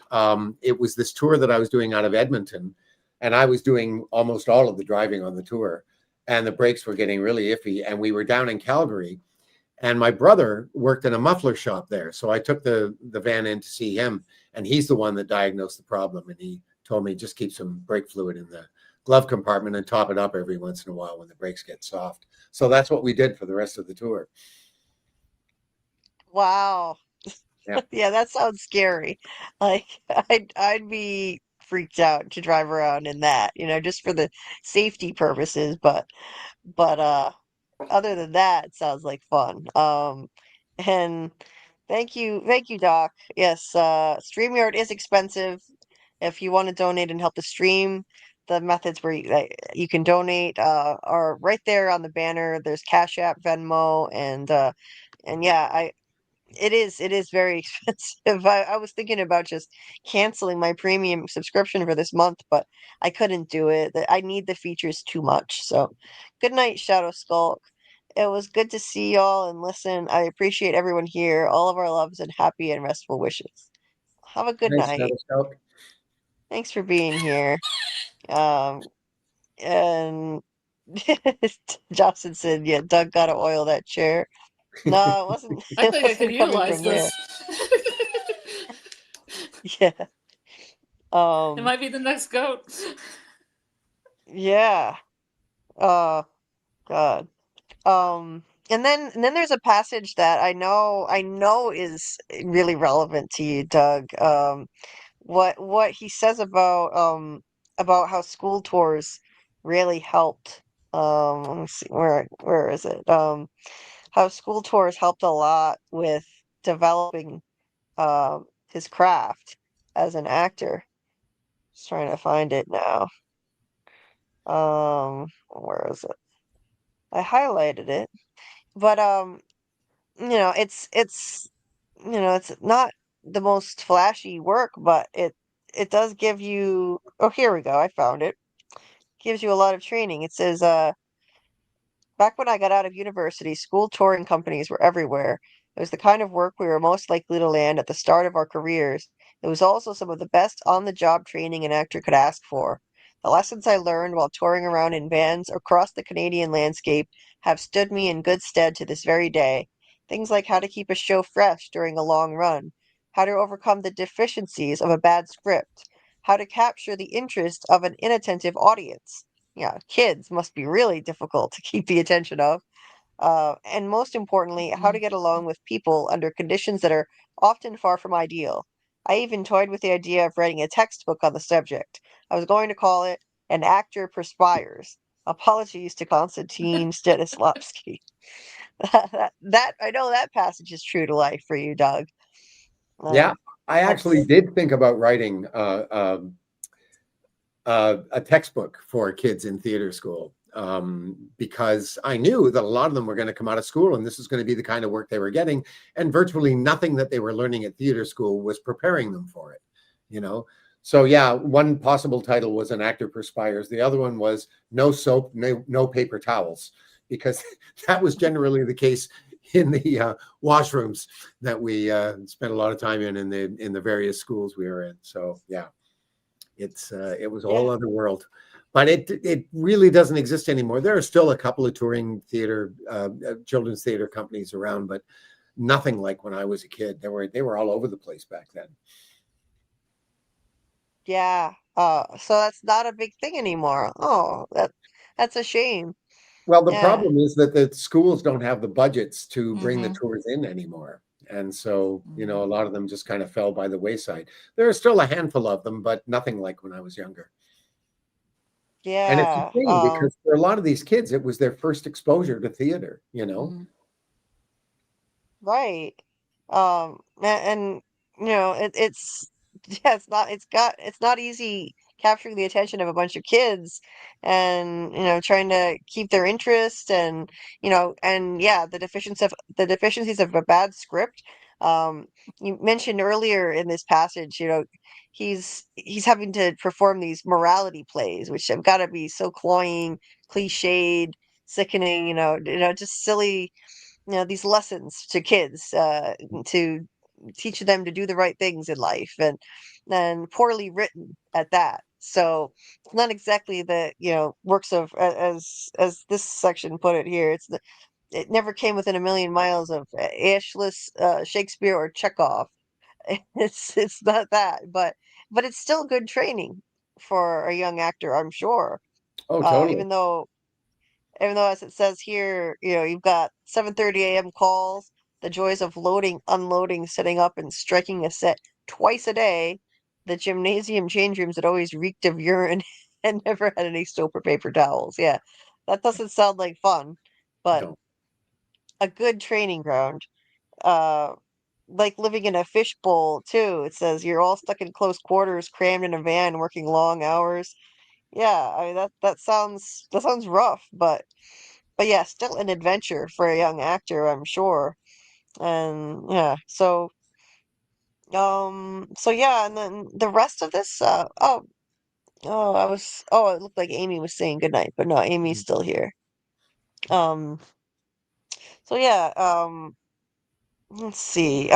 It was this tour that I was doing out of Edmonton, and I was doing almost all of the driving on the tour, and the brakes were getting really iffy. And we were down in Calgary, and my brother worked in a muffler shop there, so I took the van in to see him, and he's the one that diagnosed the problem, and he told me just keep some brake fluid in the glove compartment and top it up every once in a while when the brakes get soft. So that's what we did for the rest of the tour. Wow. Yeah. Yeah, that sounds scary. Like I'd be freaked out to drive around in that, just for the safety purposes, but other than that, it sounds like fun. And thank you, Doc. Yes, StreamYard is expensive. If you want to donate and help the stream, the methods where you can donate are right there on the banner. There's Cash App, Venmo, and yeah, it is very expensive. I was thinking about just canceling my premium subscription for this month, but I couldn't do it. I need the features too much. So, good night, Shadow Skulk. It was good to see y'all and listen. I appreciate everyone here. All of our loves and happy and restful wishes. Have a good Nice, night. Shadow Scout. Thanks for being here. And Johnson said, "Yeah, Doug gotta oil that chair." No, it wasn't. I It think I could wasn't coming utilize from there. this. Yeah. It Um. might be the next goat. Yeah. Uh. God. And then there's a passage that I know is really relevant to you, Doug. What he says about how school tours really helped. Let me see, where is it? How school tours helped a lot with developing his craft as an actor. Just trying to find it now. Where is it? I highlighted it, but it's not the most flashy work, but it does give you. Oh, here we go. I found it. Gives you a lot of training. It says, back when I got out of university, school touring companies were everywhere. It was the kind of work we were most likely to land at the start of our careers. It was also some of the best on-the-job training an actor could ask for. The lessons I learned while touring around in vans across the Canadian landscape have stood me in good stead to this very day. Things like how to keep a show fresh during a long run, how to overcome the deficiencies of a bad script, how to capture the interest of an inattentive audience. Yeah, kids must be really difficult to keep the attention of. And most importantly, how to get along with people under conditions that are often far from ideal. I even toyed with the idea of writing a textbook on the subject. I was going to call it An Actor Perspires. Apologies to Konstantin Stanislavski. That I know that passage is true to life for you, Doug. Yeah, I actually That's did think about writing a textbook for kids in theater school, because I knew that a lot of them were going to come out of school and this was going to be the kind of work they were getting, and virtually nothing that they were learning at theater school was preparing them for it, you know. So yeah, one possible title was An Actor Perspires. The other one was No Soap, No Paper Towels, because that was generally the case in the washrooms that we spent a lot of time in the various schools we were in. So yeah, it was a whole other world, but it really doesn't exist anymore. There are still a couple of touring theater, children's theater companies around, but nothing like when I was a kid. They were all over the place back then. Yeah. So that's not a big thing anymore. Oh, that's a shame. Well, the Yeah. problem is that the schools don't have the budgets to bring the Mhm. tours in anymore. And so, you know, a Mhm. lot of them just kind of fell by the wayside. There are still a handful of them, but nothing like when I was younger. And it's a Yeah. shame because for a lot of these kids, it was their first exposure to theater, you know? Mhm. Right. And you know, it's yeah, it's not easy capturing the attention of a bunch of kids and you know trying to keep their interest and you know and yeah, the deficiencies of a bad script. Um, you mentioned earlier in this passage, you know, he's having to perform these morality plays, which have got to be so cloying, cliched, sickening, you know, just silly, you know, these lessons to kids to teach them to do the right things in life and poorly written at that. So it's not exactly the, you know, works of as this section put it here. It never came within a million miles of Aeschylus, Shakespeare, or Chekhov. It's not that, but it's still good training for a young actor, I'm sure. Oh, totally. Even though as it says here, you know, you've got 7:30 a.m. calls, the joys of loading, unloading, setting up and striking a set twice a day, the gymnasium change rooms that always reeked of urine and never had any soap or paper towels. Yeah. That doesn't sound like fun, but No. a good training ground. Uh like living in a fishbowl too. It says you're all stuck in close quarters, crammed in a van, working long hours. Yeah, I mean that sounds rough, but yeah, still an adventure for a young actor, I'm sure. And yeah, so yeah, and then the rest of this, it looked like Amy was saying goodnight, but no, Amy's still here. Um, so yeah, let's see.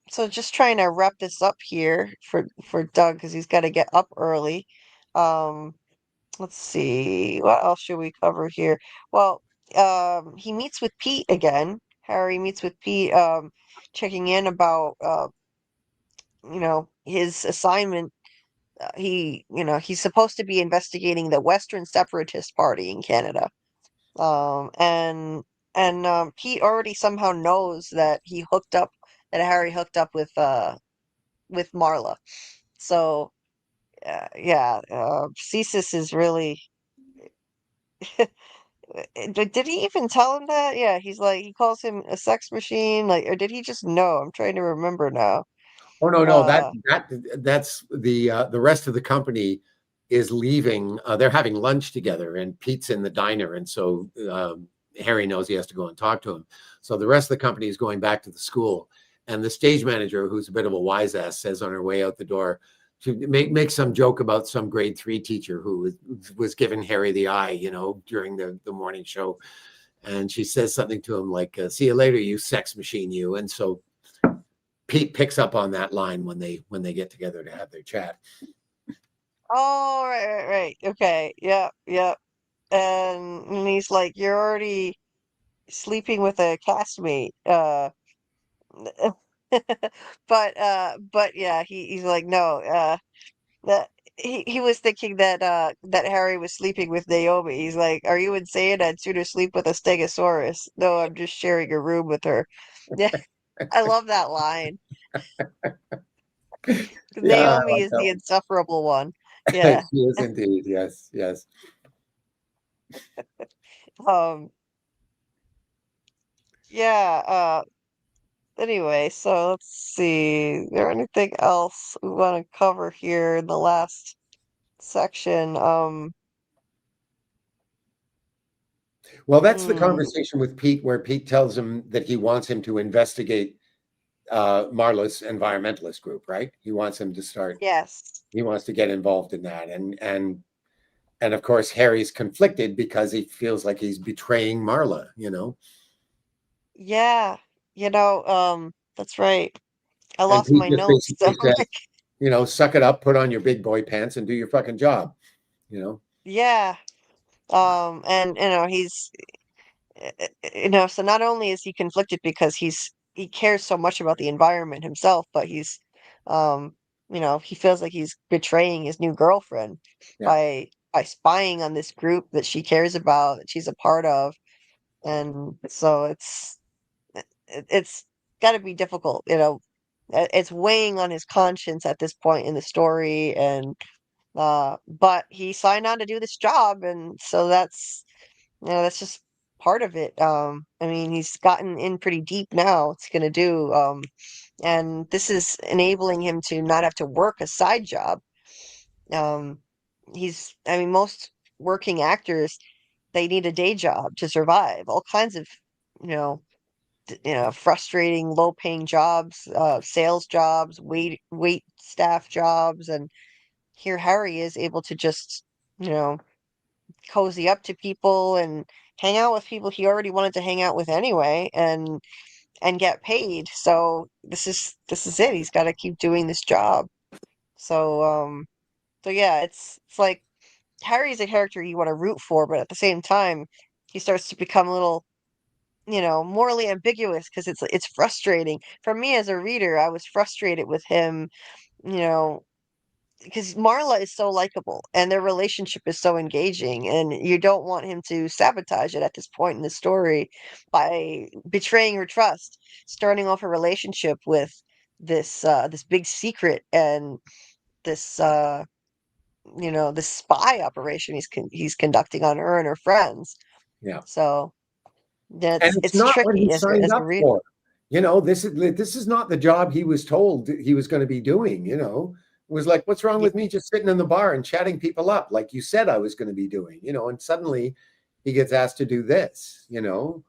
So just trying to wrap this up here for Doug because he's got to get up early. Um, let's see. What else should we cover here? Well, he meets with Pete again. Harry meets with Pete, checking in about, you know, his assignment. He's supposed to be investigating the Western Separatist Party in Canada. And Pete already somehow knows that Harry hooked up with Marla. So, yeah, CSIS is really. Did he even tell him that? Yeah, he's like he calls him a sex machine, like, or did he just know? I'm trying to remember now. Oh no, Uh, that's the rest of the company is leaving. They're having lunch together, and Pete's in the diner, and so Harry knows he has to go and talk to him. So the rest of the company is going back to the school, and the stage manager, who's a bit of a wise ass, says on her way out the door to make some joke about some grade 3 teacher who was giving Harry the eye, you know, during the morning show, and she says something to him like, "See you later, you sex machine, you." And so Pete picks up on that line when they get together to have their chat. oh, right. Okay, yep. And he's like, "You're already sleeping with a castmate." But yeah, he's like, "No, that." He was thinking that Harry was sleeping with Naomi. He's like, "Are you insane? I'd sooner sleep with a Stegosaurus." No, I'm just sharing a room with her. Yeah, I love that line. 'Cause Yeah, I Naomi like is the that insufferable one. one. Yeah. She is indeed. Yes, yes. Um, yeah, Anyway, so let's see. Is there anything else we want to cover here in the last section? Well, that's the Hmm, conversation with Pete where Pete tells him that he wants him to investigate Marla's environmentalist group, right? He wants him to start. yes. He wants to get involved in that, and of course Harry's conflicted because he feels like he's betraying Marla. Yeah, that's right. I And lost Pete my just notes, so basically says, suck it up, put on your big boy pants, and do your fucking job. You know. yeah. And he's so not only is he conflicted because he cares so much about the environment himself, but um, he feels like he's betraying his new girlfriend Yeah. by spying on this group that she cares about, that she's a part of, and so it's got to be difficult, It's weighing on his conscience at this point in the story, and but he signed on to do this job, and so that's just part of it. I mean, he's gotten in pretty deep now. It's gonna do, and this is enabling him to not have to work a side job. Um, I mean, most working actors, they need a day job to survive. All kinds of, you know, frustrating, low-paying jobs, sales jobs, wait staff jobs, and here Harry is able to just, you know, cozy up to people and hang out with people he already wanted to hang out with anyway, and get paid. So this is it. He's got to keep doing this job. So so yeah, it's like Harry's a character you want to root for, but at the same time, he starts to become a little, morally ambiguous because it's frustrating. For me as a reader, I was frustrated with him, you know, because Marla is so likable and their relationship is so engaging, and you don't want him to sabotage it at this point in the story by betraying her trust, starting off a relationship with this big secret and this this spy operation he's conducting on her and her friends. Yeah. So And that's it's it's not what he tricky signed as a up reader. for. This is not the job he was told he was going to be doing. It was like, what's wrong Yeah, with me just sitting in the bar and chatting people up like you said I was going to be doing, and suddenly he gets asked to do this. And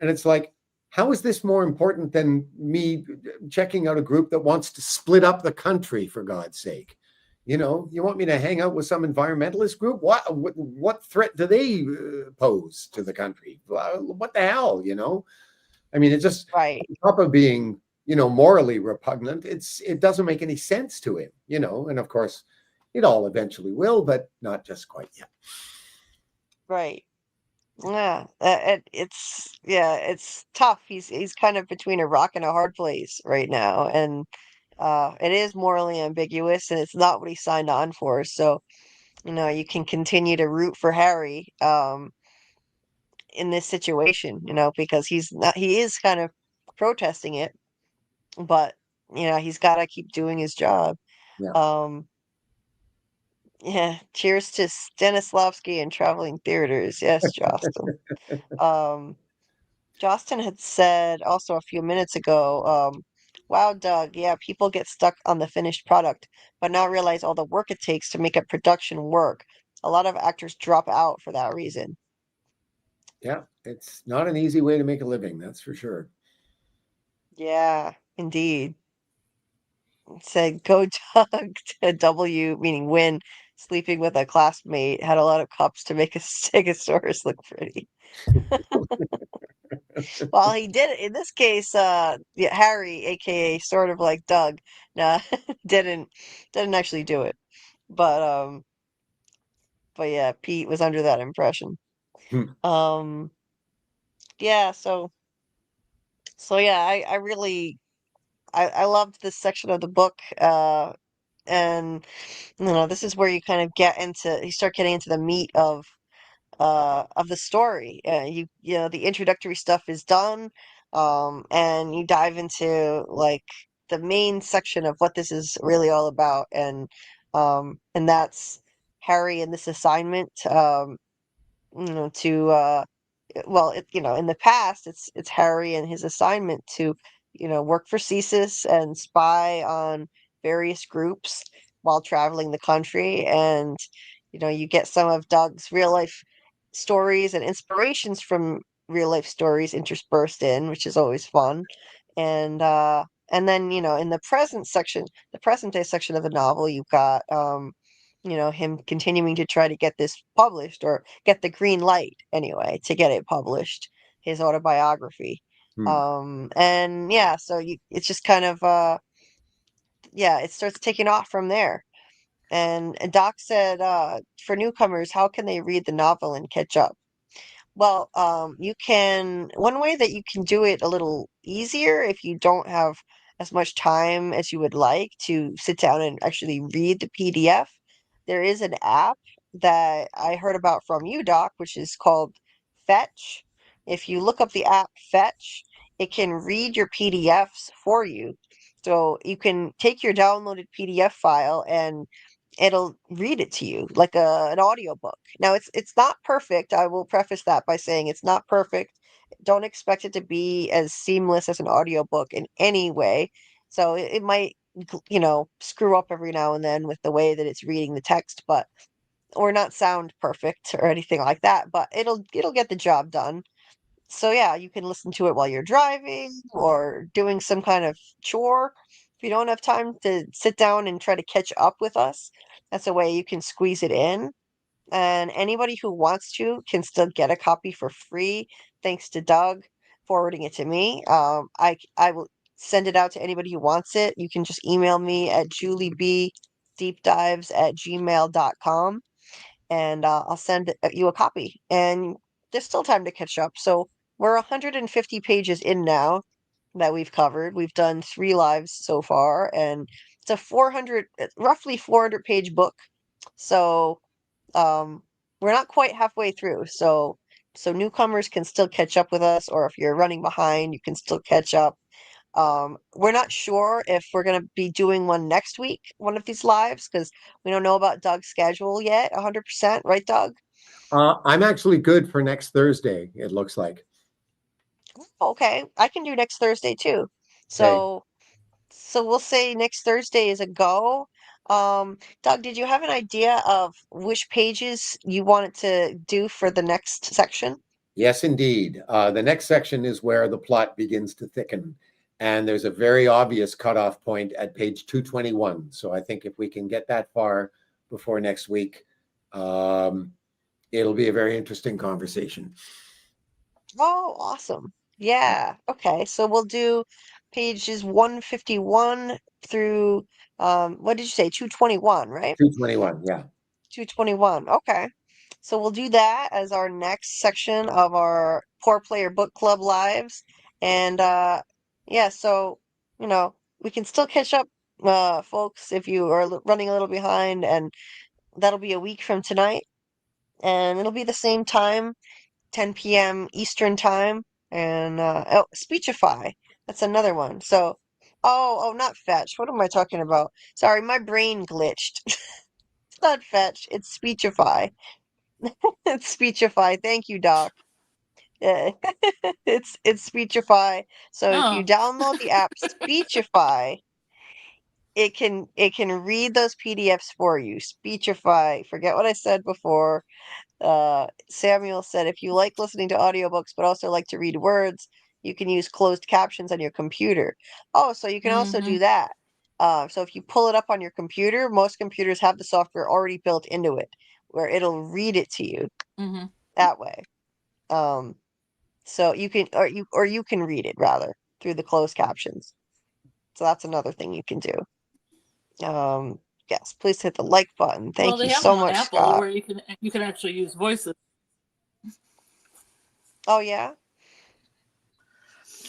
it's like, how is this more important than me checking out a group that wants to split up the country, for God's sake? You want me to hang out with some environmentalist group? What threat do they pose to the country? What the hell? I mean, it just, right. on top of being, morally repugnant, it doesn't make any sense to him. And of course, it all eventually will, but not just quite yet. Right. Yeah, it's tough. He's kind of between a rock and a hard place right now, and it is morally ambiguous, and it's not what he signed on for. So, you can continue to root for Harry in this situation, because he is kind of protesting it, but he's got to keep doing his job. Yeah. Um, yeah, cheers to Stanislavski and traveling theaters. Yes, Justin. Um, Justin had said also a few minutes ago, wow, Doug, yeah, people get stuck on the finished product, but not realize all the work it takes to make a production work. A lot of actors drop out for that reason. Yeah. It's not an easy way to make a living, that's for sure. Yeah, indeed. Said go Doug to W, meaning win, sleeping with a classmate, had a lot of cups to make a stegosaurus look pretty. Well, he did in this case, yeah, Harry, aka sort of like Doug, nah, didn't didn't actually do it. But but yeah, Pete was under that impression. Hmm. Um yeah, so yeah, I really I loved this section of the book. And this is where you kind of you start getting into the meat of the story. The introductory stuff is done, and you dive into like the main section of what this is really all about, and that's Harry and this assignment, to well, in the past, it's Harry and his assignment to work for CSIS and spy on various groups while traveling the country. And, you get some of Doug's real life stories and inspirations from real life stories interspersed in, which is always fun. And then, in the the present day section of the novel, you've got him continuing to try to get this published or get the green light anyway to get it published, his autobiography. Hmm. And yeah, so it's just kind of yeah, it starts taking off from there. And Doc said, for newcomers, how can they read the novel and catch up? Well, one way that you can do it a little easier if you don't have as much time as you would like to sit down and actually read the PDF, there is an app that I heard about from you, Doc, which is called Fetch. If you look up the app Fetch, it can read your PDFs for you. So you can take your downloaded PDF file and it'll read it to you like an audiobook. Now it's not perfect. I will preface that by saying it's not perfect. Don't expect it to be as seamless as an audiobook in any way. So it might screw up every now and then with the way that it's reading the text, but or not sound perfect or anything like that, but it'll get the job done. So yeah, you can listen to it while you're driving or doing some kind of chore. If you don't have time to sit down and try to catch up with us, that's a way you can squeeze it in. And anybody who wants to can still get a copy for free, thanks to Doug forwarding it to me. I will send it out to anybody who wants it. You can just email me at juliebdeepdives@gmail.com and I'll send you a copy. And there's still time to catch up. So we're 150 pages in now that we've covered. We've done 3 lives so far, and it's a roughly 400 page book. So um, we're not quite halfway through. So newcomers can still catch up with us, or if you're running behind, you can still catch up. We're not sure if we're going to be doing one next week, one of these lives, because we don't know about Doug's schedule yet, 100%, right, Doug? I'm actually good for next Thursday, it looks like. Okay, I can do next Thursday too. Okay. So we'll say next Thursday is a go. Doug, did you have an idea of which pages you wanted to do for the next section? Yes, indeed. The next section is where the plot begins to thicken. And there's a very obvious cutoff point at page 221. So I think if we can get that far before next week, it'll be a very interesting conversation. Oh, awesome. Yeah. Okay. So we'll do pages 151 through what did you say? 221, right? 221, yeah. 221. Okay. So we'll do that as our next section of our Poor Player Book Club lives. And yeah, so we can still catch up folks if you are running a little behind, and that'll be a week from tonight. And it'll be the same time, 10 p.m. Eastern time. And oh, Speechify. That's another one. So oh, not Fetch. What am I talking about? Sorry, my brain glitched. It's not Fetch, it's Speechify. It's Speechify. Thank you, Doc. Yeah. It's Speechify. So if you Oh, download the app Speechify, it can read those PDFs for you. Speechify. Forget what I said before. Samuel said if you like listening to audiobooks but also like to read words, you can use closed captions on your computer. Oh, so you can also mm-hmm, do that. So if you pull it up on your computer, most computers have the software already built into it, where it'll read it to you mm-hmm. that way. Um, so you can read it rather through the closed captions. So that's another thing you can do. Um, yes, please hit the like button. Well, Thank they you have so one on much, Apple Scott. where you can actually use voices. Oh yeah,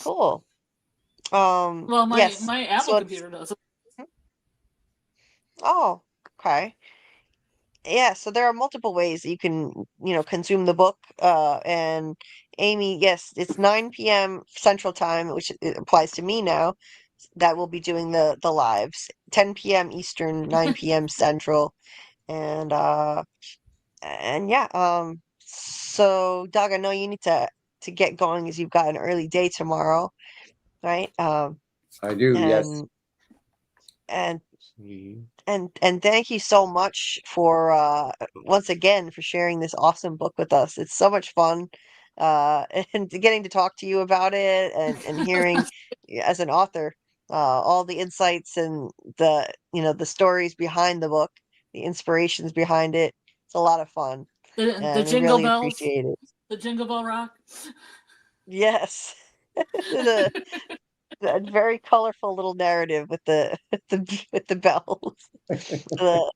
cool. Well, my Yes. my Apple So it's computer does. oh, okay. Yeah, so there are multiple ways that you can, consume the book. And Amy, yes, it's 9 p.m. Central Time, which it applies to me now. That will be doing the lives. 10 p.m. Eastern, 9 p.m. Central. And yeah, so Doug, I know you need to get going as you've got an early day tomorrow. right? I do. Yes. And and thank you so much for once again for sharing this awesome book with us. It's so much fun and getting to talk to you about it and hearing as an author all the insights and the the stories behind the book, the inspirations behind it. It's a lot of fun The and we jingle really bells, appreciate it. the jingle bell rock. Yes. the, the very colorful little narrative with the with the bells. The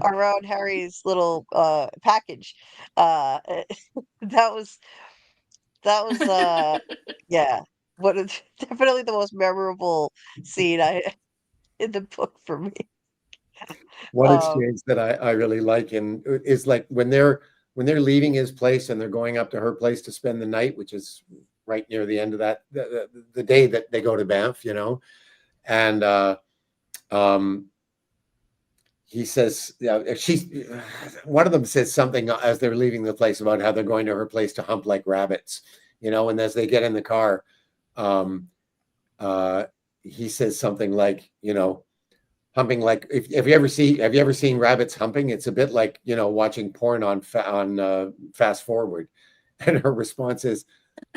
around Harry's little package. Uh that was yeah. What is definitely the most memorable scene I in the book for me. One Um exchange that I really like and is like when they're leaving his place and they're going up to her place to spend the night, which is right near the end of that the day that they go to Banff, and um he says, yeah, she's one of them says something as they're leaving the place about how they're going to her place to hump like rabbits, and as they get in the car, um, uh, he says something like, humping like have you ever seen rabbits humping? It's a bit like watching porn on fast forward, and her response is,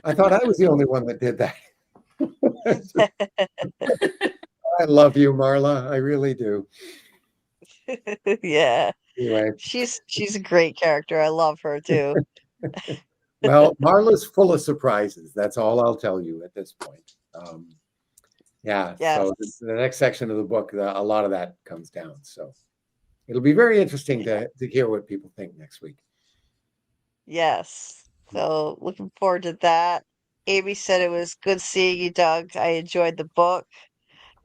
"I thought I was the only one that did that." I love you, Marla. I really do. yeah. Anyway. She's a great character. I love her too. Well, Marla's full of surprises. That's all I'll tell you at this point. Yeah, Yes. so the next section of the book, a lot of that comes down. So it'll be very interesting to hear what people think next week. Yes. So looking forward to that. Amy said it was good seeing you, Doug. I enjoyed the book.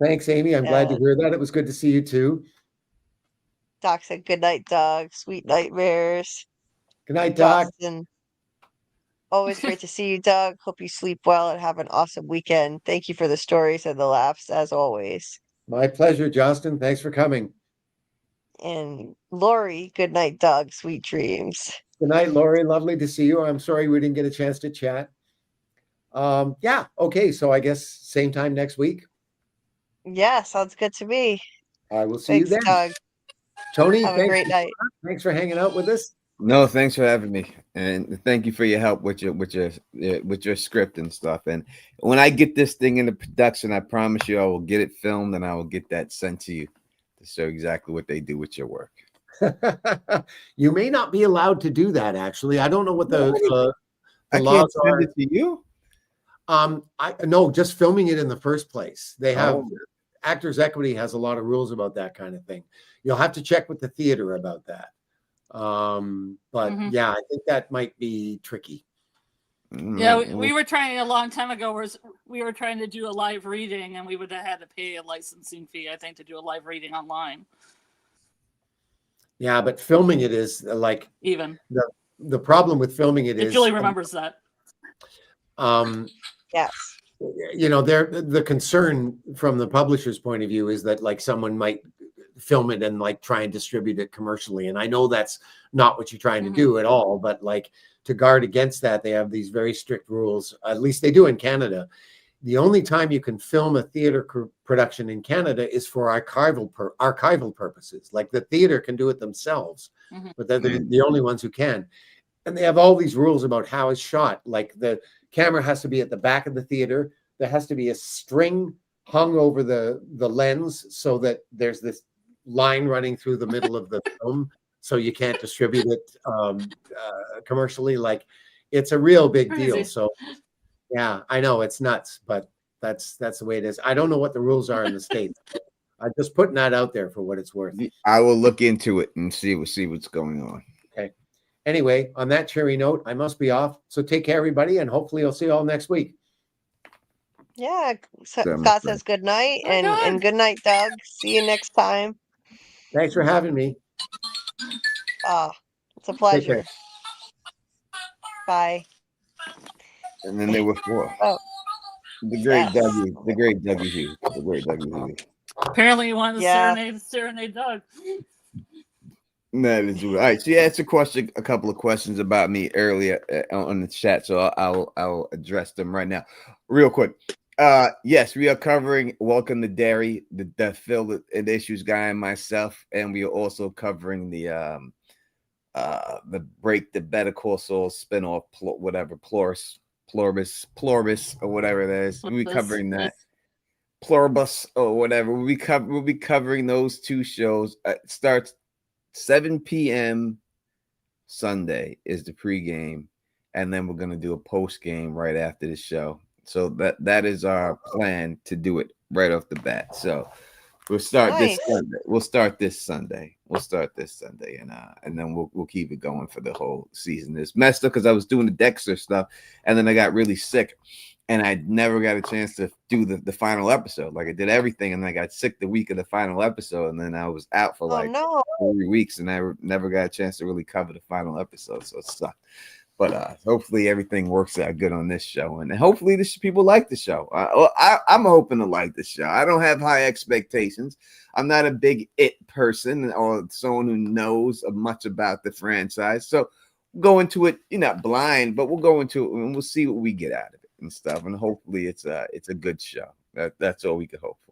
Thanks, Amy. I'm glad to And hear that. It was good to see you too. Doc said good night, Doug. Sweet nightmares. Good night, Doc. Justin, always great to see you, Doug. Hope you sleep well and have an awesome weekend. Thank you for the stories and the laughs as always. My pleasure, Justin. Thanks for coming. And Lori, good night, Doug. Sweet dreams. Good night, Lori. Lovely to see you. I'm sorry we didn't get a chance to chat. Yeah, okay. So I guess same time next week. Yeah, sounds good to me. I will see you Thanks, then. Doug. Tony, Have a great night. thanks for hanging out with us. No, thanks for having me, and thank you for your help with your script and stuff. And when I get this thing into production, I promise you, I will get it filmed and I will get that sent to you to show exactly what they do with your work. You may not be allowed to do that. Actually, I don't know what the I laws can't send are. it to you. I no, just filming it in the first place. They have Actors Equity has a lot of rules about that kind of thing. You'll have to check with the theater about that. But yeah, I think that might be tricky. Yeah, we were trying a long time ago. We were trying to do a live reading, and we would have had to pay a licensing fee, I think, to do a live reading online. Yeah, but filming it is like even the problem with filming it is. Julie remembers that. Yes. The concern from the publisher's point of view is that like someone might film it and like try and distribute it commercially. And I know that's not what you're trying to do at all, but like to guard against that, they have these very strict rules. At least they do in Canada. The only time you can film a theater production in Canada is for archival purposes. Like the theater can do it themselves, but they're the only ones who can. And they have all these rules about how it's shot. Like the camera has to be at the back of the theater. There has to be a string hung over the lens so that there's this line running through the middle of the film, so you can't distribute it commercially. Like it's a real big deal. So yeah, I know it's nuts, but that's the way it is. I don't know what the rules are in the States. I'm just putting that out there for what it's worth. I will look into it and see what's going on. Okay. Anyway, on that cheery note, I must be off. So take care, everybody, and hopefully I'll see you all next week. Yeah. Scott says good night and good night, Doug. See you next time. Thanks for having me. It's a pleasure. Bye. And then there were four. Oh. The great Doug Hughes. Apparently you wanted to serenade Doug. That is all right. She asked a couple of questions about me earlier on the chat, so I'll address them right now, real quick. Yes, we are covering Welcome to Derry, the Phil and Issues guy and myself, and we are also covering the Break the Better Call Saul spinoff, whatever, Pluribus, or whatever that is. We'll be covering that. Pluribus or whatever. We'll be covering those two shows. It starts 7 p.m. Sunday is the pregame, and then we're gonna do a post game right after the show. So that is our plan to do it right off the bat. So we'll start this Nice. Sunday. We'll start this Sunday. And then we'll keep it going for the whole season. It's messed up because I was doing the Dexter stuff, and then I got really sick, and I never got a chance to do the final episode. Like I did everything, and I got sick the week of the final episode, and then I was out for Oh like no. 3 weeks, and I never got a chance to really cover the final episode. So it sucked. But hopefully everything works out good on this show, and hopefully people like the show. I'm hoping to like the show. I don't have high expectations. I'm not a big It person or someone who knows much about the franchise. So go into it, you're not blind, but we'll go into it and we'll see what we get out of it and stuff. And hopefully it's a good show. That's all we could hope for.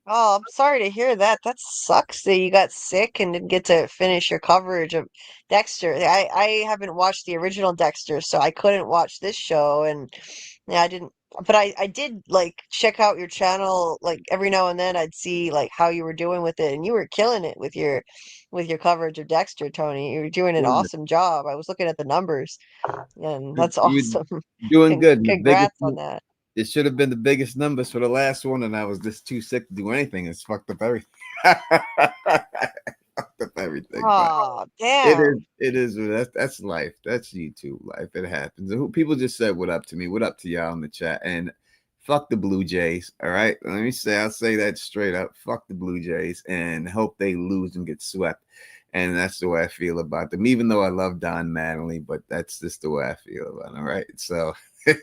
Oh, I'm sorry to hear that. That sucks that you got sick and didn't get to finish your coverage of Dexter. I haven't watched the original Dexter, so I couldn't watch this show, and yeah, I didn't. But I did like check out your channel like every now and then. I'd see like how you were doing with it, and you were killing it with your coverage of Dexter, Tony. You were doing an awesome job. I was looking at the numbers, and that's You're awesome. doing good. And the biggest, Congrats on that. it should have been the biggest numbers for the last one, and I was just too sick to do anything. It's fucked up everything. Fucked up everything. But Oh, damn. it is. That's life. That's YouTube life. It happens. People just said what up to me. What up to y'all in the chat? And fuck the Blue Jays. All right. I'll say that straight up. Fuck the Blue Jays and hope they lose and get swept. And that's the way I feel about them, even though I love Don Mattingly, but that's just the way I feel about them. All right. So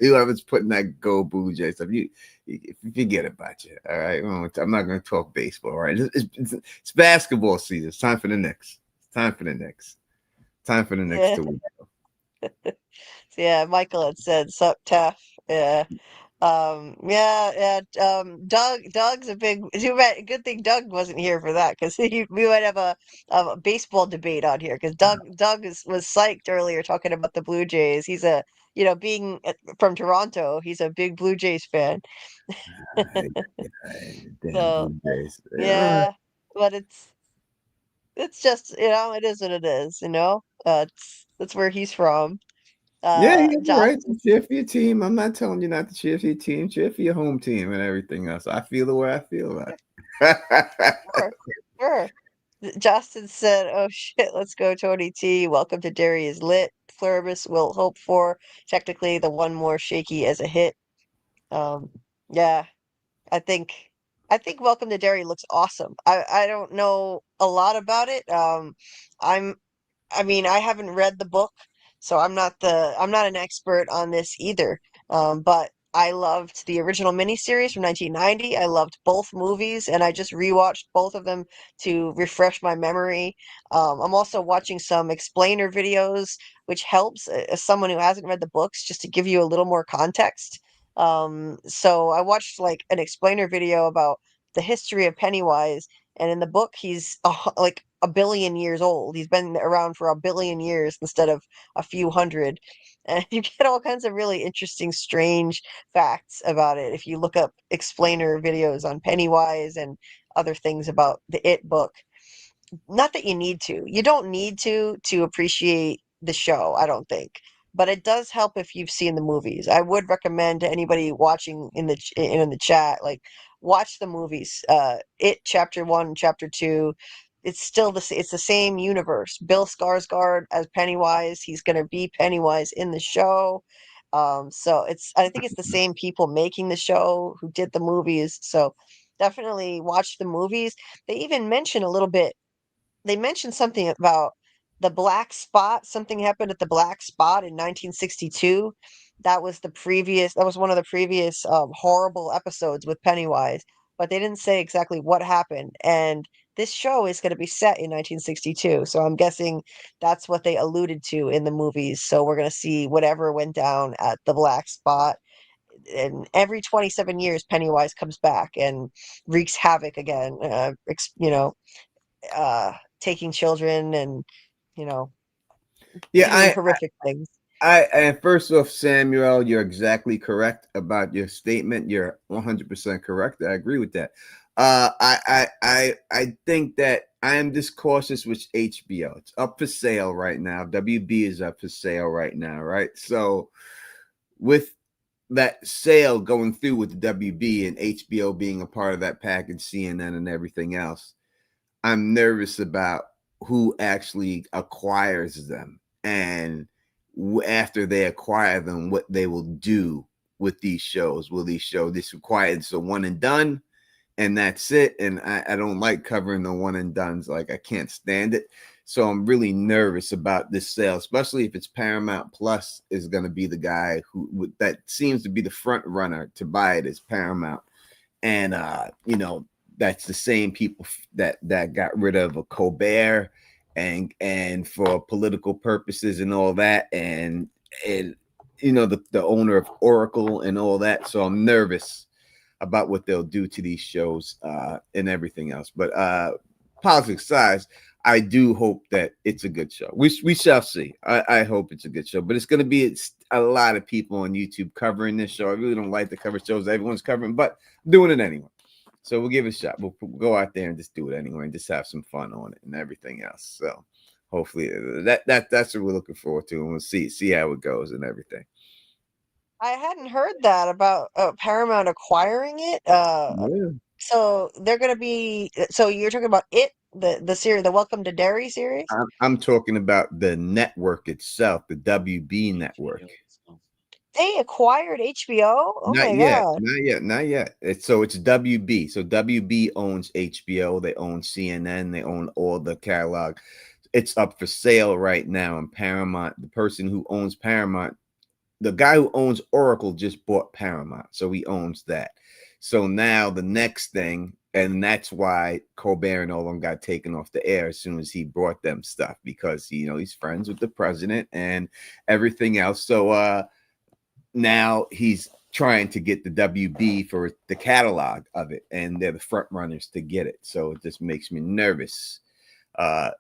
whoever's putting that go Blue Jays stuff, you forget about you. All right. I'm not going to talk baseball. All right. It's basketball season. It's time for the Knicks. Time for the Knicks to win. So yeah, Michael had said, "Sup, Tef." Yeah. Doug's a big, good thing Doug wasn't here for that because we might have a baseball debate on here because Doug was psyched earlier talking about the Blue Jays. He's being from Toronto, he's a big Blue Jays fan. Damn So Blue Jays. yeah, but it's just, it is what it is, that's where he's from. Yeah, you have the right Josh. to cheer for your team. I'm not telling you not to cheer for your team. Cheer for your home team and everything else. I feel the way I feel about it. Sure, sure. Justin said, "Oh shit, let's go, Tony T. Welcome to Derry is lit. Pluribus will hope for. Technically, the one more shaky as a hit." Um, yeah, I think I think Welcome to Derry looks awesome. I don't know a lot about it. I'm I mean, I haven't read the book, so I'm not an expert on this either. But I loved the original miniseries from 1990. I loved both movies, and I just rewatched both of them to refresh my memory. I'm also watching some explainer videos, which helps as someone who hasn't read the books, just to give you a little more context. So I watched like an explainer video about the history of Pennywise, and in the book, he's like a billion years old. He's been around for a billion years instead of a few hundred. And you get all kinds of really interesting, strange facts about it if you look up explainer videos on Pennywise and other things about the It book. Not that you need to. You don't need to appreciate the show, I don't think. But it does help if you've seen the movies. I would recommend to anybody watching in the chat, like watch the movies. It Chapter 1, Chapter 2. It's the same universe. Bill Skarsgård as Pennywise. He's going to be Pennywise in the show. So I think it's the same people making the show who did the movies. So definitely watch the movies. They even mention a little bit they mentioned something about the black spot. Something happened at the black spot in 1962. That was one of the previous horrible episodes with Pennywise, but they didn't say exactly what happened. And this show is going to be set in 1962. So I'm guessing that's what they alluded to in the movies. So we're going to see whatever went down at the black spot. And every 27 years, Pennywise comes back and wreaks havoc again, taking children and, you know, doing Yeah, horrific things. and first off, Samuel, you're exactly correct about your statement. You're 100% correct. I agree with that. I think that I am just cautious with HBO. It's up for sale right now. WB is up for sale right now, right? So with that sale going through with the WB and HBO being a part of that package, CNN and everything else, I'm nervous about who actually acquires them, and after they acquire them, what they will do with these shows. Will these show this required so one and done, and that's it? And I don't like covering the one and dones. Like, I can't stand it. So I'm really nervous about this sale, especially if it's Paramount Plus is going to be the guy who that seems to be the front runner to buy it, is Paramount. And that's the same people that got rid of a Colbert and for political purposes and all that, and the owner of Oracle and all that. So I'm nervous about what they'll do to these shows and everything else. But politics aside, I do hope that it's a good show. We shall see. I hope it's a good show, but it's going to be a lot of people on YouTube covering this show. I really don't like to cover shows everyone's covering, but I'm doing it anyway. So we'll give it a shot. We'll go out there and just do it anyway and just have some fun on it and everything else. So hopefully that's what we're looking forward to, and we'll see how it goes and everything. I hadn't heard that about Paramount acquiring it. Yeah. So they're going to be. So you're talking about it, the series, the Welcome to Derry series. I'm talking about the network itself, the WB network. They acquired HBO. Oh Not my yet, God! not yet. It's WB. So WB owns HBO. They own CNN. They own all the catalog. It's up for sale right now. And Paramount, the person who owns Paramount, the guy who owns Oracle just bought Paramount, so he owns that. So now the next thing, and that's why Colbert and all of them got taken off the air as soon as he brought them stuff, because he's friends with the president and everything else. So now he's trying to get the WB for the catalog of it, and they're the front runners to get it. So it just makes me nervous.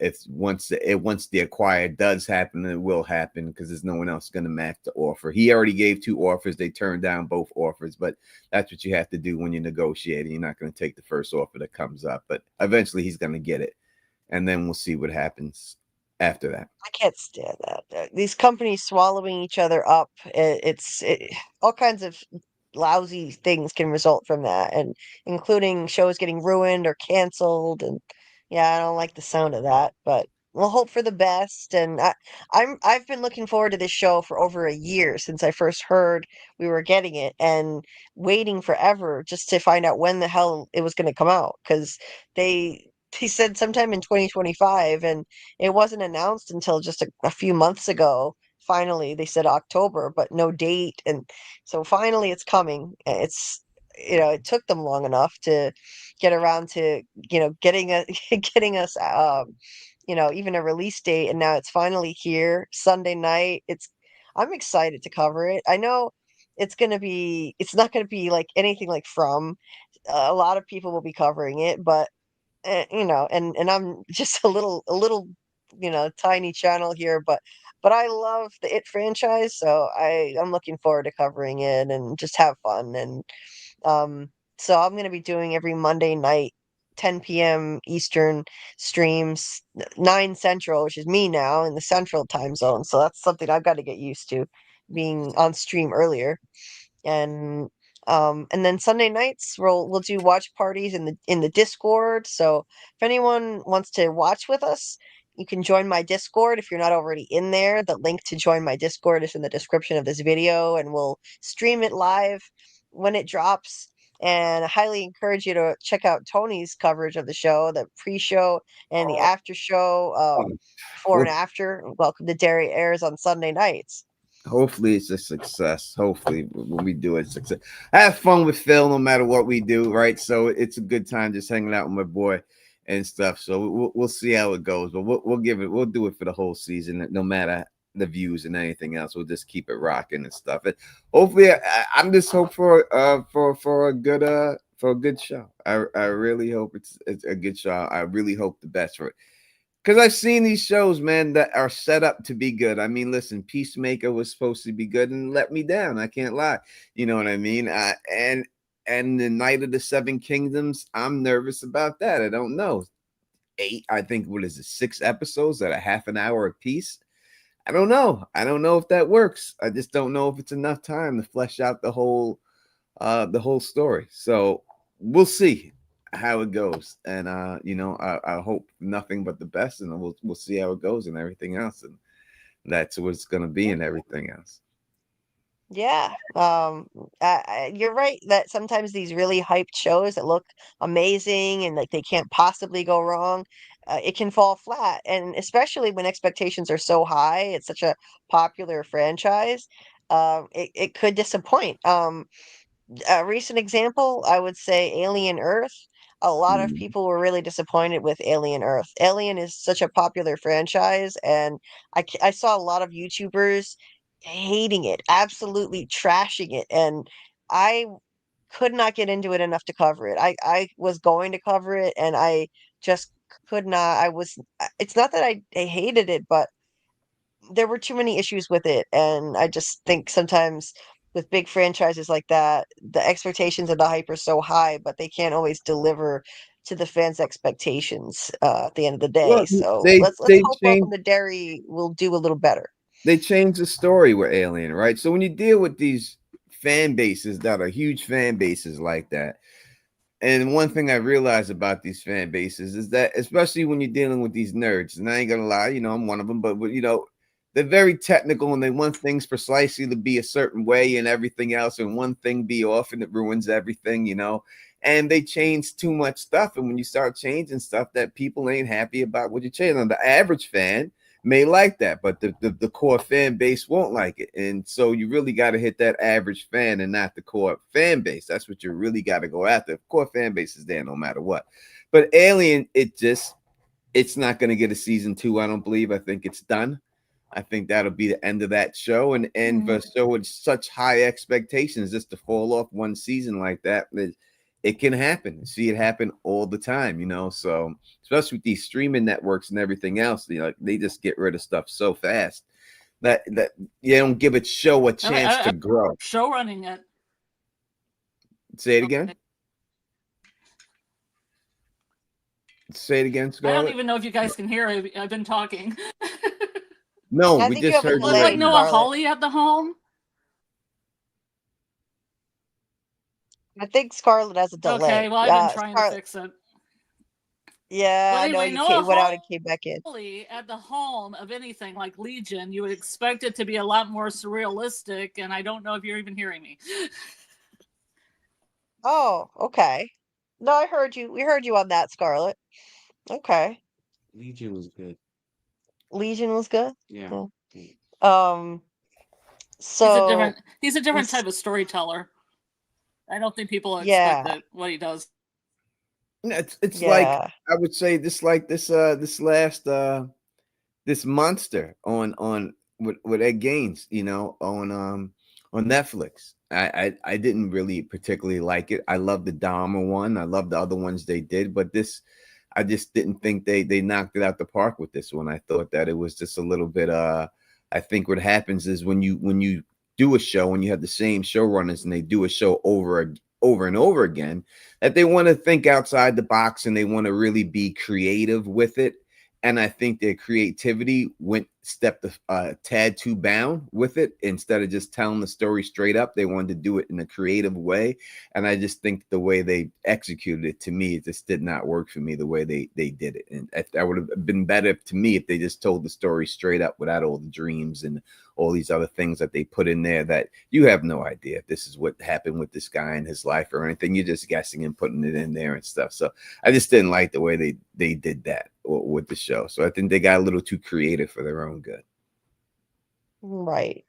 If once the acquired does happen, it will happen, because there's no one else going to match the offer. He already gave 2 offers. They turned down both offers, but that's what you have to do when you're negotiating. You're not going to take the first offer that comes up, but eventually he's going to get it, and then we'll see what happens after that. I can't stand that. These companies swallowing each other up. All kinds of lousy things can result from that, and including shows getting ruined or canceled. And yeah, I don't like the sound of that, but we'll hope for the best. And I've been looking forward to this show for over a year, since I first heard we were getting it, and waiting forever just to find out when the hell it was going to come out, because they they said sometime in 2025, and it wasn't announced until just a few months ago. Finally, they said October, but no date. And so finally it's coming. It took them long enough to get around to, getting getting us, even a release date. And now it's finally here, Sunday night. I'm excited to cover it. I know it's not going to be like anything like From. A lot of people will be covering it, but and I'm just a little, tiny channel here, but I love the It franchise, so I'm looking forward to covering it and just have fun. And um, so I'm gonna be doing every Monday night, 10 p.m. Eastern streams, 9 Central, which is me now in the Central time zone. So that's something I've got to get used to, being on stream earlier. And then Sunday nights we'll do watch parties in the Discord. So if anyone wants to watch with us, you can join my Discord if you're not already in there. The link to join my Discord is in the description of this video, and we'll stream it live when it drops. And I highly encourage you to check out Tony's coverage of the show, the pre-show and the after show, before and after. Welcome to Derry airs on Sunday nights. Hopefully it's a success. Hopefully when we do it, success. I have fun with Phil no matter what we do, right? So it's a good time just hanging out with my boy and stuff. So we'll see how it goes, but we'll do it for the whole season, no matter the views and anything else. We'll just keep it rocking and stuff. And hopefully, I'm just hope for a good show. I really hope it's a good show. I really hope the best for it. Because I've seen these shows, man, that are set up to be good. I mean, listen, Peacemaker was supposed to be good and let me down. I can't lie. You know what I mean? And the Night of the Seven Kingdoms, I'm nervous about that. I don't know. 8, I think, what is it, 6 episodes at a half an hour apiece? I don't know. I don't know if that works. I just don't know if it's enough time to flesh out the whole story. So we'll see how it goes, and I hope nothing but the best, and we'll see how it goes and everything else, and that's what it's going to be and everything else. Yeah, you're right that sometimes these really hyped shows that look amazing and like they can't possibly go wrong, it can fall flat. And especially when expectations are so high, it's such a popular franchise, it could disappoint. A recent example, I would say Alien Earth. A lot of Mm. people were really disappointed with Alien Earth. Alien is such a popular franchise, and I saw a lot of YouTubers hating it, absolutely trashing it, and I could not get into it enough to cover it. I was going to cover it, and I just could not. It's not that I hated it, but there were too many issues with it, and I just think sometimes with big franchises like that, the expectations and the hype are so high, but they can't always deliver to the fans' expectations at the end of the day. Well, So they let's they hope Welcome changed to Derry will do a little better. they changed the story with Alien, right? So when you deal with these fan bases that are huge fan bases like that, and one thing I realized about these fan bases is that, especially when you're dealing with these nerds, and I ain't gonna lie, I'm one of them, but they're very technical and they want things precisely to be a certain way and everything else, and one thing be off and it ruins everything. And they change too much stuff. And when you start changing stuff that people ain't happy about what you change, on the average fan may like that, but the core fan base won't like it. And so you really got to hit that average fan and not the core fan base. That's what you really got to go after. The core fan base is there no matter what. But Alien, it's not going to get a season 2, I don't believe. I think it's done. I think that'll be the end of that show. And for a show with such high expectations, just to fall off one season like that, it can happen. See it happen all the time. So especially with these streaming networks and everything else, they just get rid of stuff so fast that you don't give a show a chance to grow. Show running it. Say it again. Say it again, Scarlet. I don't even know if you guys can hear. I've been talking. No, I we think you just have a heard Look delay, like Noah Scarlet. Hawley at the home. I think Scarlet has a Okay, delay. well, I've been trying to fix it. Yeah, Well, I know anyway, you Noah went out and came back in. Hawley at the home of anything like Legion, you would expect it to be a lot more surrealistic, and I don't know if you're even hearing me. Oh, okay. No, I heard you. We heard you on that, Scarlet. Okay. Legion was good. Legion was good. Yeah. Um. So He's a different this- type of storyteller. I don't think people Yeah. expect what he does. It's like, Yeah. I would say this last this monster on with Ed Gaines, on Netflix. I didn't really particularly like it. I love the Dahmer one. I love the other ones they did, but this, I just didn't think they knocked it out the park with this one. I thought that it was just a little bit. I think what happens is when you do a show and you have the same showrunners and they do a show over and over again, that they want to think outside the box and they want to really be creative with it. And I think their creativity stepped a tad too bound with it. Instead of just telling the story straight up, they wanted to do it in a creative way. And I just think the way they executed it, to me, it just did not work for me the way they did it. And that would have been better to me if they just told the story straight up without all the dreams and all these other things that they put in there that you have no idea if this is what happened with this guy in his life or anything. You're just guessing and putting it in there and stuff. So I just didn't like the way they did that with the show. So I think they got a little too creative for their own good. Right.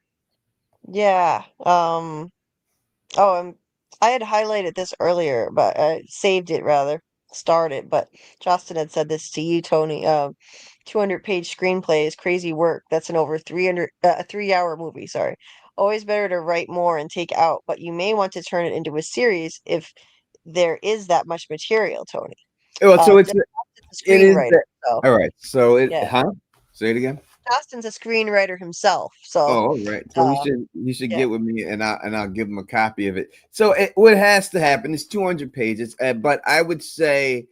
Yeah. Oh, I had highlighted this earlier, but I saved it rather. start it, but Justin had said this to you, Tony. 200-page screenplay is crazy work. That's an over 3-hour movie, sorry. Always better to write more and take out, but you may want to turn it into a series if there is that much material, Tony. Well, so Justin's a it is screenwriter, so all right. So yeah. say it again. Justin's a screenwriter himself, so Oh, all right. So uh, he should yeah. get with me, and I'll give him a copy of it. So what has to happen is 200 pages, but I would say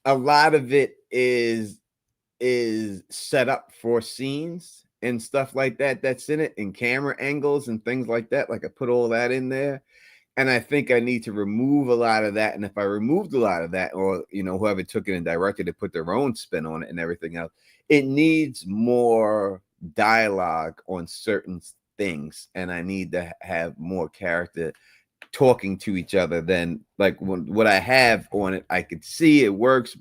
a lot of it is set up for scenes and stuff like that. That's in it, and camera angles and things like that. Like I put all that in there. And I think I need to remove a lot of that. And if I removed a lot of that, or whoever took it and directed it, put their own spin on it and everything else, it needs more dialogue on certain things. And I need to have more character talking to each other than like what I have on it. I could see it works,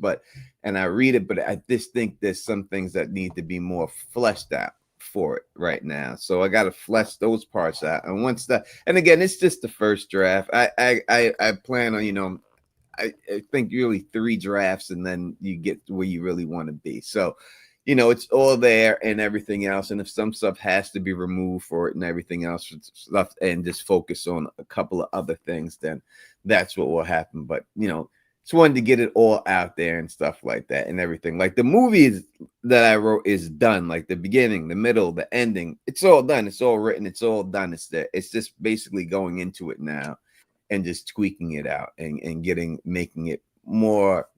and I read it, but I just think there's some things that need to be more fleshed out for it right now. So I got to flesh those parts out. And once that, and again, it's just the first draft. I plan on, I think really 3 drafts, and then you get where you really want to be. So, it's all there and everything else. And if some stuff has to be removed for it and everything else stuff, and just focus on a couple of other things, then that's what will happen. But, just wanted to get it all out there and stuff like that and everything. Like the movies that I wrote is done, like the beginning, the middle, the ending. It's all done. It's all written. It's all done. It's there. It's just basically going into it now and just tweaking it out and making it more.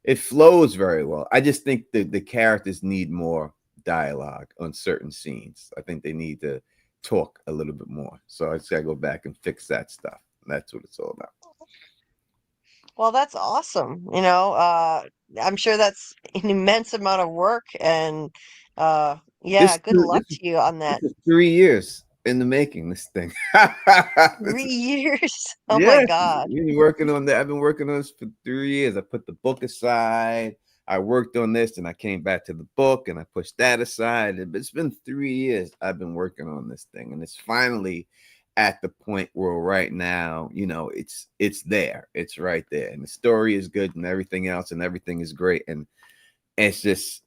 It flows very well. I just think the characters need more dialogue on certain scenes. I think they need to talk a little bit more. So I just gotta go back and fix that stuff. That's what it's all about. Well, that's awesome. I'm sure that's an immense amount of work, and yeah, good luck to you on that. This is 3 years in the making, this thing. 3 years. Oh my Yeah, God. you're working on that. I've been working on this for 3 years. I put the book aside. I worked on this, and I came back to the book, and I pushed that aside. It's been 3 years I've been working on this thing, and it's finally at the point where right now, it's there. It's right there, and the story is good, and everything else, and everything is great, and it's just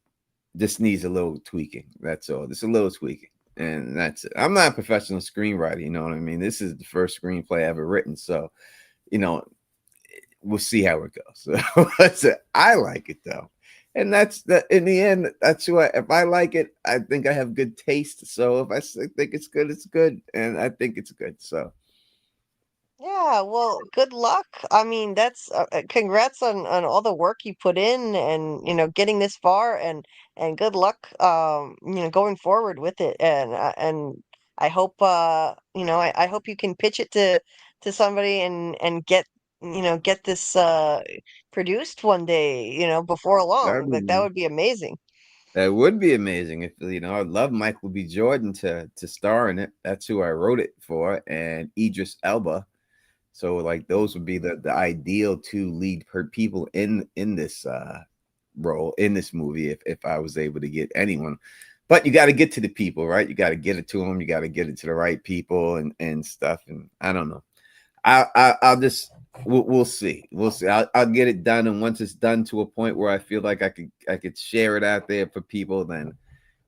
needs a little tweaking. That's all. Just a little tweaking. And that's it. I'm not a professional screenwriter, you know what I mean? This is the first screenplay I ever written. So, we'll see how it goes. So I like it though. And that's that in the end, that's who if I like it, I think I have good taste. So if I think it's good, it's good. And I think it's good. So Yeah, well, good luck. I mean, that's congrats on all the work you put in, and getting this far, and good luck going forward with it. And I hope I hope you can pitch it to somebody, and get this produced one day, before long. That would be amazing. that would be amazing if I'd love Michael B. Jordan to star in it. That's who I wrote it for, and Idris Elba. So like those would be the ideal 2 lead people in this role in this movie if I was able to get anyone. But you got to get to the people, right? You got to get it to them. You got to get it to the right people and stuff. And I don't know. I'll just we'll see. We'll see. I'll get it done, and once it's done to a point where I feel like I could share it out there for people, then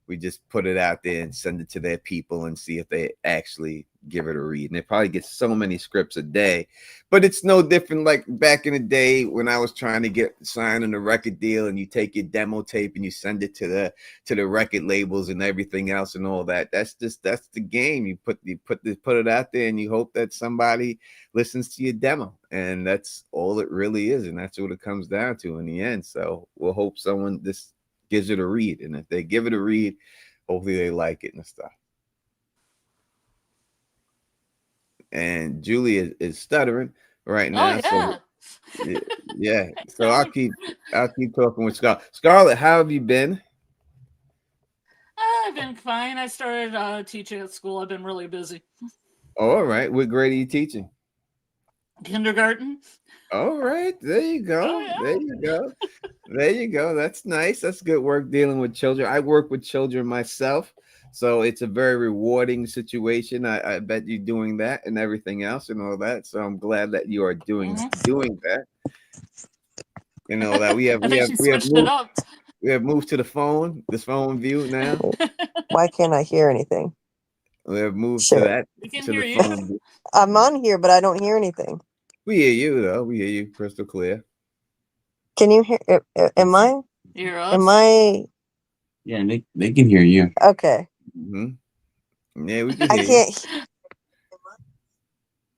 we just put it out there and send it to their people and see if they actually give it a read. And they probably get so many scripts a day, but it's no different like back in the day when I was trying to get signed on a record deal, and you take your demo tape and you send it to the record labels and everything else and all that. That's the game. You put it out there and you hope that somebody listens to your demo, and that's all it really is. And that's what it comes down to in the end. So we'll hope someone just gives it a read, and if they give it a read, hopefully they like it and stuff. And Julie is stuttering right now. Oh yeah. So yeah. So I'll keep talking with Scarlet. Scarlet, how have you been? I've been fine. I started teaching at school. I've been really busy. All right. What grade are you teaching? Kindergarten. All right. There you go. Oh, yeah. There you go. There you go. That's nice. That's good work dealing with children. I work with children myself. So it's a very rewarding situation. I bet you're doing that and everything else and all that. So I'm glad that you are doing that. You know that we have I think she switched it up. we have moved to the phone, this phone view now. Why can't I hear anything? We have moved Sure. to that. We can to hear the you. phone view. I'm on here, but I don't hear anything. We hear you though. We hear you crystal clear. Can you hear? Am I? Hear us? Am I? Yeah, they can hear you. Okay. Yeah, we can I hear you.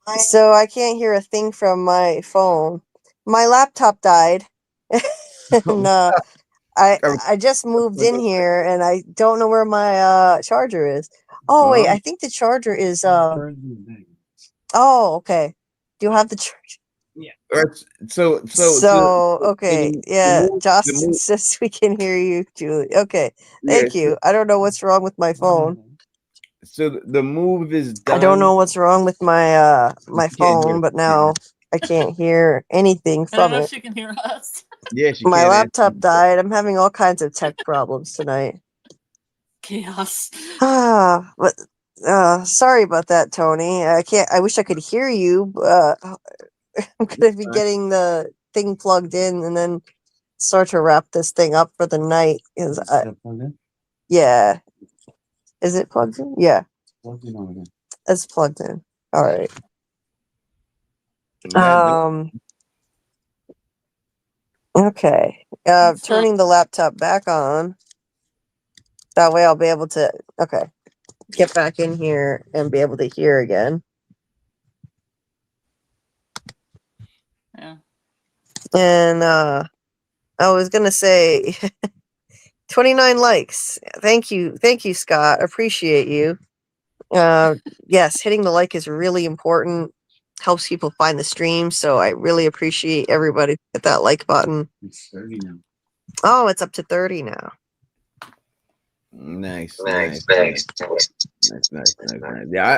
can't. So I can't hear a thing from my phone. My laptop died, and I just moved in here, and I don't know where my charger is. Oh wait, I think the charger is Oh, okay. Do you have the charger? So Okay, yeah. Justin says we can hear you, Julie. Okay, thank you. I don't know what's wrong with my phone. So the move is done. I don't know what's wrong with my my phone, but now I can't hear anything I don't from know it. if she can hear us. Yeah, she My can't laptop died. I'm having all kinds of tech problems tonight. Chaos. But sorry about that, Tony. I wish I could hear you. I'm gonna be getting the thing plugged in and then start to wrap this thing up for the night. Yeah. Is it plugged in? Yeah. It's plugged in. All right. Okay. Turning the laptop back on. That way I'll be able to get back in here and be able to hear again. Yeah. And I was gonna say 29 likes. Thank you, Scott. Appreciate you. Yes, hitting the like is really important. Helps people find the stream. So I really appreciate everybody hit that like button. It's 30 now. Oh, it's up to 30 now. Nice. Yeah,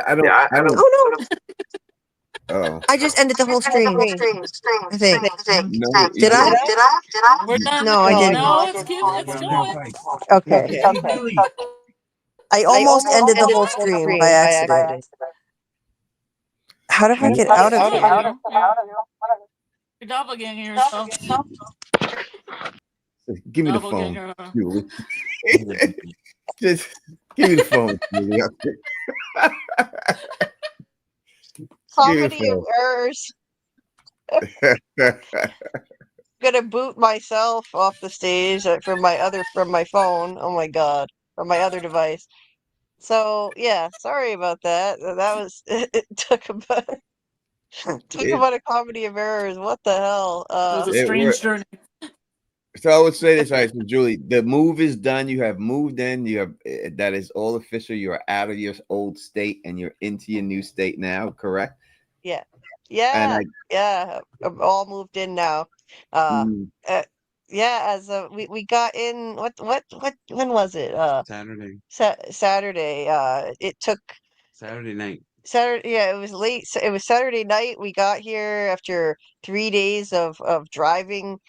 I don't. Oh no. Oh. I just ended the whole stream. I think. No, Did I? We're done. No, I didn't. No, it's going. Okay. I almost ended the whole stream by accident. How did I get out of here? You're doppelganging yourself. Give me the phone, Julie. Just give me the phone, Julie. Comedy of errors. Gonna boot myself off the stage from my phone. Oh my god, from my other device. So yeah, sorry about that. That was it took about a comedy of errors. What the hell? It was a strange journey. So I would say this, right? So Julie, the move is done. You have moved in. You have that is all official. You are out of your old state and you're into your new state now. Correct? Yeah. I'm all moved in now. Yeah, as we got in. When was it? Saturday. Saturday. It took Saturday night. Saturday. Yeah, it was late. It was Saturday night. We got here after 3 days of driving.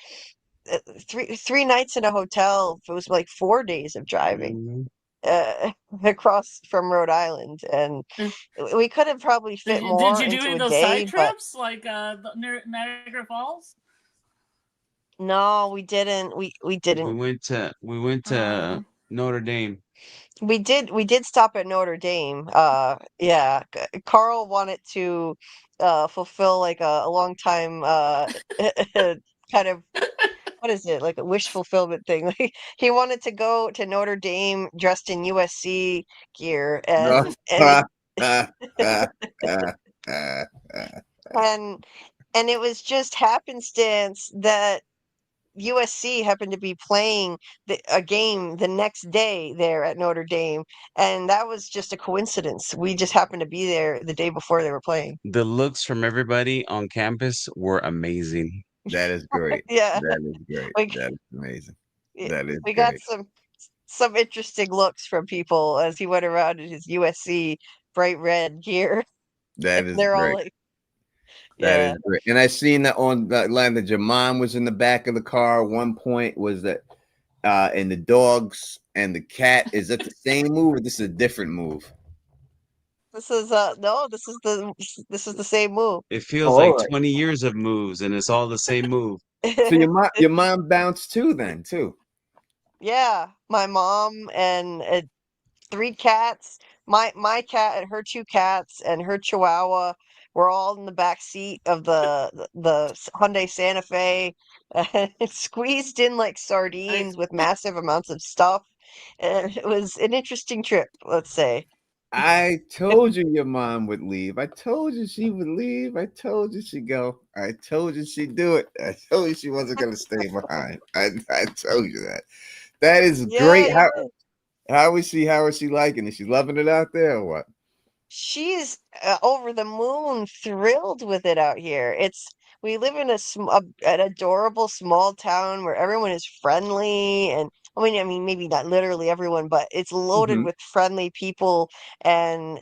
Three nights in a hotel. It was like 4 days of driving. Across from Rhode Island, and we could have probably fit more Did you do into a those day, side trips like near Niagara Falls? No, we didn't. We didn't. We went to Notre Dame. We did stop at Notre Dame. Yeah, Carl wanted to fulfill like a long time kind of what is it, like a wish fulfillment thing. Like he wanted to go to Notre Dame dressed in USC gear and and it was just happenstance that USC happened to be playing a game the next day there at Notre Dame, and that was just a coincidence. We just happened to be there the day before they were playing. The looks from everybody on campus were amazing. That is great. Yeah, that is great. That is amazing. That is we great. got some interesting looks from people as he went around in his USC bright red gear. That is They're great. all like, That is great. And I seen that on that line that your mom was in the back of the car. At one point was that and the dogs and the cat. Is that the same move or this is a different move? This is no, this is the same move. It feels Oh, all like right. 20 years of moves and it's all the same move. So your mom bounced too then too. Yeah, my mom and three cats. My cat and her two cats and her Chihuahua were all in the back seat of the Hyundai Santa Fe, squeezed in like I sardines with massive amounts of stuff. And it was an interesting trip, let's say. I told you your mom would leave. I told you she would leave. I told you she'd go. I told you she'd do it. I told you she wasn't going to stay behind. I told you that. That is Yeah, great. you did. How is she? How is she liking it? She loving it out there or what? She's over the moon, thrilled with it out here. We live in an adorable small town where everyone is friendly, and I mean, maybe not literally everyone, but it's loaded Hmm. with friendly people. And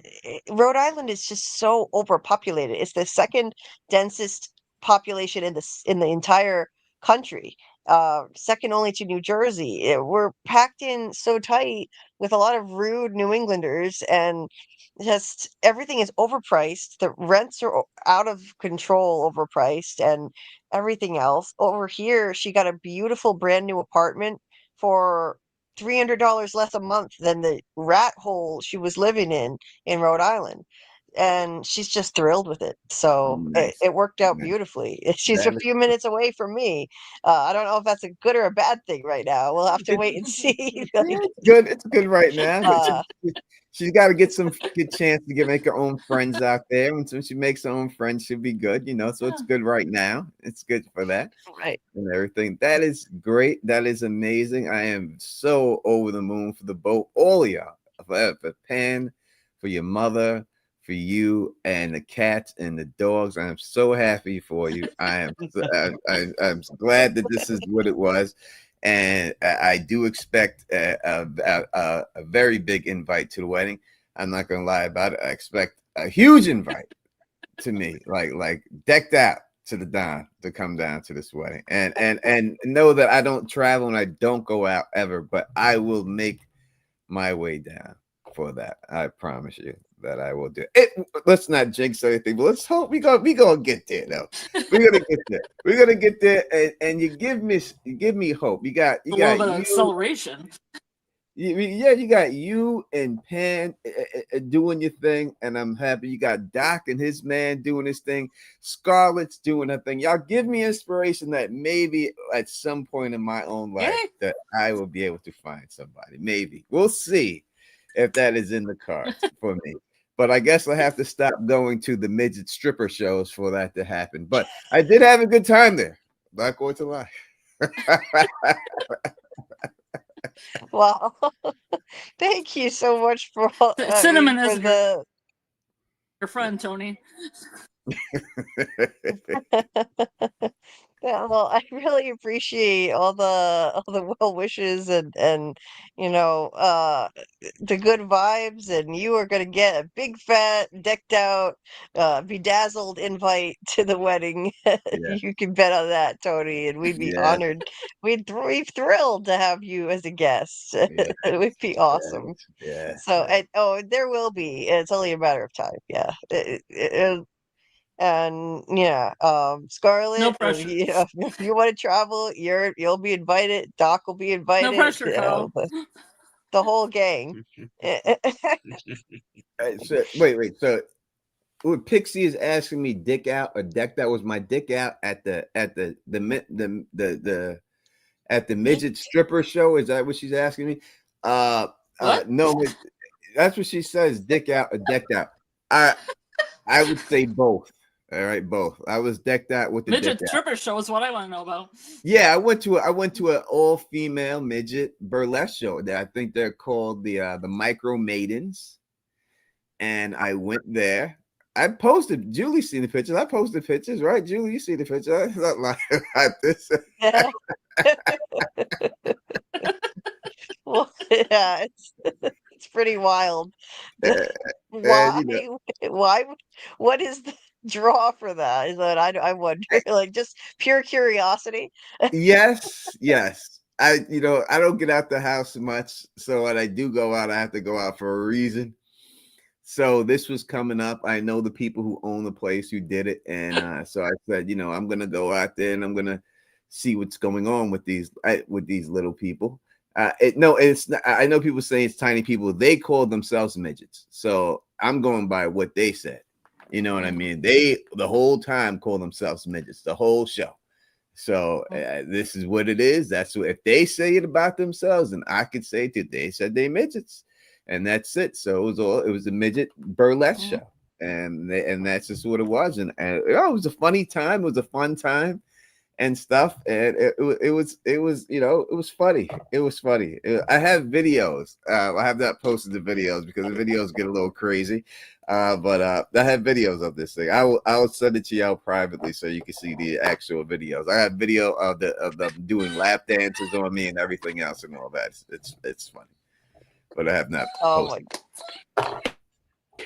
Rhode Island is just so overpopulated. It's the second densest population in the entire country, second only to New Jersey. We're packed in so tight with a lot of rude New Englanders, and just everything is overpriced. The rents are out of control, overpriced, and everything else. Over here, she got a beautiful brand new apartment for $300 less a month than the rat hole she was living in Rhode Island. And she's just thrilled with it. So it, Nice. it worked out Nice. beautifully. She's a That few minutes away from me. I don't know if that's a good or a bad thing right now. We'll have to it's, wait and see. yeah, it's good. It's good right now, but uh, she's got to get some good chance to make her own friends out there. And when she makes her own friends, she'll be good, you know. So it's yeah. good right now. It's good for that right. and everything. That is great. That is amazing. I am so over the moon for the boat, all of y'all, for Pan, for your mother, for you, and the cats and the dogs. I am so happy for you. I'm glad that this is what it was. And I do expect a very big invite to the wedding. I'm not gonna lie about it. I expect a huge invite to me, like decked out to the Don to come down to this wedding, and know that I don't travel and I don't go out ever, but I will make my way down for that. I promise you that I will do it. Let's not jinx anything, but let's hope we gonna get there though. We're gonna get there. We're gonna get there, and you give me hope. You A little got bit of you. acceleration. Yeah, you got you and Pan doing your thing, and I'm happy. You got Doc and his man doing his thing. Scarlet's doing her thing. Y'all give me inspiration that maybe at some point in my own life Yay. that I will be able to find somebody. Maybe we'll see if that is in the cards for me. But I guess I have to stop going to the midget stripper shows for that to happen. But I did have a good time there. Not going to lie. Well, thank you so much for Cinnamon for is the your friend, Tony. yeah, well, I really appreciate all the well wishes and the good vibes, and you are gonna get a big fat decked out bedazzled invite to the wedding. Yeah, You can bet on that, Tony, and we'd be yeah, honored. We'd be thrilled to have you as a guest. yeah, It would be awesome. yeah, So, yeah. there will be. It's only a matter of time. Yeah. And yeah, No Scarlet, pressure. if you want to travel, you'll be invited. Doc will be No invited. pressure, Carl. The whole gang. So wait. So what Pixie is asking me dick out or deck that was my dick out at the at the midget stripper show. Is that what she's asking me? What? No, that's what she says, dick out or decked out. I would say both. All right, both. I was decked out with the Midget dick out. stripper show is what I want to know about. Yeah, I went to an all-female midget burlesque show. I think they're called the Micro Maidens. And I went there. I posted. Julie seen the pictures. I posted pictures, right? Julie, you see the picture. I'm not lying about this. Yeah. Well, yeah, it's pretty wild. And you know, Why? Why? What is the draw for that? Is that I wonder, like just pure curiosity. yes. I don't get out the house much. So when I do go out, I have to go out for a reason. So this was coming up. I know the people who own the place who did it, and so I said, I'm gonna go out there and I'm gonna see what's going on with these little people. It's not, I know people say it's tiny people. They call themselves midgets, so I'm going by what they said. You know what I mean? They the whole time call themselves midgets, the whole show. So this is what it is. That's what if they say it about themselves, and I could say that they said they midgets. And that's it. So it was a midget burlesque show, and that's just what it was. And it was a funny time. It was a fun time, and stuff. And it was funny. It was funny. I have videos. I have not posted the videos because the videos get a little crazy. But I have videos of this thing. I will send it to y'all privately so you can see the actual videos. I have video of them doing lap dances on me and everything else and all that. It's funny. But I have not posted. my.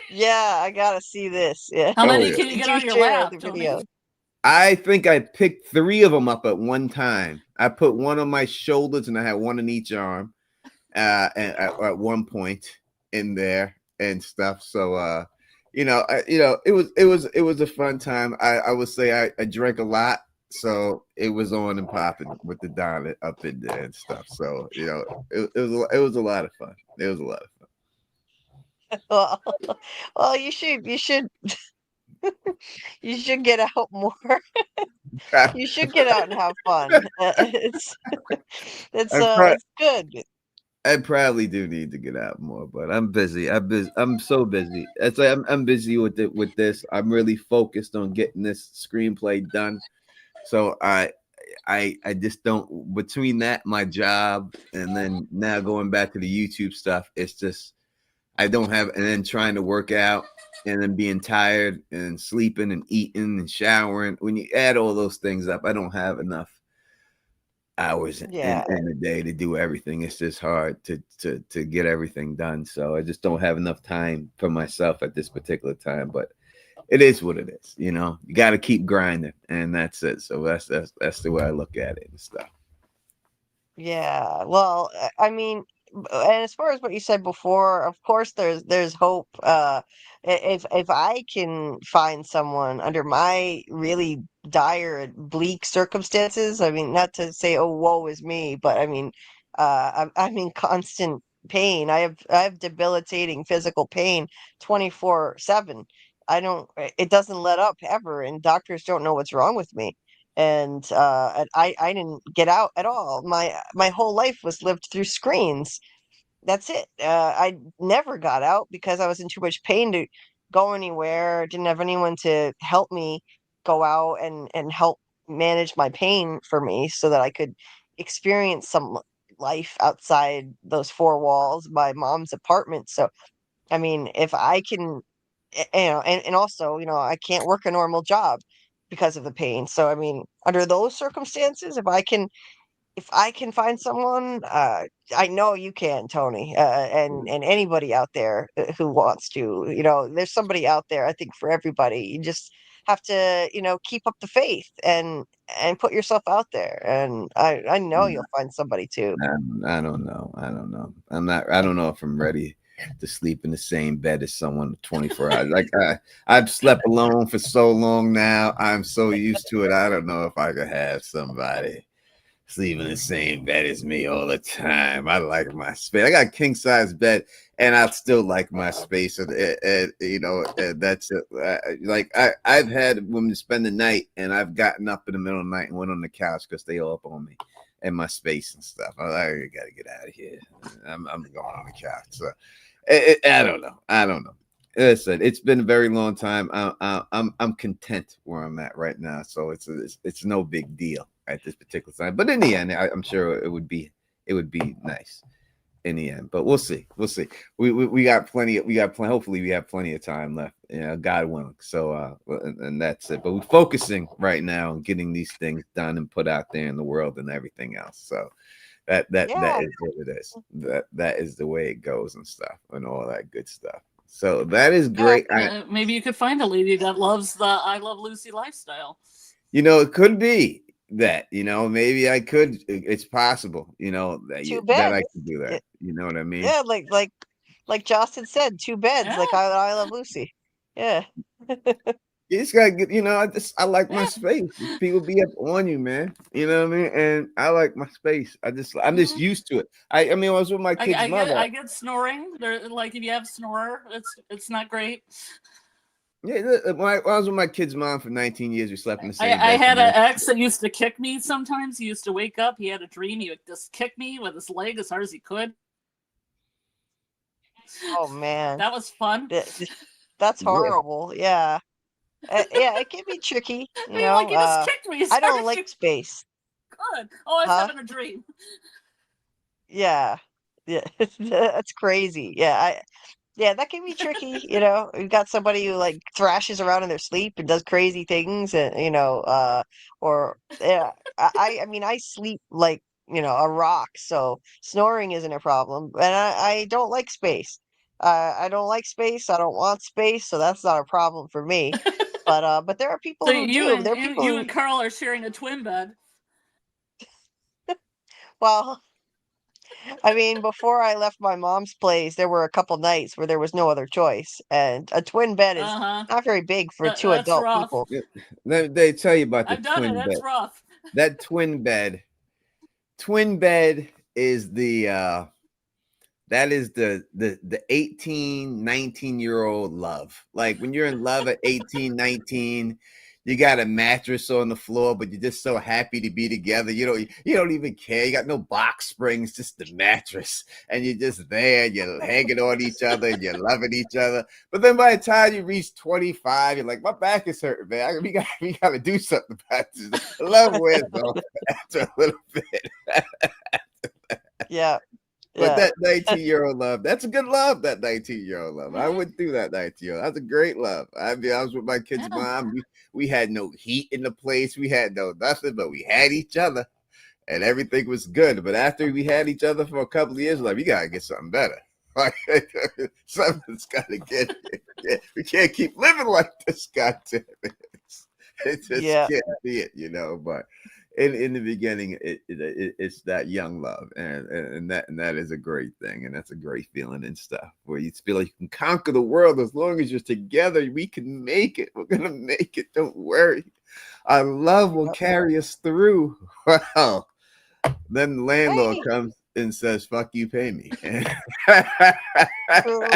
Yeah, I gotta see this. Yeah. How many yeah. can you get Do on your share lap, the Tony? video. I think I picked 3 of them up at one time. I put one on my shoulders and I had one in each arm and at one point in there and stuff. So it was a fun time. I would say I drank a lot, so it was on and popping with the Don up in there and stuff. So it was a lot of fun. It was a lot of fun. Well, you should you should get out more. You should get out and have fun. It's good. I probably do need to get out more, but I'm busy. I'm so busy. It's like I'm busy with this. I'm really focused on getting this screenplay done. So I just don't, between that, my job, and then now going back to the YouTube stuff, it's just I don't have, and then trying to work out and then being tired and sleeping and eating and showering. When you add all those things up, I don't have enough hours in the day to do everything. It's just hard to get everything done. So I just don't have enough time for myself at this particular time. But it is what it is. You got to keep grinding, and that's it. So that's the way I look at it and stuff. Yeah. Well, I mean, and as far as what you said before, of course there's hope. If I can find someone under my really dire and bleak circumstances, I mean, not to say, oh, woe is me, but I mean, I'm in constant pain. I have debilitating physical pain 24/7. It doesn't let up ever, and doctors don't know what's wrong with me. And I didn't get out at all. My whole life was lived through screens. That's it. I never got out because I was in too much pain to go anywhere. Didn't have anyone to help me go out and help manage my pain for me so that I could experience some life outside those 4 walls, my mom's apartment. So I mean, if I can, and also, I can't work a normal job because of the pain. So, I mean, under those circumstances, if I can find someone, I know you can, Tony, and anybody out there who wants to, there's somebody out there, I think, for everybody. You just have to, keep up the faith and put yourself out there. And I know you'll find somebody too. I don't know. I don't know if I'm ready to sleep in the same bed as someone 24 hours. Like I've slept alone for so long now. I'm so used to it. I don't know if I could have somebody sleep in the same bed as me all the time. I like my space. I got a king size bed, and I still like my space. And that's it. Like I've had women spend the night, and I've gotten up in the middle of the night and went on the couch because they all up on me and my space and stuff. I got to get out of here. I'm going on the couch. So I don't know. Listen, it's been a very long time. I'm content where I'm at right now. So it's no big deal at this particular time. But in the end, I'm sure it would be nice in the end. But we'll see. We got plenty. Hopefully, we have plenty of time left. God willing. So and that's it. But we're focusing right now on getting these things done and put out there in the world and everything else. So that is what it is. That is the way it goes and stuff and all that good stuff. So that is great. Maybe you could find a lady that loves the I Love Lucy lifestyle. It could be. that, you know, maybe I could. It's possible, you know, that Two that I beds. could do Yeah, that. You know what I mean? yeah, like Justin said, two beds, Yeah, like I Love Lucy. Yeah. You just gotta get, you know, I like my yeah. space. People be up on you, man. You know what I mean? And I like my space. I'm just used to it. I mean, I was with my kid's mother. I get snoring. There, like if you have snorer, it's not great. Yeah, when I was with my kid's mom for 19 years, we slept in the same I bed. had an ex that used to kick me sometimes. He used to wake up, he had a dream, he would just kick me with his leg as hard as he could. Oh man, That was fun. that's Yeah. horrible. Yeah. Yeah, it can be tricky, I mean, like he just kicked me as I hard don't as like you space. could. Oh, I was Huh? having a dream. Yeah. Yeah. That's crazy. Yeah, that can be tricky, you know. You've got somebody who like thrashes around in their sleep and does crazy things and or yeah, I mean I sleep like, a rock, so snoring isn't a problem. And I don't like space. I don't like space. I don't want space, so that's not a problem for me. But there are people So who do. There are people you who and Carl are sharing a twin bed. well, I mean, before I left my mom's place, there were a couple nights where there was no other choice, and a twin bed is Uh-huh. not very big for two That's adult rough. people. Yeah. They tell you about the I've done it. twin bed. It's rough. That twin bed. Twin bed is that is the 18, 19-year-old love. Like when you're in love at 18, 19, you got a mattress on the floor, but you're just so happy to be together. You don't even care. You got no box springs, just the mattress. And you're just there, and you're hanging on each other, and you're loving each other. But then by the time you reach 25, you're like, my back is hurting, man. We gotta do something about this. Love wears off after a little bit. Yeah, But yeah. that 19-year-old love, that's a good love, that 19-year-old love. I went through that 19-year-old. That's a great love. I mean, I was with my kid's Yeah. mom. We had no heat in the place. We had no nothing, but we had each other and everything was good. But after we had each other for a couple of years, like, we got to get something better. Like, something's got to get it. We can't keep living like this, goddamn it. It just Yeah. can't be it, but in the beginning, it's that young love, and that is a great thing, and that's a great feeling and stuff where you feel like you can conquer the world as long as you're together. We can make it. We're gonna make it. Don't worry. Our love will carry us through. Well, then the landlord Hey, comes and says, "Fuck you, pay me." true.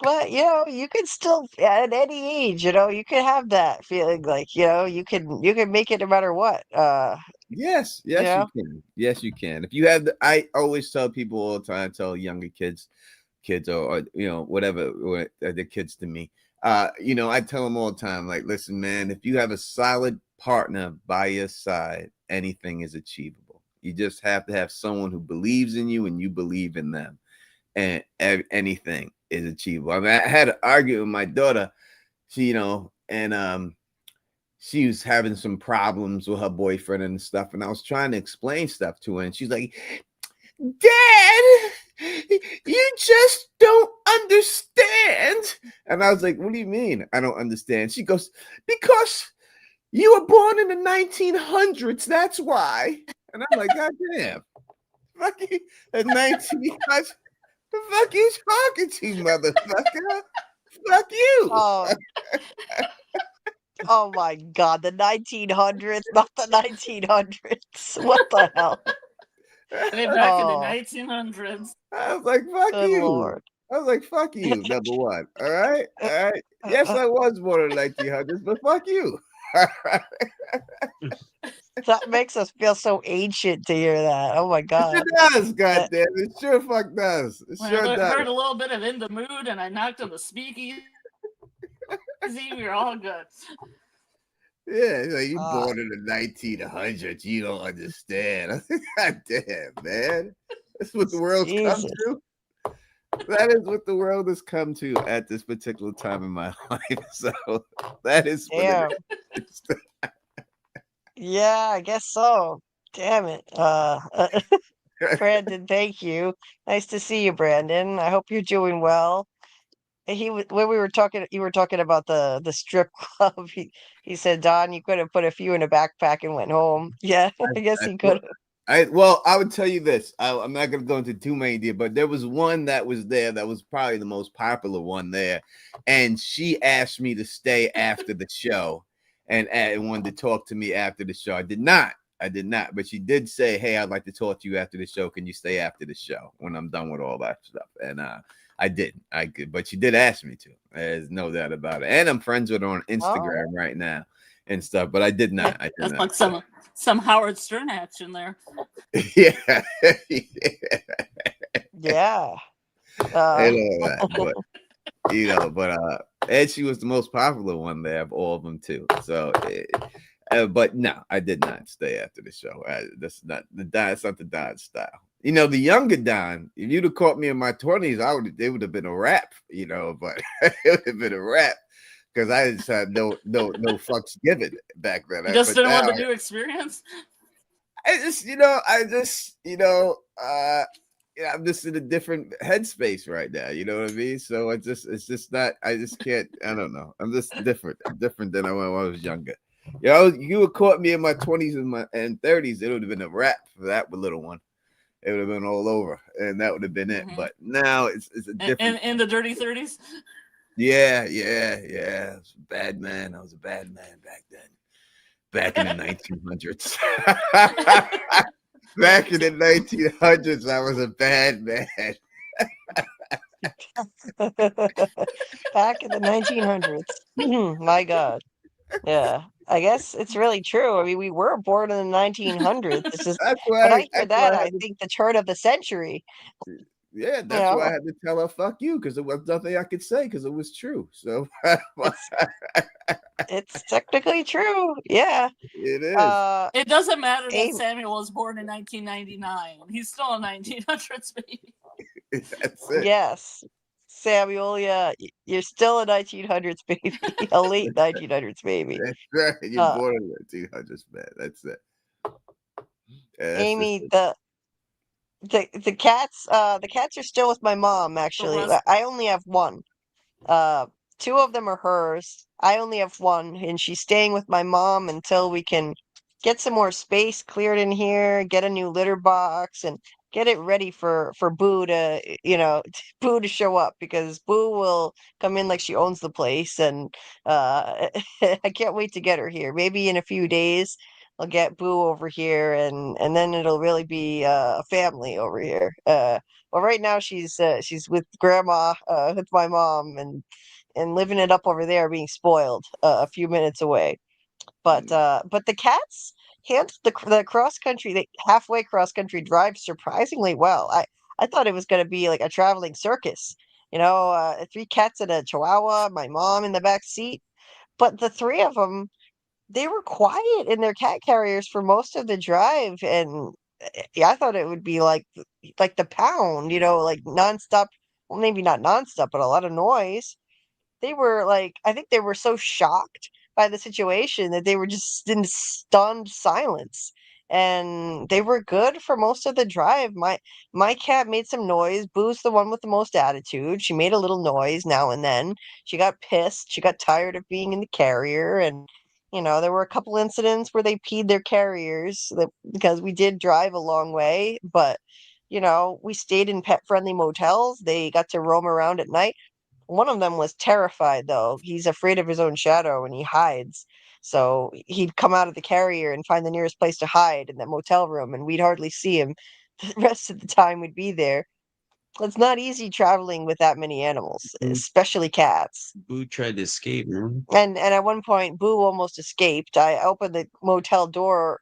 But you can still at any age, you can have that feeling like, you can make it no matter what. Yes, You know? Yes, you can. If you have I always tell people all the time, tell younger kids or whatever, or the kids to me. I tell them all the time, like, listen, man, if you have a solid partner by your side, anything is achievable. You just have to have someone who believes in you and you believe in them, and anything is achievable. I mean, I had an argument with my daughter, and she was having some problems with her boyfriend and stuff, and I was trying to explain stuff to her, and she's like, Dad, you just don't understand. And I was like, what do you mean I don't understand? She goes, because you were born in the 1900s, that's why. And I'm like, God damn, fuck you, the 1900s. The fuck you talking to, motherfucker? Fuck you. Oh, oh my God, the 1900s, not the 1900s. What the hell? Way back in the Oh, 1900s. I was like, fuck good you. Lord. I was like, fuck you, number one. All right. Yes, I was born in the 1900s, but fuck you. That makes us feel so ancient to hear that. Oh my God. It does, goddamn. It sure fuck does. It When sure I does. heard a little bit of In the Mood and I knocked on the speakeasy, we were all good. Yeah, like, you Ah, born in the 1900s. You don't understand. God damn, man. That's what the world's come Jesus. to. That is what the world has come to at this particular time in my life. So that is what Damn. it is. Yeah, I guess so. Damn it. Brandon, thank you. Nice to see you, Brandon. I hope you're doing well. when we were talking, you were talking about the strip club. He said, Don, you could have put a few in a backpack and went home. Yeah, I guess he could have. I would tell you this. I'm not going to go into too many details, but there was one that was there that was probably the most popular one there, and she asked me to stay after the show, and wanted to talk to me after the show. I did not, but she did say, "Hey, I'd like to talk to you after the show. Can you stay after the show when I'm done with all that stuff?" And I didn't. I could, but she did ask me to. There's no doubt about it. And I'm friends with her on Instagram right now and stuff. But I did not. I did That's not. like some Howard Stern action there. Yeah. Yeah. And she was the most popular one there of all of them too. So, but no, I did not stay after the show. That's not the Don style. You know, the younger Don, if you'd have caught me in my 20s, it would have been a rap, you know, but it would have been a rap because I just had no fucks given back then. You just didn't want the new experience? I'm just in a different headspace right now. You know what I mean? So it's just not, I just can't, I don't know. I'm just different. I'm different than when I was younger. You know, you would caught me in my 20s and 30s, it would have been a rap for that little one. It would have been all over, and that would have been it. But now it's a different. In the dirty 30s. Yeah. I was a bad man. I was a bad man back then. Back in the 1900s. Back in the 1900s, I was a bad man. Back in the 1900s. My God. Yeah, I guess it's really true. I mean, we were born in the 1900s. It's just when I hear that, I think the turn of the century. Yeah, that's why I had to tell her "fuck you" because there was nothing I could say because it was true. So it's technically true. Yeah, it is. It doesn't matter that Samuel was born in 1999. He's still a 1900s baby. That's it. Yes. Samuel, yeah, you're still a 1900s baby, a late 1900s baby. That's right. You're born in the 1900s, man. That's it. Yeah, Amy, the cats are still with my mom. Actually, I only have one. Two of them are hers. I only have one, and she's staying with my mom until we can get some more space cleared in here, get a new litter box, and get it ready for Boo to, Boo to show up because Boo will come in like she owns the place, and I can't wait to get her here. Maybe in a few days I'll get Boo over here, and then it'll really be a family over here. Well, right now she's with Grandma, with my mom, and living it up over there, being spoiled a few minutes away. But the cats handled the the halfway cross country drive surprisingly well. I thought it was going to be like a traveling circus, three cats and a chihuahua, my mom in the back seat. But the three of them, they were quiet in their cat carriers for most of the drive, and yeah, I thought it would be like the pound, like nonstop. Well, maybe not nonstop, but a lot of noise. They were like, I think they were so shocked by the situation that they were just in stunned silence. And they were good for most of the drive. My cat made some noise. Boo's the one with the most attitude. She made a little noise now and then. She got pissed. She got tired of being in the carrier. And, there were a couple incidents where they peed their carriers because we did drive a long way. But, we stayed in pet-friendly motels. They got to roam around at night. One of them was terrified, though. He's afraid of his own shadow and he hides. So he'd come out of the carrier and find the nearest place to hide in that motel room, and we'd hardly see him. The rest of the time we'd be there. It's not easy traveling with that many animals, especially cats. Boo tried to escape, man. And at one point, Boo almost escaped. I opened the motel door,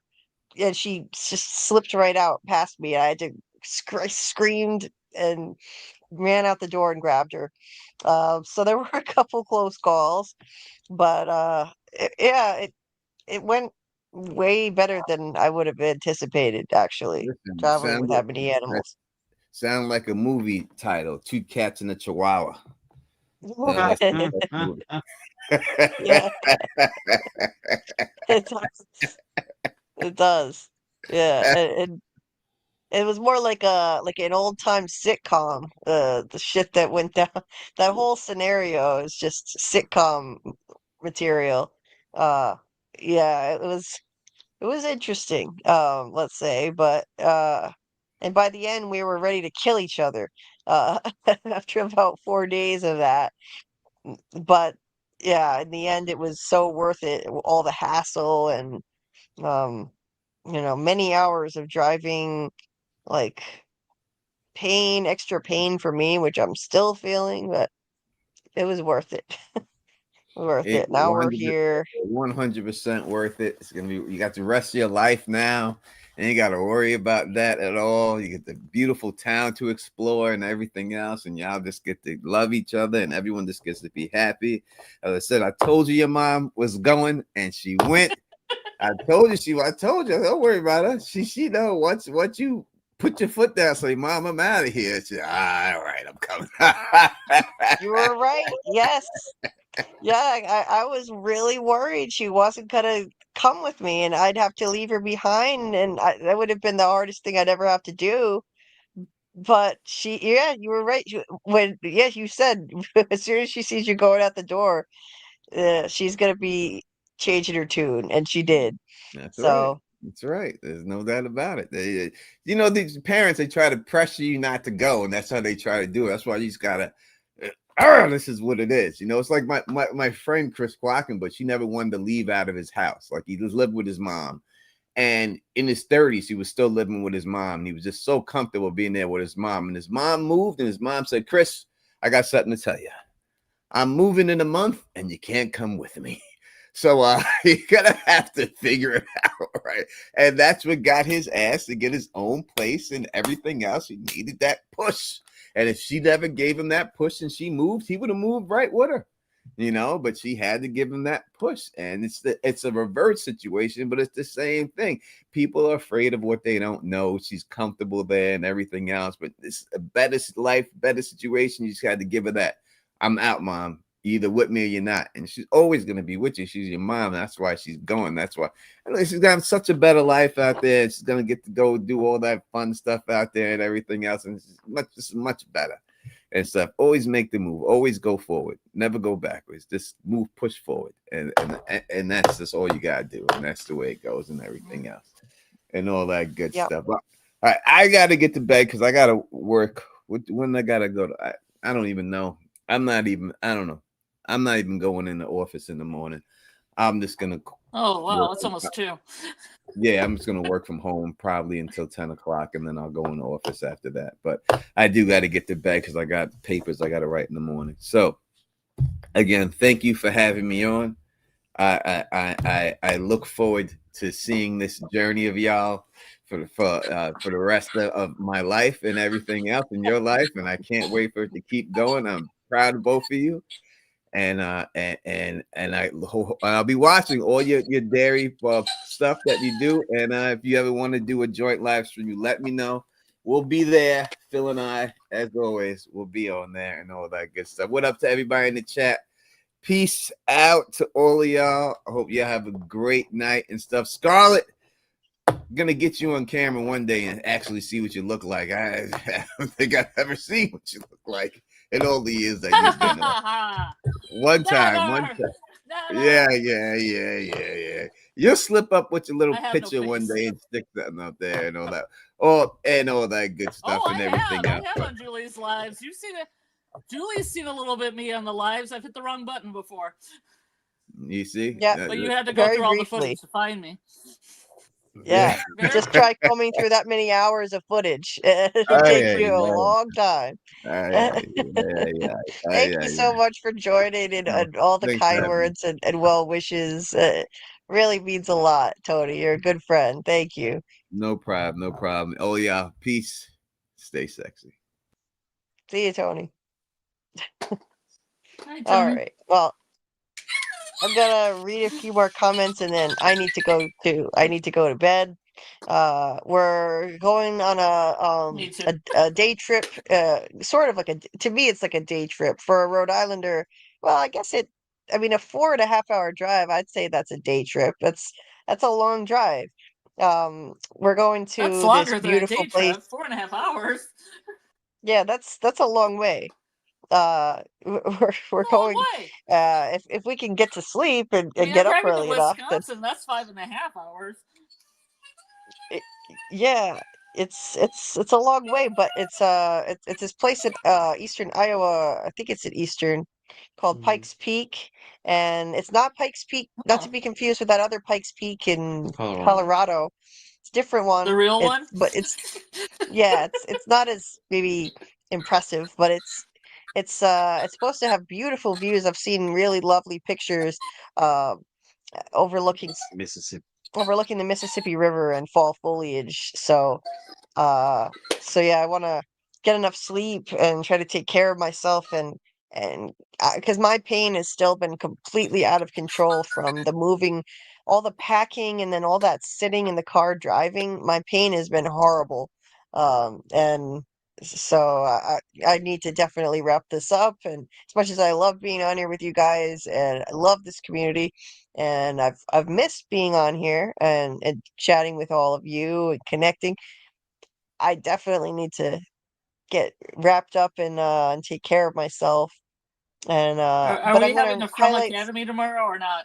and she just slipped right out past me. I had to screamed and ran out the door and grabbed her. So there were a couple close calls, but it went way better than I would have anticipated, actually, traveling with that many animals. Sound like a movie title, Two Cats and a Chihuahua. Yeah. It does. Yeah. And it was more like an old time sitcom. The shit that went down, that whole scenario is just sitcom material. Uh, yeah, it was interesting. Let's say, but and by the end we were ready to kill each other. Uh, after about 4 days of that. But yeah, in the end, it was so worth it. All the hassle and um, many hours of driving, like extra pain for me, which I'm still feeling, but it was worth it. Worth It it. Now we're here. 100% worth it. It's gonna be. You got the rest of your life now, and you got to worry about that at all. You get the beautiful town to explore and everything else, and y'all just get to love each other, and everyone just gets to be happy. As I said, I told you your mom was going, and she went. I told you. Don't worry about her. She know once you put your foot down. Say, Mom, I'm out of here. She, all right, I'm coming. You were right. Yes. Yeah, I was really worried she wasn't gonna come with me and I'd have to leave her behind and that would have been the hardest thing I'd ever have to do. But yeah, you were right. You said as soon as she sees you going out the door, she's gonna be changing her tune, and she did. That's right. So That's right. There's no doubt about it. These parents, they try to pressure you not to go, and that's how they try to do it. That's why you just gotta. This is what it is. It's like my friend Chris Quacken, but she never wanted to leave out of his house. Like he just lived with his mom, and in his 30s, he was still living with his mom. And he was just so comfortable being there with his mom. And his mom moved, and his mom said, "Chris, I got something to tell you. I'm moving in a month, and you can't come with me." So you're gonna have to figure it out, right? And that's what got his ass to get his own place and everything else. He needed that push. And if she never gave him that push and she moved, he would have moved right with her. But she had to give him that push. And it's a reverse situation, but it's the same thing. People are afraid of what they don't know. She's comfortable there and everything else, but it's a better life, better situation. You just had to give her that. I'm out, Mom. You're either with me or you're not. And she's always going to be with you. She's your mom. That's why she's going. That's why she's got such a better life out there. She's going to get to go do all that fun stuff out there and everything else. And it's much better and stuff. Always make the move. Always go forward. Never go backwards. Just move, push forward. And that's just all you got to do. And that's the way it goes and everything else and all that good stuff. All right. I got to get to bed because I got to work. When I got to go to, I don't even know. I don't know. I'm not even going in the office in the morning. I'm just gonna. Oh wow, it's almost 2. Yeah, I'm just gonna work from home probably until 10 o'clock, and then I'll go in the office after that. But I do got to get to bed because I got papers I got to write in the morning. So again, thank you for having me on. I look forward to seeing this journey of y'all for the rest of my life and everything else in your life, and I can't wait for it to keep going. I'm proud of both of you. And I'll be watching all your Derry stuff that you do. And if you ever want to do a joint live stream, you let me know. We'll be there. Phil and I, as always, will be on there and all that good stuff. What up to everybody in the chat? Peace out to all of y'all. I hope y'all have a great night and stuff. Scarlet, I'm gonna get you on camera one day and actually see what you look like. I don't think I've ever seen what you look like in all the years that you've been on. One time. Yeah. You'll slip up with your little picture one day and stick something up there and all that. And all that good stuff and everything else. I have on Julie's lives. You've seen it. Julie's seen a little bit of me on the lives. I've hit the wrong button before. You see? Yeah. But you had to go through all the footage to find me. Yeah. Just try combing through that many hours of footage. It'll take you a long time. Thank you so much for joining and all the kind words and well wishes. Really means a lot, Tony. You're a good friend. Thank you. No problem. Oh yeah, peace. Stay sexy. See you, Tony. Hi, Tony. All right. Well, I'm gonna read a few more comments and then I need to go too. I need to go to bed. We're going on a day trip, sort of like to me it's like a day trip for a Rhode Islander. Well, I mean a 4.5 hour drive, I'd say that's a day trip. That's a long drive. We're going That's to this longer than a beautiful day place. trip. 4.5 hours. Yeah, that's a long way. We're Long going way. if we can get to sleep and, I mean, I'm get up driving to early enough, then Wisconsin. That's 5.5 hours. it, yeah, it's a long way, but it's this place in eastern Iowa. I think it's in eastern, called Pikes Peak, and it's not Pikes Peak, not to Oh, be confused with that other Pikes Peak in Colorado. Colorado. It's a different the one. real one? But yeah, it's not as maybe impressive, but it's supposed to have beautiful views. I've seen really lovely pictures uh overlooking Mississippi. overlooking the Mississippi River and fall foliage. Uh, so yeah, I want to get enough sleep and try to take care of myself and because my pain has still been completely out of control from the moving, all the packing, and then all that sitting in the car driving. My pain has been horrible. And so I need to definitely wrap this up. And as much as I love being on here with you guys and I love this community, and I've missed being on here and chatting with all of you and connecting. I definitely need to get wrapped up and take care of myself. And Are but I'm we having gonna a From highlight. Academy tomorrow or not?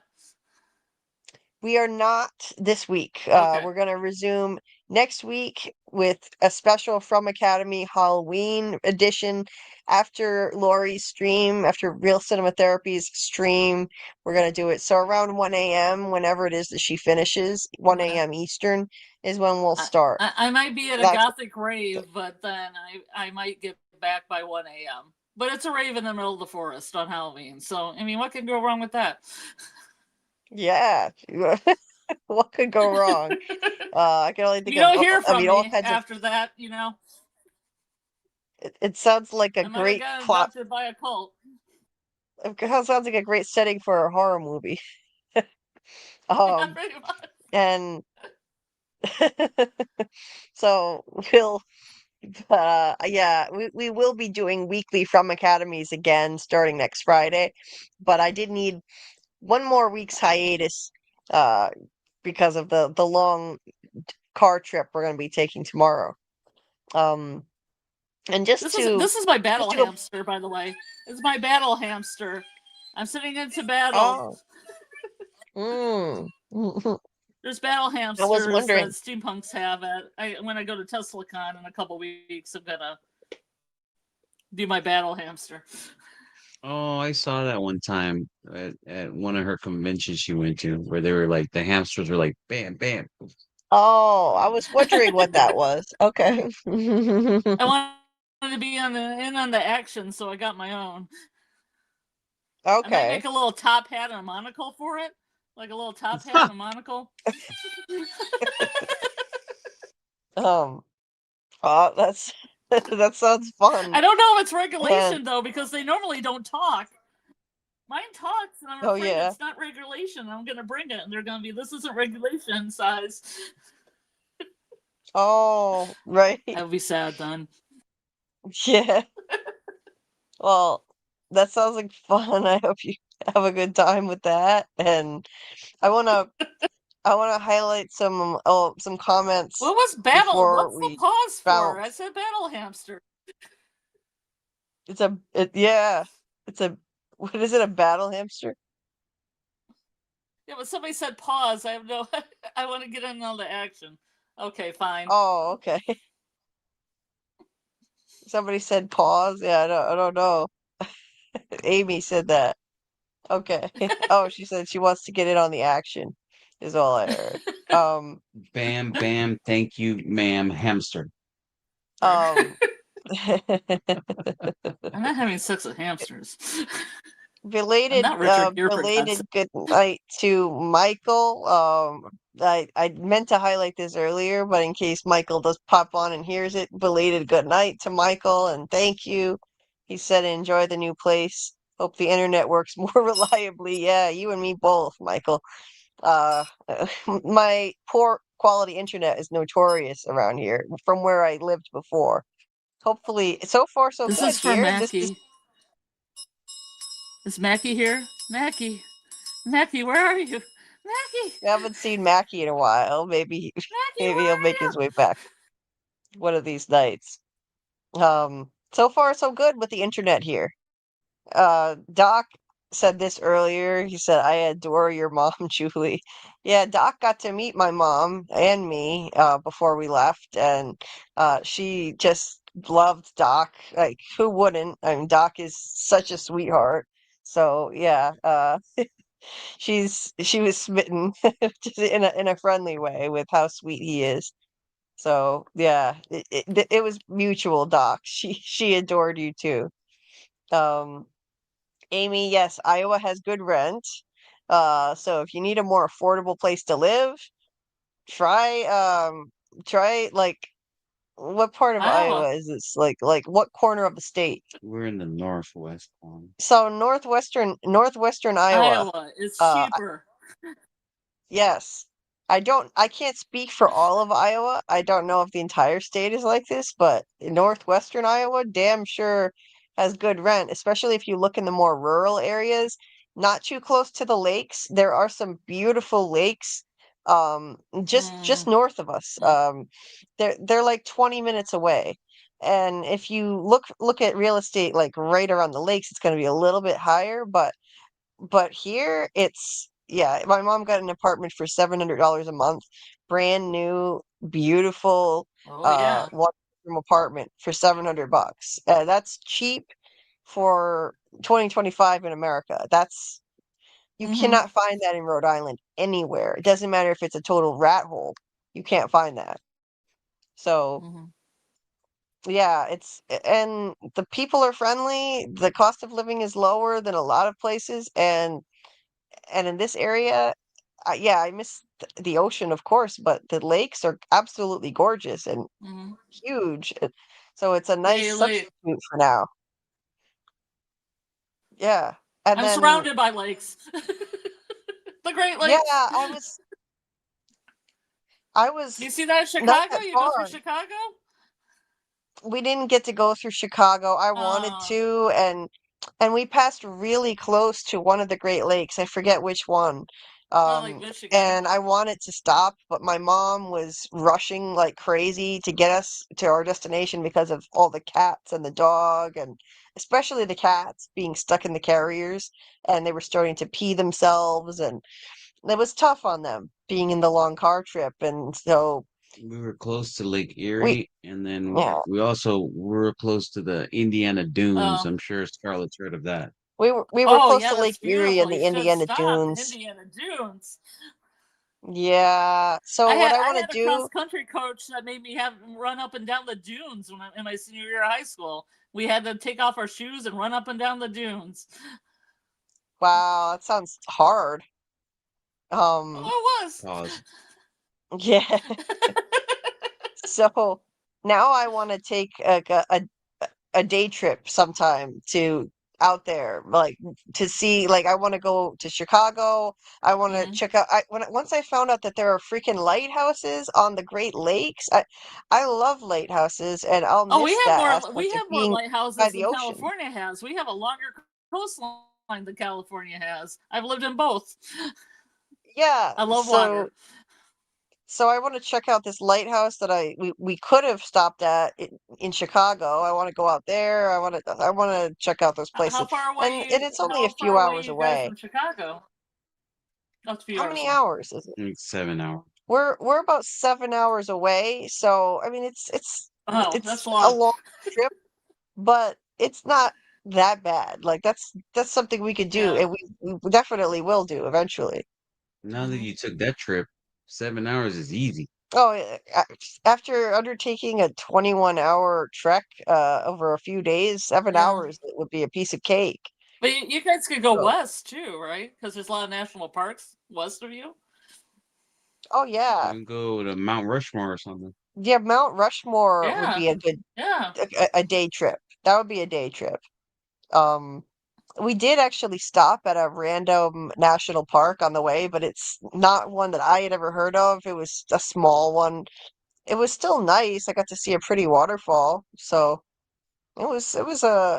We are not this week. Okay. We're gonna resume next week with a special From Academy Halloween edition after Lori's stream, after Real Cinema Therapy's stream. We're gonna do it so around 1 a.m. whenever it is that she finishes. 1 Okay. a.m. Eastern is when we'll start. I might be at a That's gothic rave, but then I might get back by 1 a.m. But it's a rave in the middle of the forest on Halloween. So, I mean, what could go wrong with that? yeah. What could go wrong? I can only think You of, don't hear I from mean, all me kinds of. after that, you know? It sounds like a I might have great got plot. adopted by a cult. It sounds like a great setting for a horror movie. Yeah, Um, pretty much. and so we'll, yeah, we will be doing weekly From Academies again starting next Friday. But I did need one more week's hiatus, uh, because of the long car trip we're going to be taking tomorrow. Um, and This is my battle do a, hamster, by the way. It's my battle hamster. I'm sitting into battle. oh, mm, There's battle I was hamsters that wondering. steampunks have when I go to TeslaCon in a couple weeks. I'm gonna do my battle hamster. Oh, I saw that one time at one of her conventions she went to, where they were like the hamsters were like bam, bam. Oh, I was wondering what that was. Okay. I wanted to be in on the action, so I got my own. I might Okay. make a little top hat and a monocle for it, like a little top hat and a monocle. Um, that's that sounds fun. I don't know if it's And regulation though, because they normally don't talk. Mine talks, and I'm oh afraid yeah. it's not regulation. I'm gonna bring it, and they're gonna be, this isn't regulation size. Oh, right. That would be sad then. Yeah. Well, that sounds like fun. I hope you have a good time with that. And I wanna I wanna highlight some comments What was battle? before What's the we pause for? I bounce. said battle hamster. Yeah. It's a what is it, a battle hamster? Yeah, but somebody said pause. I have no. I want to get in on the action. Okay, fine. Oh, okay. Somebody said pause. Yeah, I don't know. Amy said that. Okay. Oh, she said she wants to get in on the action, is all I heard. Um, Bam, bam, thank you, ma'am, hamster. um, I'm not having sex with hamsters. I'm belated, not Richard Gere, for God's belated sake. good night to Michael. I meant to highlight this earlier, but in case Michael does pop on and hears it, belated good night to Michael and thank you. He said enjoy the new place. Hope the internet works more reliably. Yeah, you and me both, Michael. Uh, my poor quality internet is notorious around here from where I lived before. Hopefully, so far so This good is for here. This Mackie. Is Mackie here? Mackie, where are you? Mackie, I haven't seen Mackie in a while. Maybe Mackie, maybe where he'll are make his you? way back one of these nights. So far so good with the internet here. Doc said this earlier. He said, I adore your mom, Julie. Yeah, Doc got to meet my mom and me before we left, and she just loved Doc. Like, who wouldn't? I mean, Doc is such a sweetheart. So yeah, she was smitten just in a friendly way with how sweet he is. So yeah, it was mutual, Doc. She adored you too. Um, Amy, yes, Iowa has good rent. So if you need a more affordable place to live, try try like what part of Iowa. Iowa is this? Like what corner of the state? We're in the northwest one. So northwestern Iowa. Iowa is Uh cheaper. yes. I can't speak for all of Iowa. I don't know if the entire state is like this, but northwestern Iowa damn sure has good rent, especially if you look in the more rural areas, not too close to the lakes. There are some beautiful lakes just Mm, north of us. mm, They're like 20 minutes away. And if you look at real estate like right around the lakes, it's going to be a little bit higher, but here it's yeah, my mom got an apartment for $700 a month, brand new, beautiful, oh yeah. one room apartment for 700 bucks. That's cheap for 2025 in America. That's you Hmm. cannot find that in Rhode Island anywhere. It doesn't matter if it's a total rat hole. You can't find that. So, Hmm. yeah, and the people are friendly. The cost of living is lower than a lot of places, and in this area, yeah, I miss the ocean, of course, but the lakes are absolutely gorgeous and Hmm. huge. So it's a nice Yay, Lake. substitute for now. Yeah. And I'm then, surrounded by lakes. The Great yeah, Lakes. I was You see that in not Chicago? that You go through far. Chicago? We didn't get to go through Chicago. I wanted Uh, to, and we passed really close to one of the Great Lakes. I forget which one. Lake Michigan. And I wanted to stop, but my mom was rushing like crazy to get us to our destination because of all the cats and the dog, and especially the cats being stuck in the carriers, and they were starting to pee themselves, and it was tough on them being in the long car trip. And so We were close to Lake we, Erie, and then yeah. we also were close to the Indiana Dunes. Oh, I'm sure Scarlett's heard of that. We were oh close yeah, to Lake that's Erie and beautiful. You the should Indiana stop Dunes. Indiana Dunes. Yeah. So what I I want to had a cross do, country coach that made me have run up and down the dunes when in my senior year of high school. We had to take off our shoes and run up and down the dunes. wow, that sounds hard. Um, Oh, it was. Pause. yeah. So now I want to take a day trip sometime to out there, like to see, like I want to go to Chicago. I want to Hmm. check out, once I found out that there are freaking lighthouses on the Great Lakes. I love lighthouses and I'll Oh, miss that we aspect of have more being by lighthouses the than ocean. California has. We have a longer coastline than California has. I've lived in both. Yeah, I love water. so I want to check out this lighthouse that we could have stopped at in Chicago. I want to go out there. I want to check out those places. And it's only a How few far away hours you guys away. from Chicago? That's a few How hours many away. hours is it? Like 7 hours. We're about 7 hours away. So I mean Oh, that's it's a long. long trip, but it's not that bad. Like that's something we could do, Yeah. and we definitely will do eventually. Now that Hmm. you took that trip, 7 hours is easy. Oh, after undertaking a 21-hour trek over a few days, seven Yeah. hours it would be a piece of cake. But you guys could go So, west too, right? Because there's a lot of national parks west of you. oh yeah, You can go to Mount Rushmore or something. yeah, Mount Rushmore would Yeah. be a good Yeah. a day trip. That would be a day trip. Um, we did actually stop at a random national park on the way, but it's not one that I had ever heard of. It was a small one. It was still nice. I got to see a pretty waterfall, so It was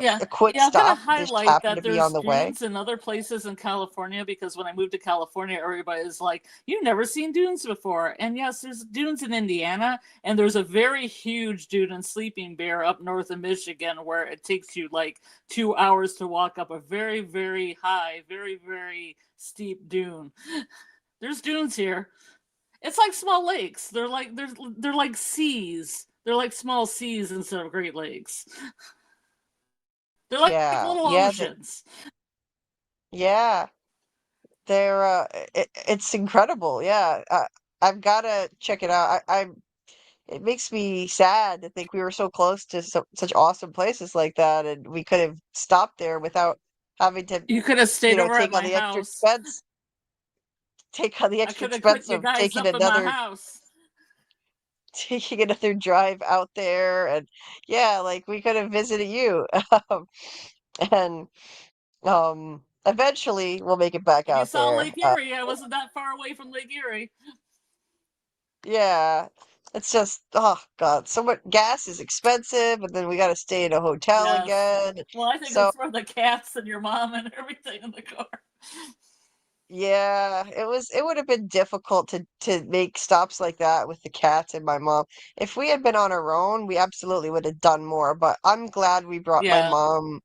Yeah, a quick yeah. I'm gonna stop. Just highlight happened that to be on there's the way. dunes in other places in California because when I moved to California, everybody's like, "You've never seen dunes before." And yes, there's dunes in Indiana, and there's a very huge dune in Sleeping Bear up north of Michigan where it takes you like 2 hours to walk up a very, very high, very, very steep dune. There's dunes here. It's like small lakes. They're like seas. They're like small seas instead of Great Lakes. They're like Yeah, little yeah, oceans. yeah. They're it's incredible. Yeah, I've got to check it out. It makes me sad to think we were so close to such awesome places like that, and we could have stopped there without having to, You could have stayed over at take on my the extra house. expense, take on the I extra could have put expense you of guys up in my house. taking another drive out there, and yeah, like we could have visited you, and eventually we'll make it back And you out saw there. Lake Erie. I wasn't that far away from Lake Erie. Yeah, it's just, oh God, so much gas is expensive, and then we got to stay in a hotel Yes. again. Well, I think So it's for the cats and your mom and everything in the car. yeah, it would have been difficult to make stops like that with the cats and my mom. If we had been on our own, we absolutely would have done more, but I'm glad we brought my Yeah. mom.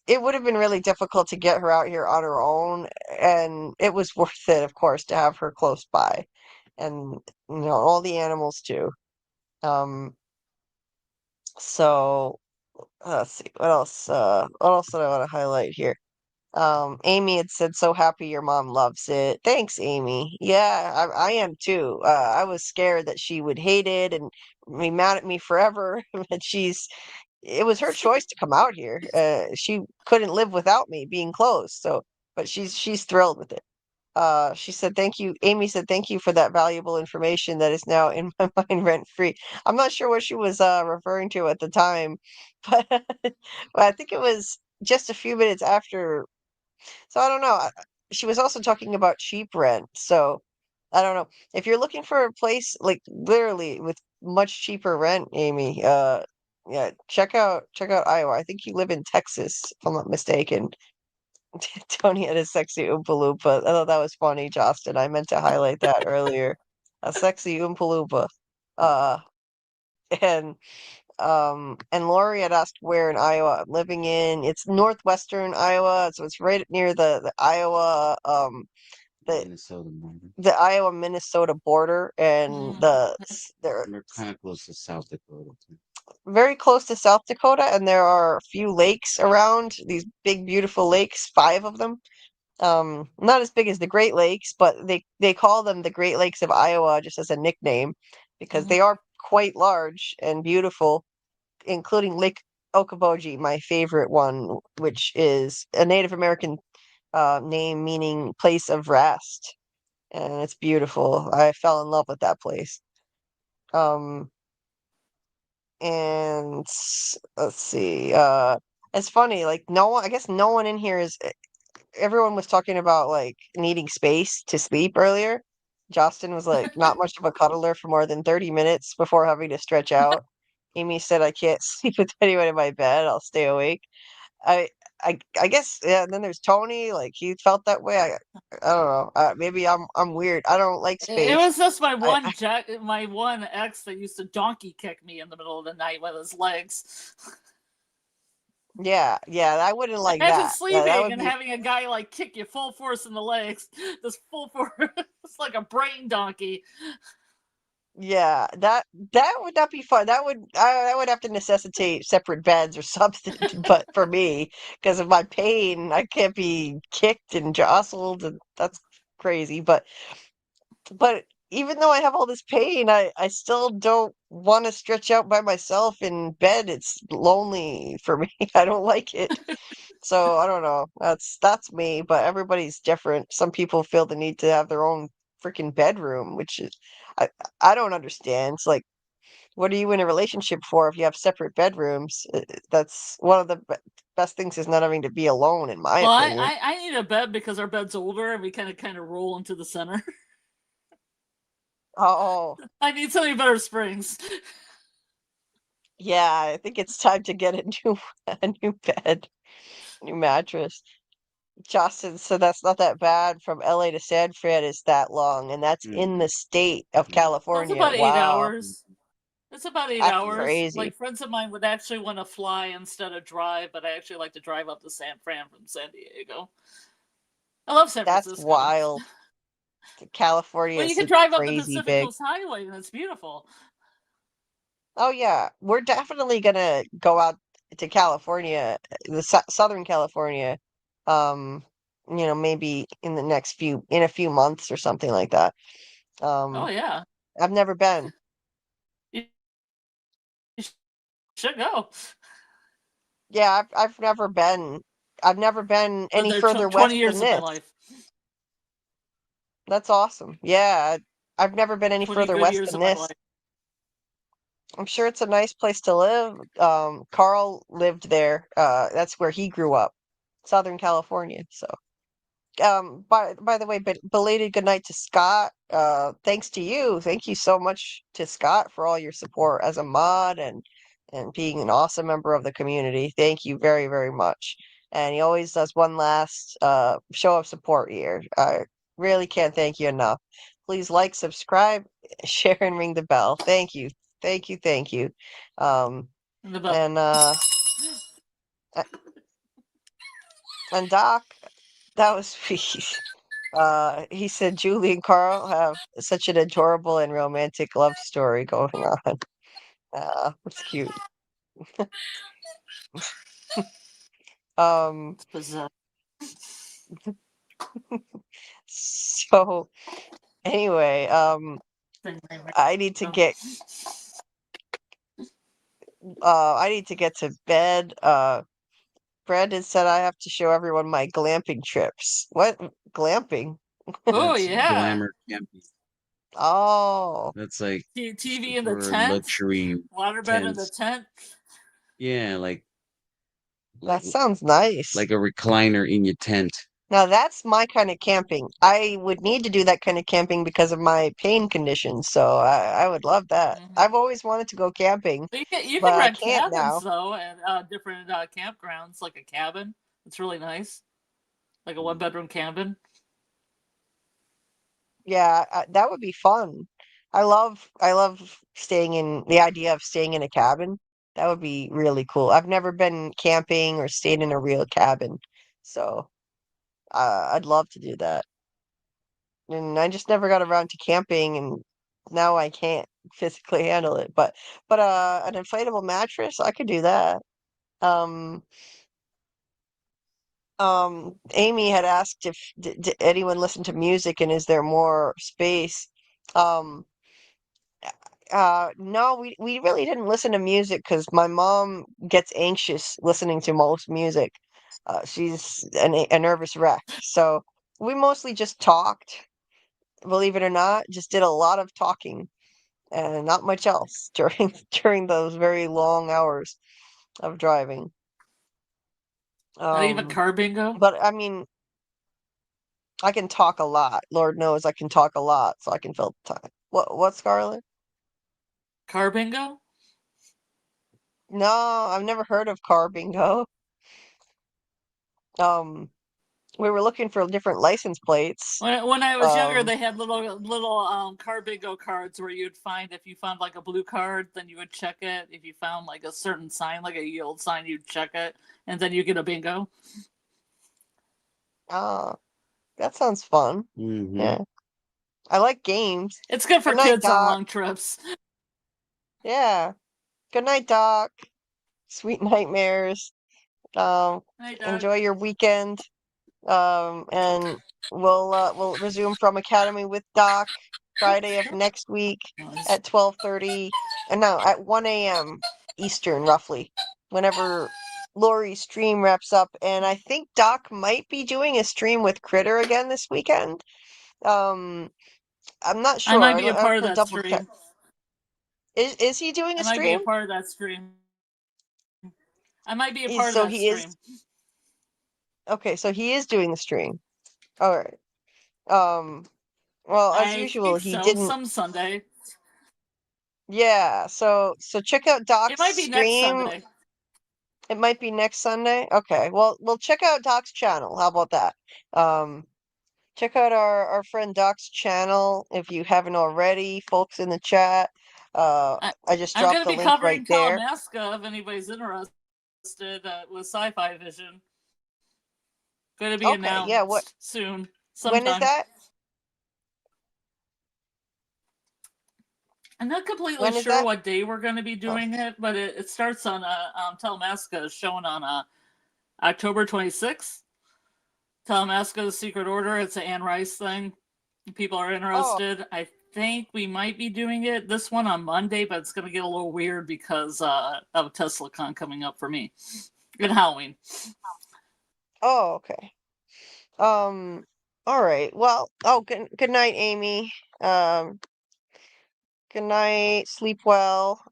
It would have been really difficult to get her out here on her own, and it was worth it, of course, to have her close by, and all the animals too. Um, so let's see what else did I want to highlight here? Amy had said, "So happy your mom loves it." Thanks, Amy. Yeah, I am too. I was scared that she would hate it and be mad at me forever. But it was her choice to come out here. She couldn't live without me being close. So, but she's thrilled with it. She said, "Thank you." Amy said, "Thank you for that valuable information that is now in my mind rent free." I'm not sure what she was referring to at the time, but, but I think it was just a few minutes after, so I don't know. She was also talking about cheap rent. So I don't know. If you're looking for a place like literally with much cheaper rent, Amy, yeah, check out Iowa. I think you live in Texas, if I'm not mistaken. Tony had a sexy Oompa Loompa. I thought that was funny, Justin. I meant to highlight that earlier. A sexy Oompa Loompa. Uh, and and Lori had asked where in Iowa I'm living in. It's northwestern Iowa, so it's right near the Iowa the Minnesota border. the Iowa Minnesota border, and Mm. they're We're kind of close to South Dakota too. very close to South Dakota, and there are a few lakes around, these big beautiful lakes, five of them. Not as big as the Great Lakes, but they call them the Great Lakes of Iowa just as a nickname because Mhm. they are quite large and beautiful, including Lake Okoboji, my favorite one, which is a Native American name meaning place of rest. And it's beautiful. I fell in love with that place. Um, and let's see. It's funny, like no one, I guess no one in here is, everyone was talking about like needing space to sleep earlier. Justin was like not much of a cuddler for more than 30 minutes before having to stretch out. Amy said, "I can't sleep with anyone in my bed. I'll stay awake." I I guess, yeah. And then there's Tony. Like he felt that way. I don't know. Maybe I'm weird. I don't like It space. was just my I one my one ex that used to donkey kick me in the middle of the night with his legs. Yeah, yeah. I wouldn't like Imagine that. That sleeping would and be, having a guy like kick you full force in the legs. Just full force. It's like a brain donkey. yeah. That would not be fun. That would have to necessitate separate beds or something. But for me, because of my pain, I can't be kicked and jostled, and that's crazy. But even though I have all this pain, I still don't want to stretch out by myself in bed. It's lonely for me. I don't like it. So I don't know. That's me, but everybody's different. Some people feel the need to have their own freaking bedroom, which is I I don't understand. It's like, what are you in a relationship for if you have separate bedrooms? That's one of the best things is not having to be alone, in my Well, opinion. I need a bed because our bed's older and we kind of roll into the center. Oh, I need something better springs. Yeah, I think it's time to get a new a new bed, new mattress. Justin said that's not that bad. From LA to San Fran is that long, and that's in the Mhm. state of Well, it's California. about eight Wow, hours. It's about eight that's hours. crazy. Like friends of mine would actually want to fly instead of drive, but I actually like to drive up to San Fran from San Diego. I love San That's Francisco. wild. California Well, you is can so drive up the crazy Pacific big. Coast Highway, and it's beautiful. Oh yeah, we're definitely gonna go out to California, the Southern California. Um, maybe in a few months or something like that. Oh Um, yeah, I've never been. you should go. Yeah, I've never been. I've never been Lived any there further 20 west than years of my this. life. That's awesome. Yeah, I've never been any 20 further good west years than of my this. life. I'm sure it's a nice place to live. Carl lived there. That's where he grew up, Southern California. So. By the way, but belated good night to Scott. Thanks to you. Thank you so much to Scott for all your support as a mod and being an awesome member of the community. Thank you very, very much. And he always does one last show of support here. I really can't thank you enough. Please like, subscribe, share, and ring the bell. Thank you. Thank you, thank you. Um, In the belt. and uh and Doc, that was sweet. He said Julie and Carl have such an adorable and romantic love story going on. That's cute. Um, It's bizarre. so anyway, I need to get I need to get to bed. Brandon said I have to show everyone my glamping trips. What glamping? Oh That's yeah, glamour camping. Oh, That's like TV in the super tent, luxury waterbed in the tents. tent. Yeah, that like sounds nice. like a recliner in your tent. Now that's my kind of camping. I would need to do that kind of camping because of my pain conditions, so I would love that. Mhm. I've always wanted to go camping, But you can but I rent can't cabins now. though, and different campgrounds, like a cabin. It's really nice, like a one-bedroom cabin. Yeah, that would be fun. I love staying in the idea of staying in a cabin. That would be really cool. I've never been camping or stayed in a real cabin, so I'd love to do that. And I just never got around to camping, and now I can't physically handle it. But an inflatable mattress, I could do that. Um, Amy had asked if did anyone listen to music and is there more space? Um, no, we really didn't listen to music because my mom gets anxious listening to most music. She's a nervous wreck, so we mostly just talked. Believe it or not, just did a lot of talking and not much else during those very long hours of driving. Not even Um, car bingo. but I mean, I can talk a lot. Lord knows I can talk a lot, so I can fill the time. What, Scarlet? Car bingo. No, I've never heard of car bingo. Um, we were looking for different license plates. When I was younger, Um, they had little car bingo cards where you'd find, if you found like a blue card, then you would check it. If you found like a certain sign, like a yield sign, you'd check it, and then you get a bingo. ah, that sounds fun. Hmm. Yeah, I like games. It's good for Good night, kids on Doc. long trips. Yeah, good night, Doc. Sweet nightmares. Hey, Doug. Enjoy your weekend. And we'll resume from Academy with Doc Friday of next week at 12:30, and no, at 1 a.m. Eastern, roughly, whenever Lori's stream wraps up. And I think Doc might be doing a stream with Critter again this weekend. Um, I'm not I sure. might be a I have part of to that double check. stream. Is he doing I a might be a stream? part of that stream. I might be a part of So that he is stream. okay. So he is doing the stream. All right. Um. Well, as I usual, think he so. didn't. Some Sunday. Yeah, so check out It Doc's might be next stream. Sunday. It might be next Sunday. Okay, well, we'll check out Doc's channel. How about that? Um, check out our friend Doc's channel if you haven't already, folks in the chat. I, I just I'm dropped going to the be link right covering there. Talamasca if anybody's interested with Sci-Fi Vision. Going to be Okay, yeah, announced soon, when is sometime. that? I'm not completely When is sure that? what day we're going to be Oh, doing it, but it starts on Talamasca is shown on October 26th. Talamasca: The Secret Order. It's an Anne Rice thing. People are oh, interested. I think we might be doing this one on Monday, but it's going to get a little weird because of TeslaCon coming up for me and Halloween. oh, okay. All right. Well, good night, Amy. Um, good night. Sleep well.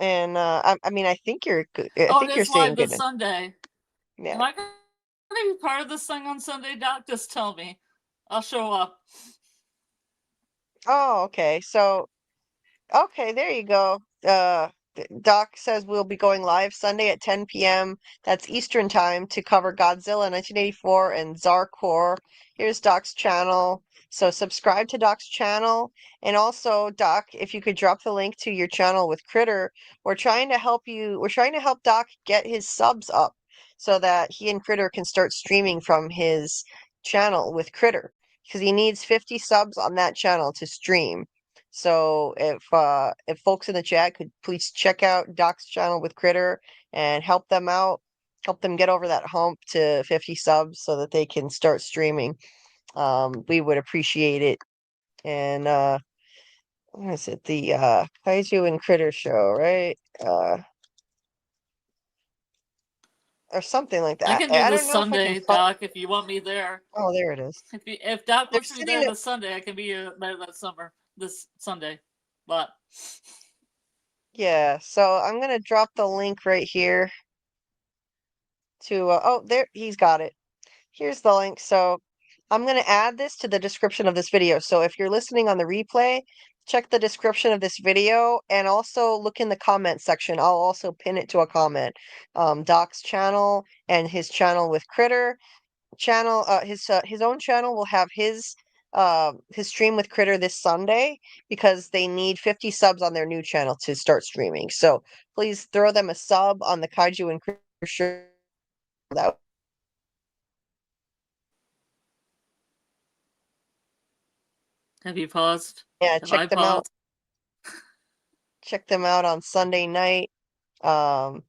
And I mean, I think you're good. I Oh, it think you're is saying live good. this Sunday. Yeah. Am I going to be part of this thing on Sunday, Doc? Just tell me. I'll show up. Oh, okay. So, okay, there you go. Doc says we'll be going live Sunday at 10 p.m. That's Eastern time to cover Godzilla 1984 and Zarkor. Here's Doc's channel. So subscribe to Doc's channel. And also, Doc, if you could drop the link to your channel with Critter, we're trying to help you. We're trying to help Doc get his subs up so that he and Critter can start streaming from his channel with Critter because he needs 50 subs on that channel to stream. So if folks in the chat could please check out Doc's channel with Critter and help them out, help them get over that hump to 50 subs so that they can start streaming. We would appreciate it. And what is it? The Kaiju and Critter show, right? Or something like I that. can do I this don't know if I can Sunday, find. Doc, if you want me there. Oh, there it is. If Doc They're wants to be sitting there at. this Sunday, I can be there this Sunday. But Yeah, so I'm gonna drop the link right here to oh, there he's got it. Here's the link. So I'm going to add this to the description of this video. So if you're listening on the replay, check the description of this video and also look in the comment section. I'll also pin it to a comment. Doc's channel and his channel with Critter channel, his own channel will have his stream with Critter this Sunday because they need 50 subs on their new channel to start streaming. So please throw them a sub on the Kaiju and Critter show. That have you paused? yeah, Have I check them out. paused? Check them out on Sunday night. Um,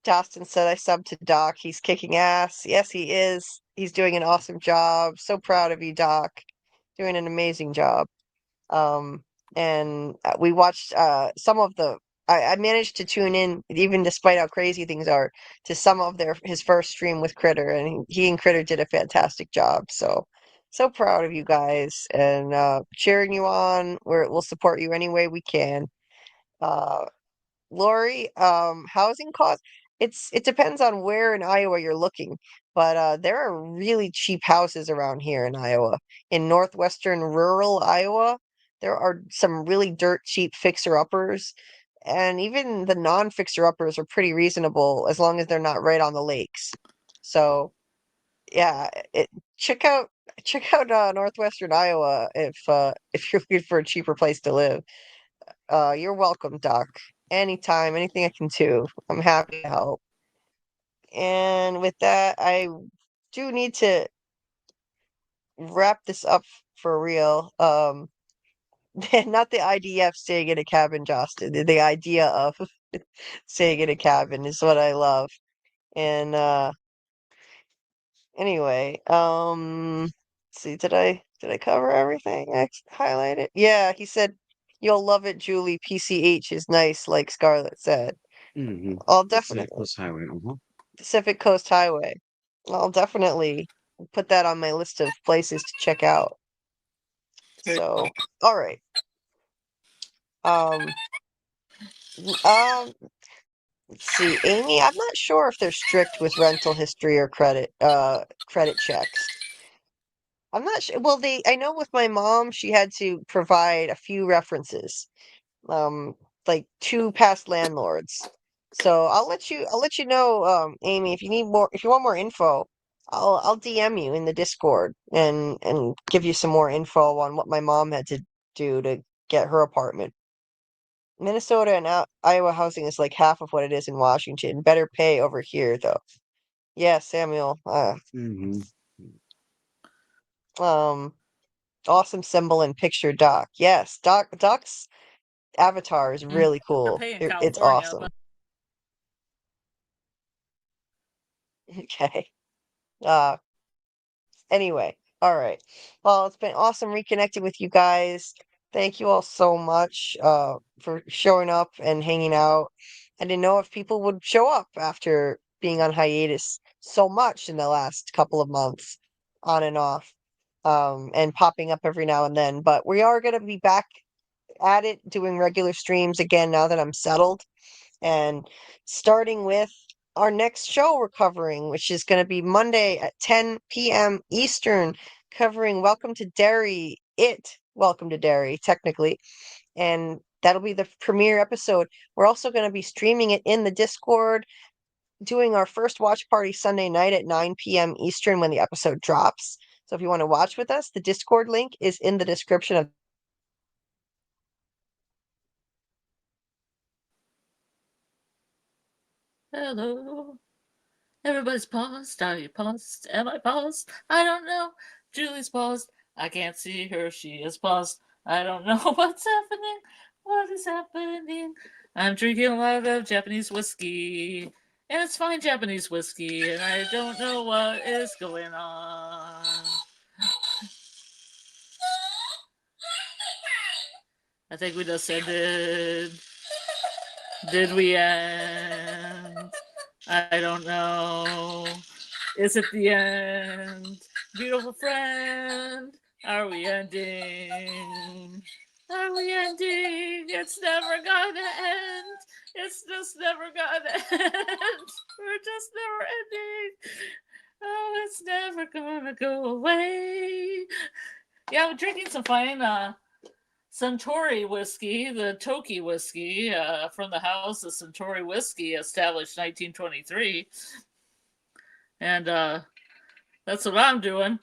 Dustin said I subbed to Doc. He's kicking ass. Yes, he is. He's doing an awesome job. So proud of you, Doc. Doing an amazing job. Um, and we watched some of the. I managed to tune in, even despite how crazy things are, to some of his first stream with Critter, and he and Critter did a fantastic job. So proud of you guys, and cheering you on. We'll support you any way we can. Uh, Lori, housing costs. It depends on where in Iowa you're looking, but there are really cheap houses around here in Iowa. In northwestern rural Iowa, there are some really dirt cheap fixer-uppers, and even the non-fixer-uppers are pretty reasonable as long as they're not right on the lakes. So, yeah, check out northwestern Iowa if you're looking for a cheaper place to live. You're welcome, Doc. Anytime, anything I can do, I'm happy to help. And with that, I do need to wrap this up for real. Not the IDF staying in a cabin, Justin. The idea of staying in a cabin is what I love. And anyway, let's see, did I cover everything? I highlighted. Yeah, he said you'll love it, Julie. PCH is nice, like Scarlet said. Mm-hmm. I'll Pacific definitely Coast Highway. Uh-huh. Pacific Coast Highway. I'll definitely put that on my list of places to check out. So, all right. Um, let's see, Amy, I'm not sure if they're strict with rental history or credit checks. I'm not sure. Well, I know with my mom, she had to provide a few references, um, like two past landlords. So I'll let you know, Amy, if you need more, if you want more info, I'll DM you in the Discord and give you some more info on what my mom had to do to get her apartment. Minnesota and Iowa housing is like half of what it is in Washington. Better pay over here, though. Yeah, Samuel. Hmm. Um, awesome symbol and picture Doc. Yes, Doc's avatar is really Better cool. pay in It's California, but awesome. Okay. Uh, anyway, all right. Well, it's been awesome reconnecting with you guys. Thank you all so much for showing up and hanging out. I didn't know if people would show up after being on hiatus so much in the last couple of months, on and off, and popping up every now and then. But we are going to be back at it, doing regular streams again now that I'm settled, and starting with our next show we're covering, which is going to be Monday at 10 p.m. Eastern, covering Welcome to Derry. Welcome to Derry, technically. And that'll be the premiere episode. We're also going to be streaming it in the Discord, doing our first watch party Sunday night at 9 p.m. Eastern when the episode drops. So if you want to watch with us, the Discord link is in the description of. hello. Everybody's paused. Are you paused? Am I paused? I don't know. Julie's paused. I can't see her. She is paused. I don't know what's happening. What is happening? I'm drinking a lot of Japanese whiskey. And it's fine Japanese whiskey. And I don't know what is going on. I think we just ended. Did we end? I don't know. Is it the end? Beautiful friend, are we ending? Are we ending? It's never gonna end. It's just never gonna end. We're just never ending. Oh, it's never gonna go away. Yeah, I'm drinking some fine Suntory whiskey, the Toki whiskey from the house of Suntory whiskey, established 1923. And that's what I'm doing.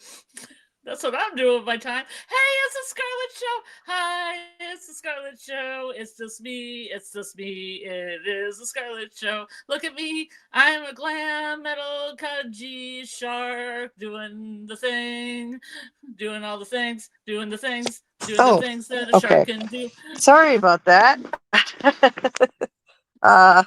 That's what I'm doing with my time. Hey, it's the Scarlet Show. Hi, it's the Scarlet Show. It's just me. It's just me. It is the Scarlet Show. Look at me. I'm a glam metal Kaji shark doing the thing, doing all the things, doing the things, doing the things that a shark can do. Sorry about that. uh,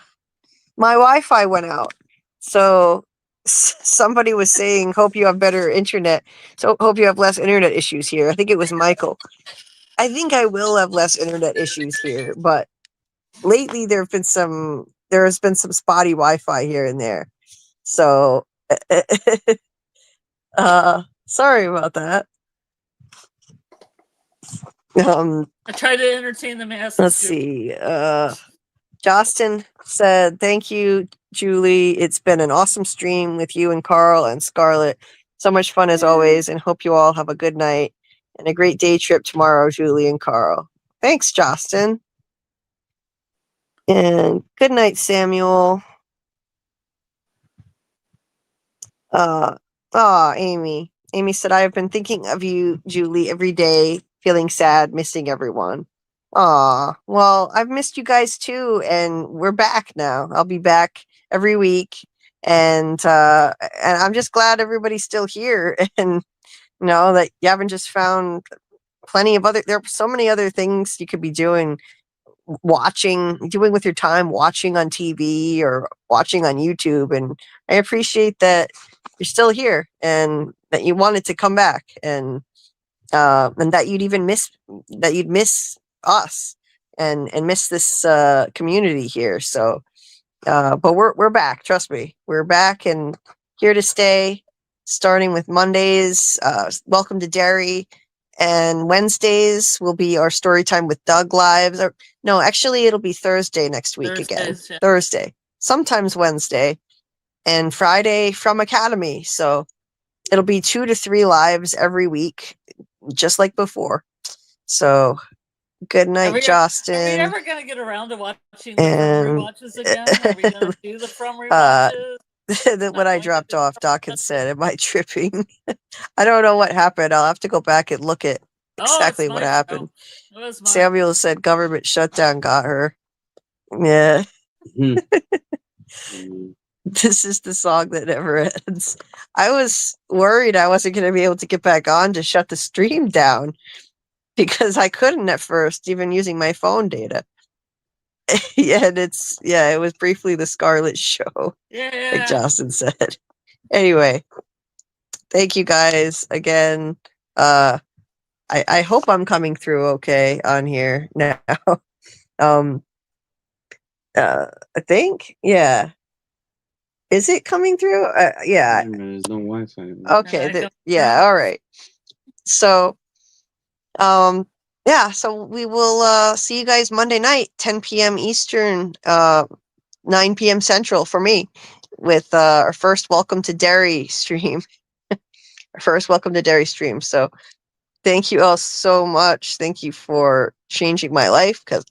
my Wi-Fi went out, so somebody was saying, "Hope you have better internet." So hope you have less internet issues here. I think it was Michael. I think I will have less internet issues here, but lately there has been some spotty Wi-Fi here and there. So sorry about that. I try to entertain the masses. Let's see. Justin said, "Thank you, Julie. It's been an awesome stream with you and Carl and Scarlet. So much fun as always, and hope you all have a good night and a great day trip tomorrow, Julie and Carl." Thanks, Justin. And good night, Samuel. Amy. Amy said, "I have been thinking of you, Julie, every day, feeling sad, missing everyone." Well, I've missed you guys too, and we're back now. I'll be back every week, and I'm just glad everybody's still here, and that you haven't just found plenty of other. There are so many other things you could be doing, doing with your time, watching on TV or watching on YouTube, and I appreciate that you're still here and that you wanted to come back, and that you'd miss us and miss this community here. So, but we're back. Trust me, we're back and here to stay. Starting with Mondays, Welcome to Derry, and Wednesdays will be our story time with Doug lives. Or no, actually, it'll be Thursday next week again. Yeah. Thursday, sometimes Wednesday, and Friday from Academy. So it'll be 2 to 3 lives every week, just like before. So good night, Are we Justin. ever going to get around to watching the From Rewatches again? Are we going to do the From Rewatches? When I dropped off, Doc had said, "Am I tripping?" I don't know what happened. I'll have to go back and look at exactly what happened. Samuel said government shutdown got her. Yeah. This is the song that never ends. I was worried I wasn't going to be able to get back on to shut the stream down because I couldn't at first, even using my phone data. And it was briefly the Scarlet show, like Justin said. Anyway, thank you guys again. I hope I'm coming through okay on here now. I think, yeah. Is it coming through? Yeah. There's no Wi-Fi. Okay. All right. So, so we will see you guys Monday night, 10 p.m. Eastern, 9 p.m. Central for me, with our first Welcome to Derry stream. Our first Welcome to Derry stream. So thank you all so much. Thank you for changing my life, because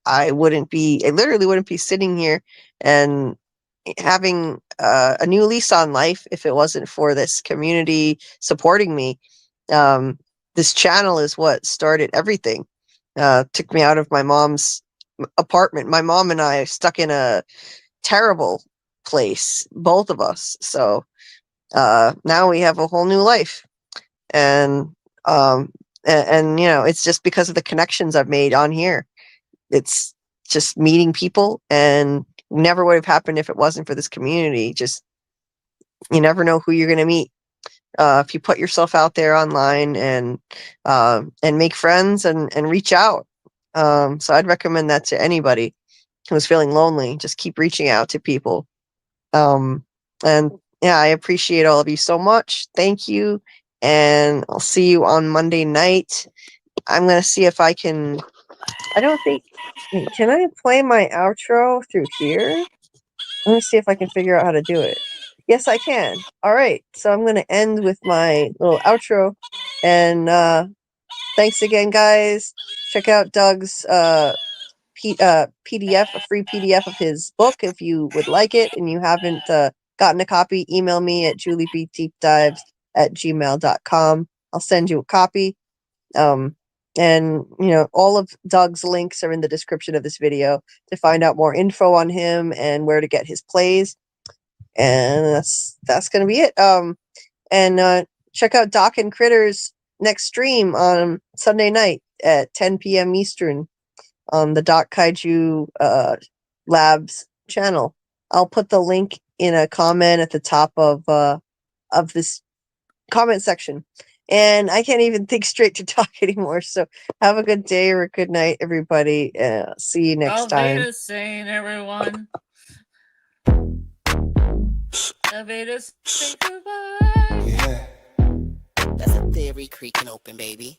I literally wouldn't be sitting here and having a new lease on life if it wasn't for this community supporting me. This channel is what started everything. Took me out of my mom's apartment. My mom and I are stuck in a terrible place, both of us. So now we have a whole new life, and it's just because of the connections I've made on here. It's just meeting people, and never would have happened if it wasn't for this community. Just, you never know who you're going to meet if you put yourself out there online and make friends and reach out. So I'd recommend that to anybody who's feeling lonely. Just keep reaching out to people. And yeah, I appreciate all of you so much. Thank you. And I'll see you on Monday night. I'm going to see if I can, can I play my outro through here? Let me see if I can figure out how to do it. Yes, I can. All right. So I'm going to end with my little outro. And thanks again, guys. Check out Doug's PDF, a free PDF of his book if you would like it and you haven't gotten a copy. Email me at juliebeatdeepdives@gmail.com. I'll send you a copy. And, all of Doug's links are in the description of this video to find out more info on him and where to get his plays. And that's going to be it. And check out Doc and Critter's next stream on Sunday night at 10 p.m. Eastern on the Doc Kaiju Labs channel. I'll put the link in a comment at the top of this comment section. And I can't even think straight to talk anymore. So have a good day or a good night, everybody. See you next time. Alveda's saying, everyone. Alveda's saying goodbye. Yeah. That's a theory creaking open, baby.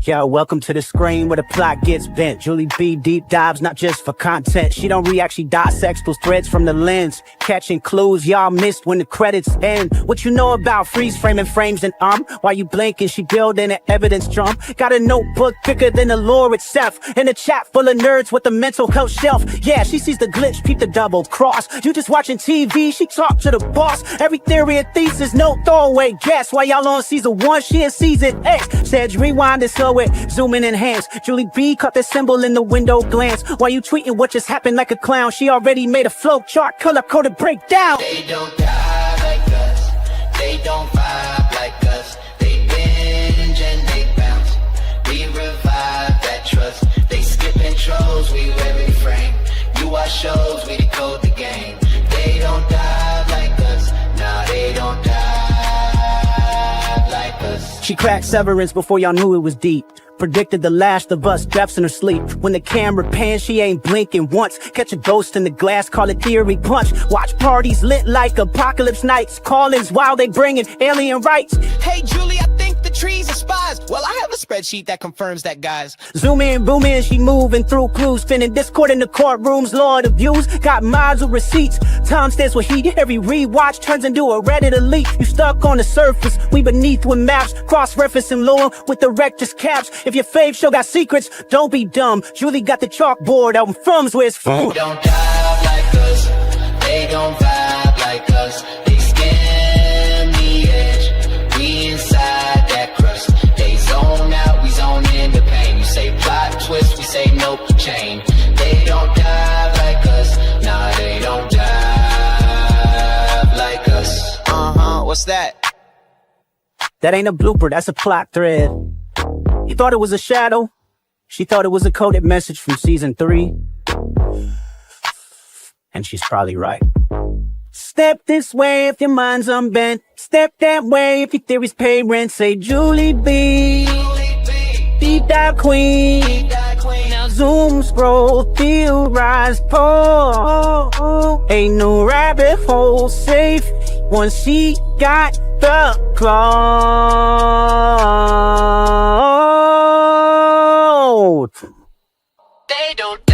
Yo, welcome to the screen where the plot gets bent. Julie B deep dives, not just for content. She don't react, she dissects those threads from the lens. Catching clues y'all missed when the credits end. What you know about freeze framing frames and while you blinking, she building an evidence drum. Got a notebook bigger than the lore itself. In a chat full of nerds with a mental health shelf. Yeah, she sees the glitch, peep the double cross. You just watching TV, she talk to the boss. Every theory and thesis, no throwaway guess. While y'all on season 1, she in season X. Said rewind it, slow it, zoom in, enhance. Julie B caught the symbol in the window glance. While you tweeting what just happened like a clown, she already made a flow chart, color coded breakdown. They don't die like us, they don't vibe like us. They binge and they bounce, we revive that trust. They skip intros, we every frame. You watch shows, we decode the game. They don't die like us, nah, they don't die like us. She cracked Severance before y'all knew it was deep. Predicted the Last of Us deaths in her sleep. When the camera pans, she ain't blinking once. Catch a ghost in the glass, call it theory punch. Watch parties lit like apocalypse nights. Callings while they bringing alien rights. Hey Julie, I think the trees are spies. Well, I have a spreadsheet that confirms that, guys. Zoom in, boom in, she moving through clues, spinning Discord in the courtrooms, Lord of views, got miles of receipts, time stands with heat, every rewatch turns into a Reddit elite, you stuck on the surface, we beneath with maps, cross-referencing lore with the rector's caps, if your fave show got secrets, don't be dumb, Julie got the chalkboard, album from's where it's from. They don't dive like us, they don't vibe like us, they skim the edge, we inside that crust, they zone out, we zone in the pain, you say plot twist, we say nope, chain, they don't dive like us, nah they don't dive like us. What's that? That ain't a blooper, that's a plot thread. You thought it was a shadow? She thought it was a coded message from season 3. And she's probably right. Step this way if your mind's unbent. Step that way if your theories pay rent. Say Julie B. Deep dive queen. Now zoom, scroll, theorize, pull. Ain't no rabbit hole safe once she got the clout. They don't